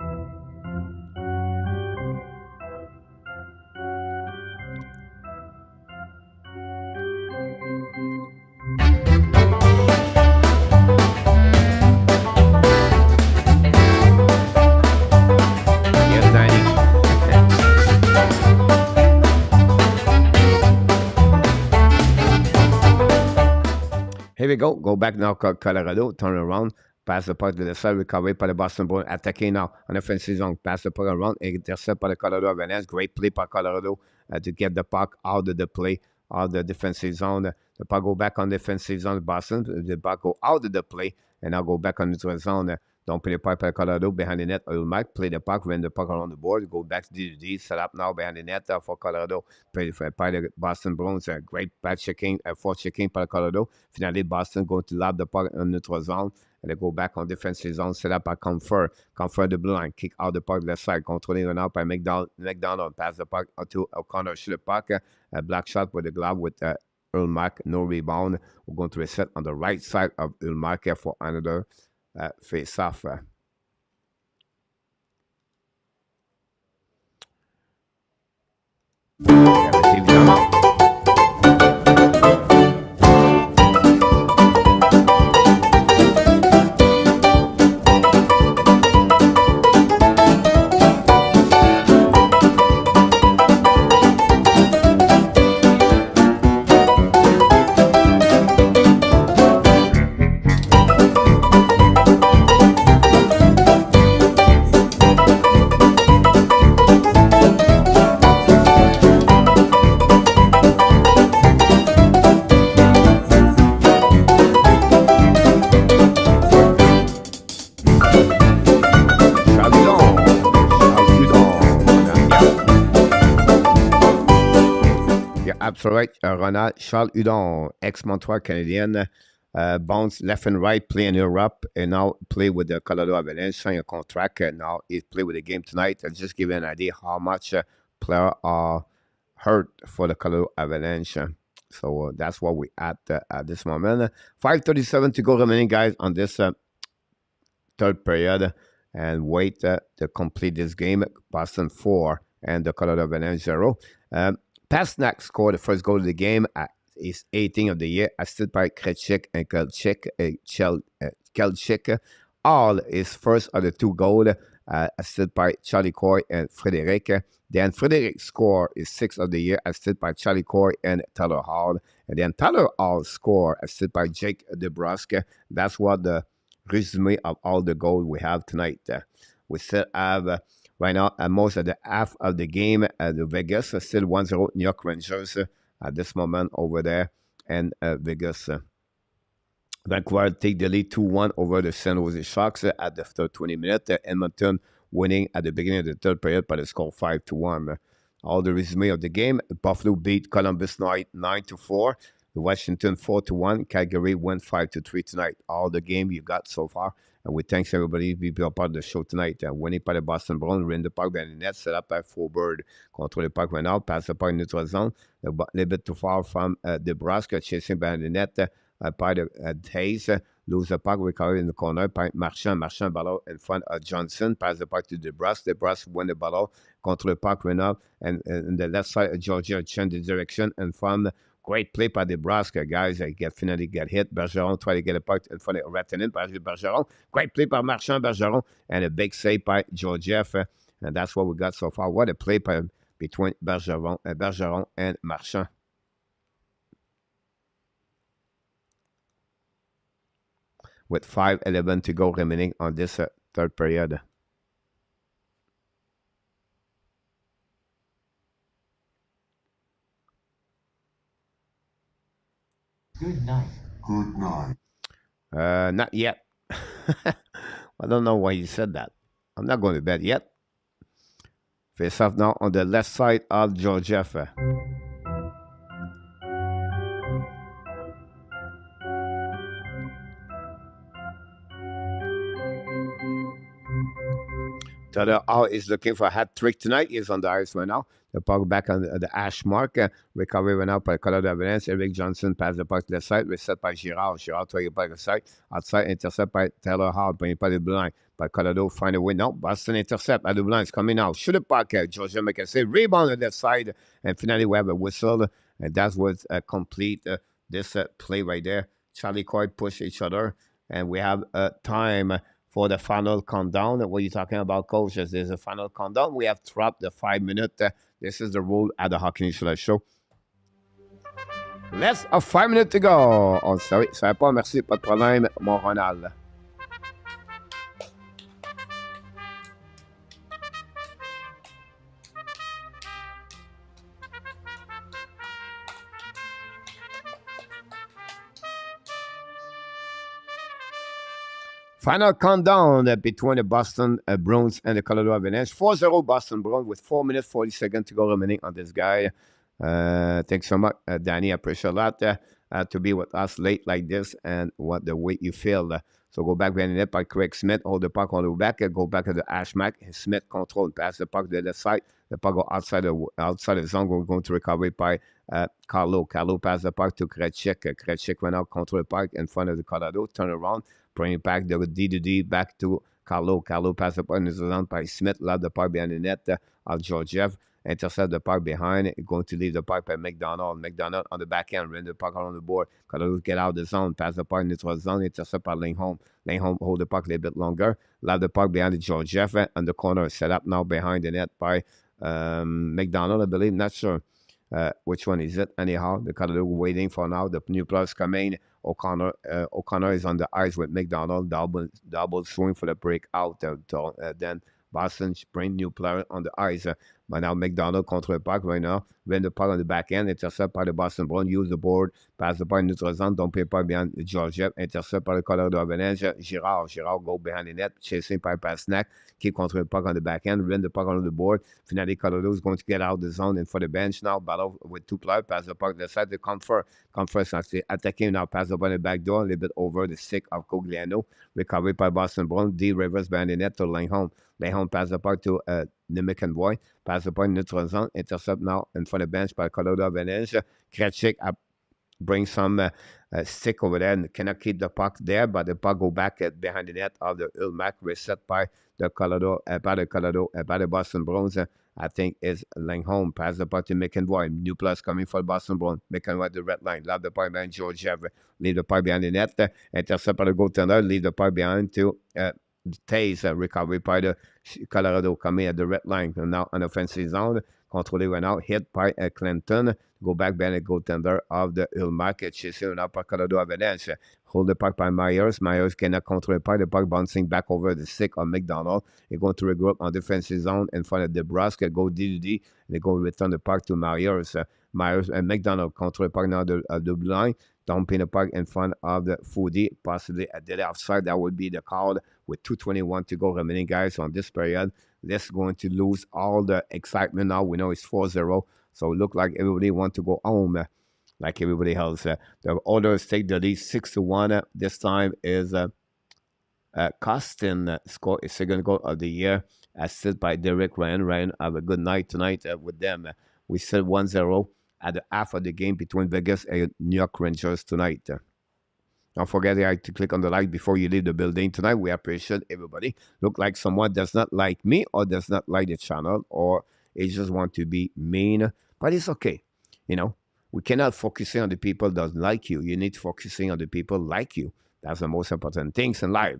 Speaker 2: Here we go. Go back now, Colorado. Turn around. Pass the puck to the side. Recovery by the Boston Bruins. Attacking now on the offensive zone. Pass the puck around. Intercept by the Colorado Avalanche. Great play by Colorado to get the puck out of the play, out of the defensive zone. The puck go back on the defensive zone. Boston. The puck go out of the play. And now go back on the zone. Don't play the puck by Colorado behind the net. ULLMARK play the puck, run the puck around the board, go back to DD, set up now behind the net for Colorado. Play by the Boston Bruins. Great back checking, force checking by Colorado. Finally, Boston going to lob the puck in neutral zone. And they go back on defensive zone, set up by Comfort the blue line, kick out the puck left side, controlling run out by McDonald, pass the puck to O'Connor, shoot the puck, a black shot with the glove with ULLMARK, no rebound. We're going to reset on the right side of ULLMARK for another face off. Absolutely, Ronald Charles Hudon, ex-Montreal Canadian, bounce left and right, play in Europe, and now play with the Colorado Avalanche, sign a contract, and now he play with the game tonight. I'll just give you an idea how much players are hurt for the Colorado Avalanche. So that's what we at this moment. 5:37 to go remaining, guys, on this third period, and wait to complete this game. Boston 4 and the Colorado Avalanche 0. Pastrnak scored the first goal of the game at his 18th of the year, assisted by Krejcik and Kelchik. All his first of the two goals, assisted by Charlie Coy and Frederic. Then Frederic scored his 6th of the year, assisted by Charlie Coy and Tyler Hall. And then Tyler Hall scored, assisted by Jake DeBrusk. That's what the resume of all the goals we have tonight. We still have... right now, at most of the half of the game, the Vegas still 1-0 New York Rangers at this moment over there, and Vegas. Vancouver take the lead 2-1 over the San Jose Sharks at the third 20 minutes. Edmonton winning at the beginning of the third period by the score 5-1. All the resume of the game. Buffalo beat Columbus Knight 9-4. Washington 4-1. Calgary went 5-3 tonight. All the game you got so far. And we thanks everybody to be a part of the show tonight. Winné par le Boston Bruins, Rin de Park, bien les nets, set up by Forward contre le Parc Renard, passe par une neutral zone. A little bit too far from Nebraska, chasing by the net by the Hayes. Lose the puck, recovery in the corner by Marchand. Marchand, ballon in front of Johnson. Pass the puck to Nebraska. Nebraska win the ballon contre le Parc Renard. And in the left side, Georgia change the direction. And from great play by Nebraska, guys. Finally get hit. Bergeron try to get a puck in front of Rantanen. Bergeron. Great play by Marchand, Bergeron. And a big save by Georgiev. And that's what we got so far. What a play between Bergeron and Marchand. With 5:11 to go remaining on this third period.
Speaker 4: Good night.
Speaker 5: Good night.
Speaker 2: Not yet. I don't know why you said that. I'm not going to bed yet. Face off now on the left side of Georgiev. Taylor is looking for a hat trick tonight. He's on the ice right now. The puck back on the hash mark. Recovery right now by Colorado Avalanche. Eric Johnson pass the puck to the side. Reset by Girard. Girard trying to get the side. Outside, intercept by Taylor Hall. Bring it by the blue line. By Colorado, find a way. No, Boston intercept. At the blue line is coming out. Shoot the puck. Georgia make a save. Rebound on that side. And finally, we have a whistle. And that was complete this play right there. Charlie Coy push each other. And we have time for the final countdown. What are you talking about, coach? There's a final countdown. We have dropped the 5 minute. This is the rule at the Hockey News Show. Less of 5 minutes to go. Oh, sorry, ça va pas, merci, pas de problème, mon Ronald. Final countdown between the Boston Bruins and the Colorado Avalanche. 4-0 Boston Bruins with 4 minutes, 40 seconds to go remaining on this guy. Thanks so much, Danny. I appreciate a lot to be with us late like this and what the way you feel. So go back behind the net by Craig Smith. Hold the puck on the back. Go back to the Ashmack. Smith control and pass the puck to the left side. The puck go outside the zone. We're going to recover by Carlo. Carlo pass the puck to Krejcik. Krejcik went out, control the puck in front of the Colorado. Turn around. Bring it back the D back to Carlo. Carlo pass the puck in the zone by Smith. Lob the puck behind the net of Georgiev. Intercept the puck behind. Going to leave the puck by McDonald. McDonald on the back end. Run the puck on the board. Colorado get out of the zone. Pass the puck in the zone. Intercept by Lindholm. Lindholm hold the puck a little bit longer. Lob the puck behind the Georgiev. On the corner. Set up now behind the net by McDonald, I believe. Not sure which one is it. Anyhow, the Colorado waiting for now. The new players coming. O'Connor is on the ice with McDonald. Double swing for the breakout. Then Boston bring new player on the ice. But now McDonald contre le puck right now. Win the puck on the back end. Intercept by the Boston Bruins. Use the board. Pass the puck in neutral zone. Don't play puck behind Georgiev. Intercept by the Colorado Avalanche. Girard go behind the net. Chasing by Pasternak. Keep contre le puck on the back end. Win the puck on the board. Finally, Colorado is going to get out the zone and for the bench now. Battle with two players. Pass the puck to the side. The Comfort is actually attacking now. Pass the puck on the back door. A little bit over the stick of Cogliano. Recovered by Boston Bruins. D. Rivers behind the net to Lindholm. Lindholm pass the puck to McAvoy. Pass the puck in neutral zone. Intercept now in front of the bench by Colorado Avalanche. Krejcik bring some stick over there and cannot keep the puck there, but the puck go back behind the net of the ULLMARK, reset by the Boston Bruins. I think is Lindholm. Pass the puck to McAvoy. New plus coming for the Boston Bruins. McAvoy the red line. Lob the puck behind Georgiev. Leave the puck behind the net. Intercept by the goaltender. Leave the puck behind to Taze. Recovery by the Colorado coming at the red line. Now on offensive zone. Controlé right now. Hit by Clinton. Go back behind the goaltender of the ULLMARK. Chasing now by Colorado Avalanche. Hold the puck by Myers. Myers cannot control the puck. The puck bouncing back over the stick of McDonald. They're going to regroup on defensive zone in front of Nebraska. Go D. And they're going to return the puck to Myers. Myers and McDonald contre le parc now the blue line. Dumping the puck in front of the Foodie, possibly a dead offside. That would be the call with 2:21 to go remaining, guys, on this period. This going to lose all the excitement now. We know it's 4-0, so it look like everybody want to go home like everybody else. The Oilers take the lead 6-1. This time is Costin score his second goal of the year, assisted by Derek Ryan. Ryan, have a good night tonight with them. We said 1-0 at the half of the game between Vegas and New York Rangers tonight. Don't forget to click on the like before you leave the building tonight. We appreciate everybody. Look like someone does not like me or does not like the channel or they just want to be mean, but it's okay. You know, we cannot focus on the people that doesn't like you. You need to focus on the people like you. That's the most important things in life.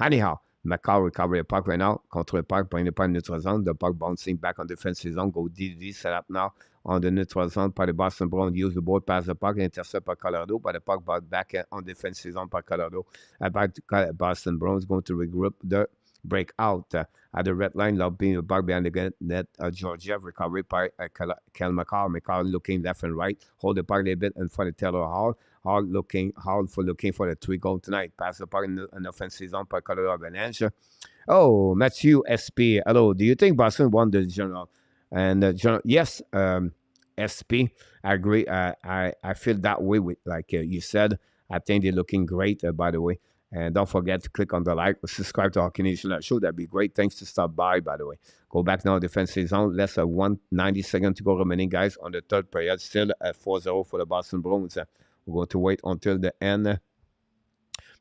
Speaker 2: Anyhow, McCall recovery the puck right now. Contre le puck, bring the puck neutral zone. The puck bouncing back on defensive zone. Go DD set up now on the neutral zone by the Boston Bruins. Use the board, pass the puck, intercept by Colorado. But the puck back on defensive zone by Colorado. Back to Boston Bruins going to regroup the breakout at the red line. Lobbing the puck behind the net. Georgiev recovery by Kel McCall. McCall looking left and right. Hold the puck a little bit in front of Taylor Hall. Hall looking for the 3-goal tonight. Pass the puck in the offensive zone by Colorado Avalanche. Oh, Matthew SP. Hello. Do you think Boston won the general? And yes, SP. I agree. I feel that way with like you said. I think they're looking great. By the way, and don't forget to click on the like or subscribe to Hockey Nation Show. That'd be great. Thanks to stop by the way. Go back now, defensive zone. Less than 190 seconds to go remaining, guys, on the third period. Still at 4-0 for the Boston Bruins. We're going to wait until the end.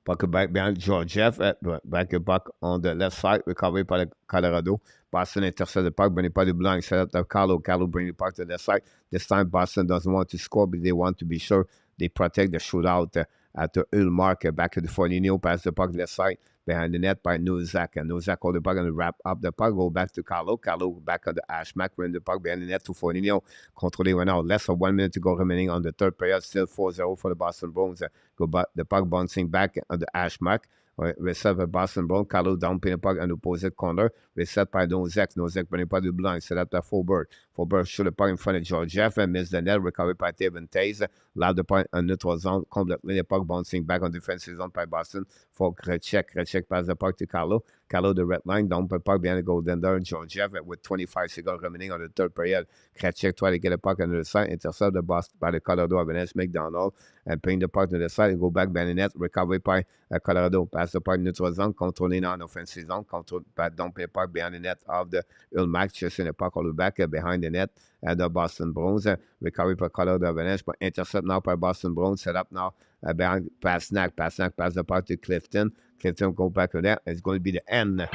Speaker 2: Puck back behind Georgiev. Back on the left side. Recovery by Colorado. Boston intercept the puck. Bring the puck to blind. Set up to Carlo. Carlo bring the puck to the left side. This time Boston doesn't want to score, but they want to be sure they protect the shootout at the ULLMARK. Back to the Foligno. Pass the puck left side. Behind the net by Nozak. And Nozak hold the puck and wrap up the puck. Go back to Carlo. Carlo back on the Ashmack. Bring the puck behind the net to Foligno. Controlé right now. Less than 1 minute to go remaining on the third period. Still 4-0 for the Boston Bruins. Go back. The puck bouncing back on the Ashmack. Reset by Boston Bruins. Carlo dumping the puck on the opposite corner. Reset by Nozak. Nozak bring the puck to the blind. Set up to Forberg. Forberg shoot the puck in front of Georgiev and miss the net. Recovery by Taven Taze. Loud the puck on neutral zone. Completely the puck bouncing back on defensive zone by Boston for Grechek. Grechek pass the puck to Carlo. Carlo the red line. Dump the puck behind the goaltender. Georgiev with 25 seconds remaining on the third period. Grechek try to get the puck on the side. Intercept the box by the Colorado Avalanche. McDonald and bring the puck to the side and go back behind the net. Recovery by Colorado. Pass the puck neutral zone. Controlling on offensive zone. Control by dumping the puck behind the net of the ULLMARK. Chasing the puck all the way back behind the net. And the Boston Bruins. Recovery by Colorado Avalanche. But intercept now by Boston Bruins. Set up now behind Pasternak. Pasternak pass the puck to Clifton. Clifton go back to that. It's going to be the end.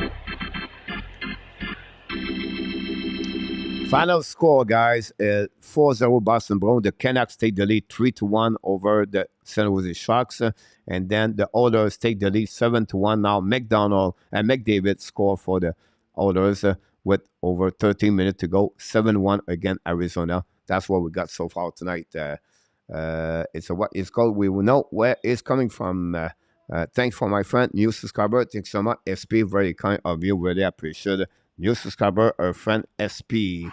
Speaker 2: Final score, guys, is 4-0 Boston Bruins. The Canucks take the lead 3-1 over the San Jose Sharks. And then the Oilers take the lead 7-1. Now McDonald and McDavid score for the Oilers with over 13 minutes to go. 7-1 against Arizona. That's what we got so far tonight. It's what it's called. We will know where it's coming from. Thanks for my friend, new subscriber. Thanks so much. SP, very kind of you. Really appreciate it. New subscriber, our friend SP.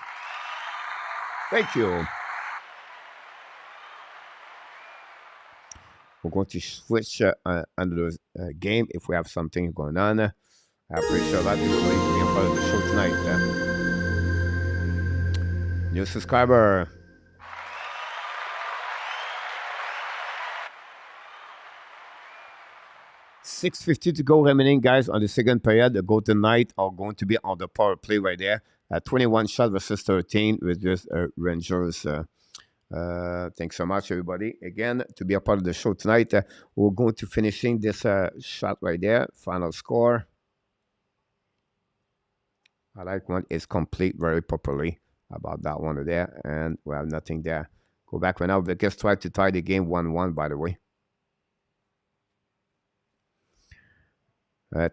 Speaker 2: Thank you. We're going to switch under the game if we have something going on. I appreciate that. You're being part of the show tonight. New subscriber. $6:50 to go remaining, guys, on the second period. The goal tonight are going to be on the power play right there. 21 shots versus 13 with just Rangers. Thanks so much, everybody. Again, to be a part of the show tonight. We're going to finishing this shot right there. Final score. I like one is complete very properly about that one there. And we have nothing there. Go back right now. Vegas tried to tie the game 1-1, by the way.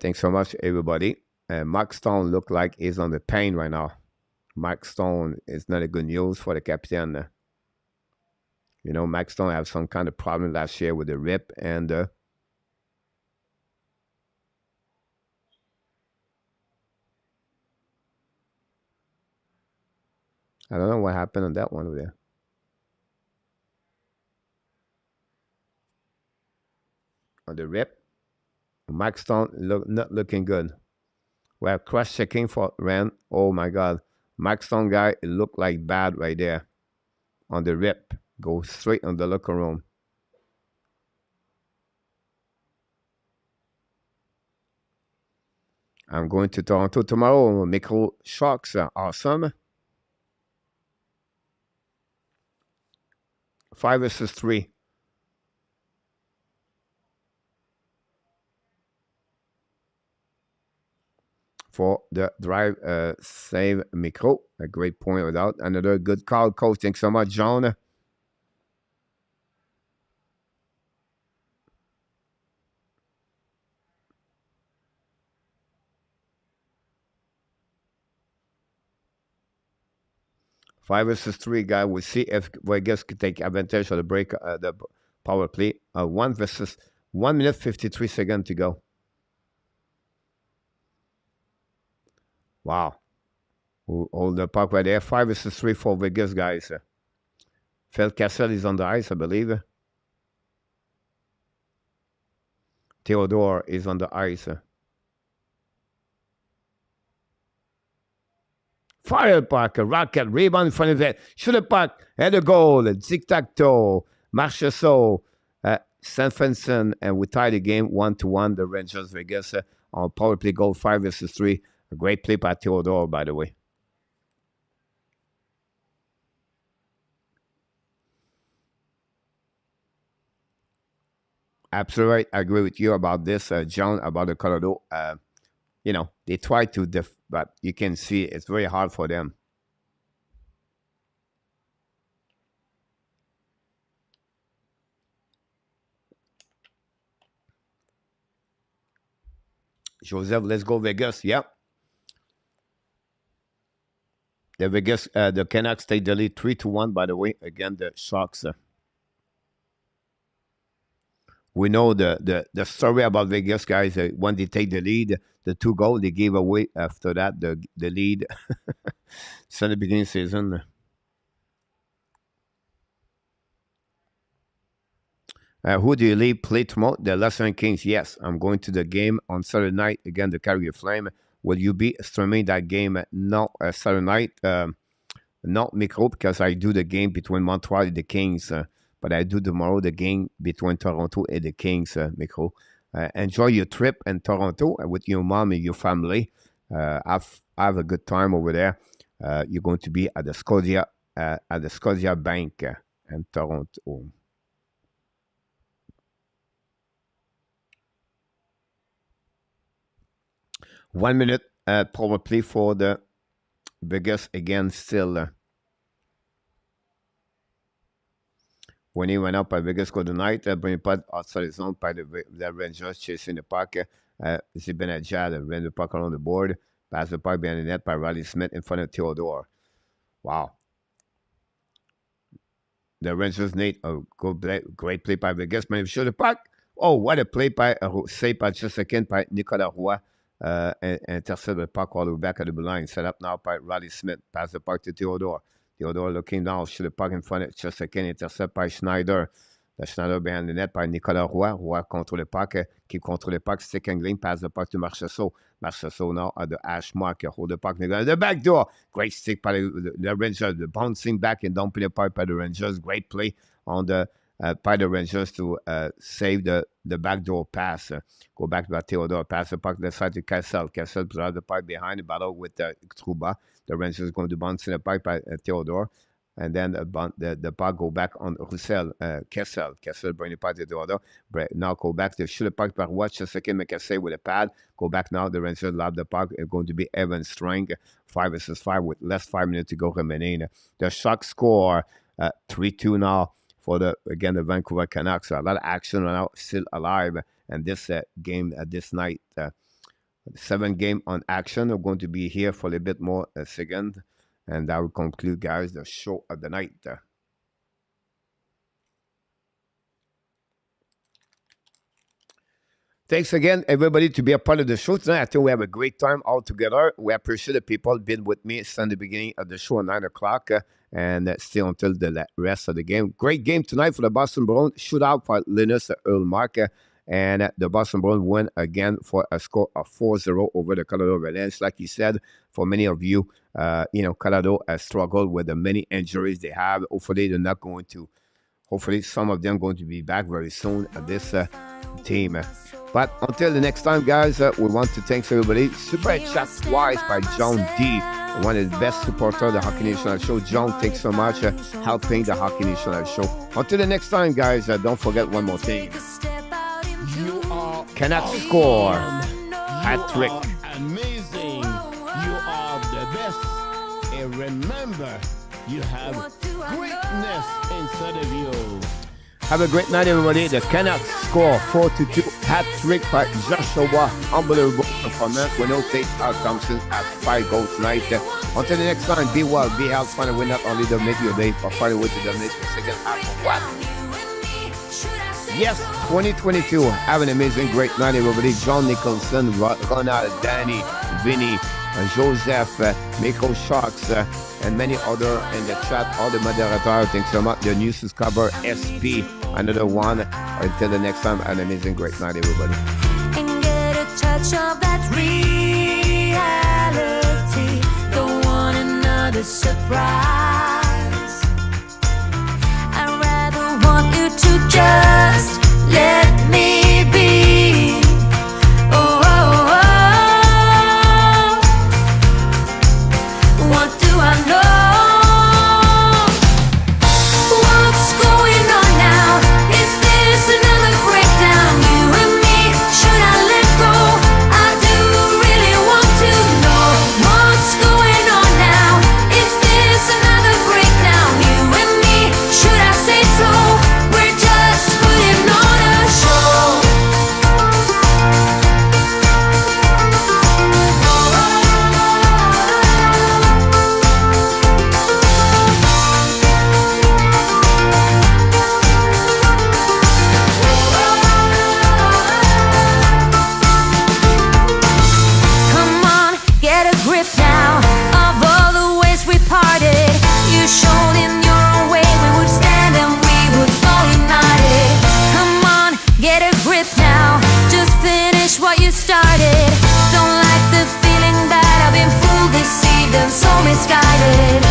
Speaker 2: Thanks so much, everybody. Mark Stone look like he's on the pain right now. Mark Stone is not a good news for the captain. You know, Mark Stone had some kind of problem last year with the rib and I don't know what happened on that one over there. on the rip. Mike Stone not looking good. Well, cross-checking for Ren. Oh, my God. Mike Stone guy, it looked like bad right there. On the rip. Go straight on the locker room. I'm going to Toronto tomorrow. Micro Sharks are awesome. 5 versus 3. For the drive save Micro. A great point without. Another good call, coach. Thanks so much, John. Five versus 3, guy. We'll see if Vegas can take advantage of the break, the power play. 1 versus 1 minute 53 seconds to go. Wow. We'll hold the puck right there. 5 versus 3 for Vegas, guys. Phil Kessel is on the ice, I believe. Theodore is on the ice. Fire puck, a rocket, rebound in front of it. Shoot the puck, and a goal. Tic-tac-toe. Marchessault, Sanfenson, and we tie the game 1-1. The Rangers Vegas on power play goal 5 versus 3. A great play by Theodore, by the way. Absolutely right. I agree with you about this, John, about the Colorado. You know, they try to, but you can see it's very hard for them. Joseph, let's go Vegas. Yep. The Vegas, the Canucks take the lead 3-1, by the way. Again, the Sharks. We know the story about Vegas, guys. When they take the lead, the 2 goals they gave away after that, the lead. Since the beginning of the season. Who do you leave play tomorrow? The Los Angeles Kings. Yes, I'm going to the game on Saturday night against the Calgary Flame. Will you be streaming that game? No, Saturday night. Not Micro, because I do the game between Montreal and the Kings. But I do tomorrow the game between Toronto and the Kings, Micro. Enjoy your trip in Toronto with your mom and your family. Have a good time over there. You're going to be at the Scotia Bank in Toronto. One minute probably for the Vegas again still. When he went up by Vegas go tonight, bring puck outside the zone by the Rangers chasing the puck. Zibanejad ran the puck around the board. Pass the puck behind the net by Riley Smith in front of Theodore. Wow. The Rangers need a great play by Vegas. Man, show the puck. Oh, what a play by save by just a second by Nicolas Roy. Intercept the puck all the way back at the blue line. Set up now by Riley Smith. Pass the puck to Theodore. Theodore looking down, shoot the puck in front of just a second, intercept by Schneider. The Schneider behind the net by Nicolas Roy. Roy control the puck, keep control the puck, stick angling, pass the puck to Marchessault. Marchessault now at the hash mark, hold the puck, the back door. Great stick by the Rangers, the bouncing back and dumping the puck by the Rangers. Great play on the by the Rangers to save the backdoor pass. Go back to Theodore, pass the puck left side to Kessel. Kessel puts out the puck behind the battle with Trouba. The Rangers going to bounce in the puck by Theodore. And then the puck go back on Roussel, Kessel. Kessel bring the puck to Theodore. Now go back to shoot the puck by watch a second, make a save with a pad. Go back now. The Rangers love the puck. It's going to be Evan Strang, 5 versus 5 with less 5 minutes to go remaining. The Sharks score 3-2 now for the Vancouver Canucks. So a lot of action now, still alive. And this game this night, 7 game on action. I'm going to be here for a little bit more a second. And that will conclude, guys, the show of the night. Thanks again, everybody, to be a part of the show tonight. I think we have a great time all together. We appreciate the people being with me since the beginning of the show at 9 o'clock and still until the rest of the game. Great game tonight for the Boston Bruins. Shootout for Linus ULLMARK. And the Boston Bruins win again for a score of 4-0 over the Colorado Avalanche. Like you said, for many of you, Colorado has struggled with the many injuries they have. Hopefully, they're not going to. Hopefully, some of them going to be back very soon at this team. But until the next time, guys, we want to thank everybody. Super chat twice by John D, one of the best supporters of the Hockey National Show. John, thanks so much helping the Hockey National Show. Until the next time, guys, don't forget one more thing.
Speaker 5: You are
Speaker 2: Cannot score.
Speaker 5: hat-trick.
Speaker 2: Hat-trick.
Speaker 5: Amazing. You are the best. And remember, you have greatness inside of you.
Speaker 2: Have a great night, everybody. The Canucks score 4-2 hat-trick by Joshua. Unbelievable performance. We know take out Thompson at 5 goals tonight. Until the next time, be well, be healthy. Find a way not only dominate your day, but find a way to dominate the second half of what? Yes, 2022. Have an amazing, great night, everybody. John Nicholson, Ronald, Danny, Vinny, Joseph, Miko Sharks, and many other in the chat. All the moderators, thanks so much. The news subscriber, SP, another one. Until the next time, an amazing, great night, everybody.
Speaker 6: And get a touch of that reality. Don't want another surprise. I'd rather want you to just let me be. Oh, oh, oh. What do I know? What's going on now? Is this another breakdown? You and me, should I let go? I do really want to know what's going on now. Is this another breakdown? You and me, should I say so? We're just putting on a show. Come on, get a grip now of all the ways we parted. You showed in your own way we would stand and we would fall united. Come on, get a grip now. Just finish what you started. Don't like the feeling that I've been fooled, deceived, and so misguided.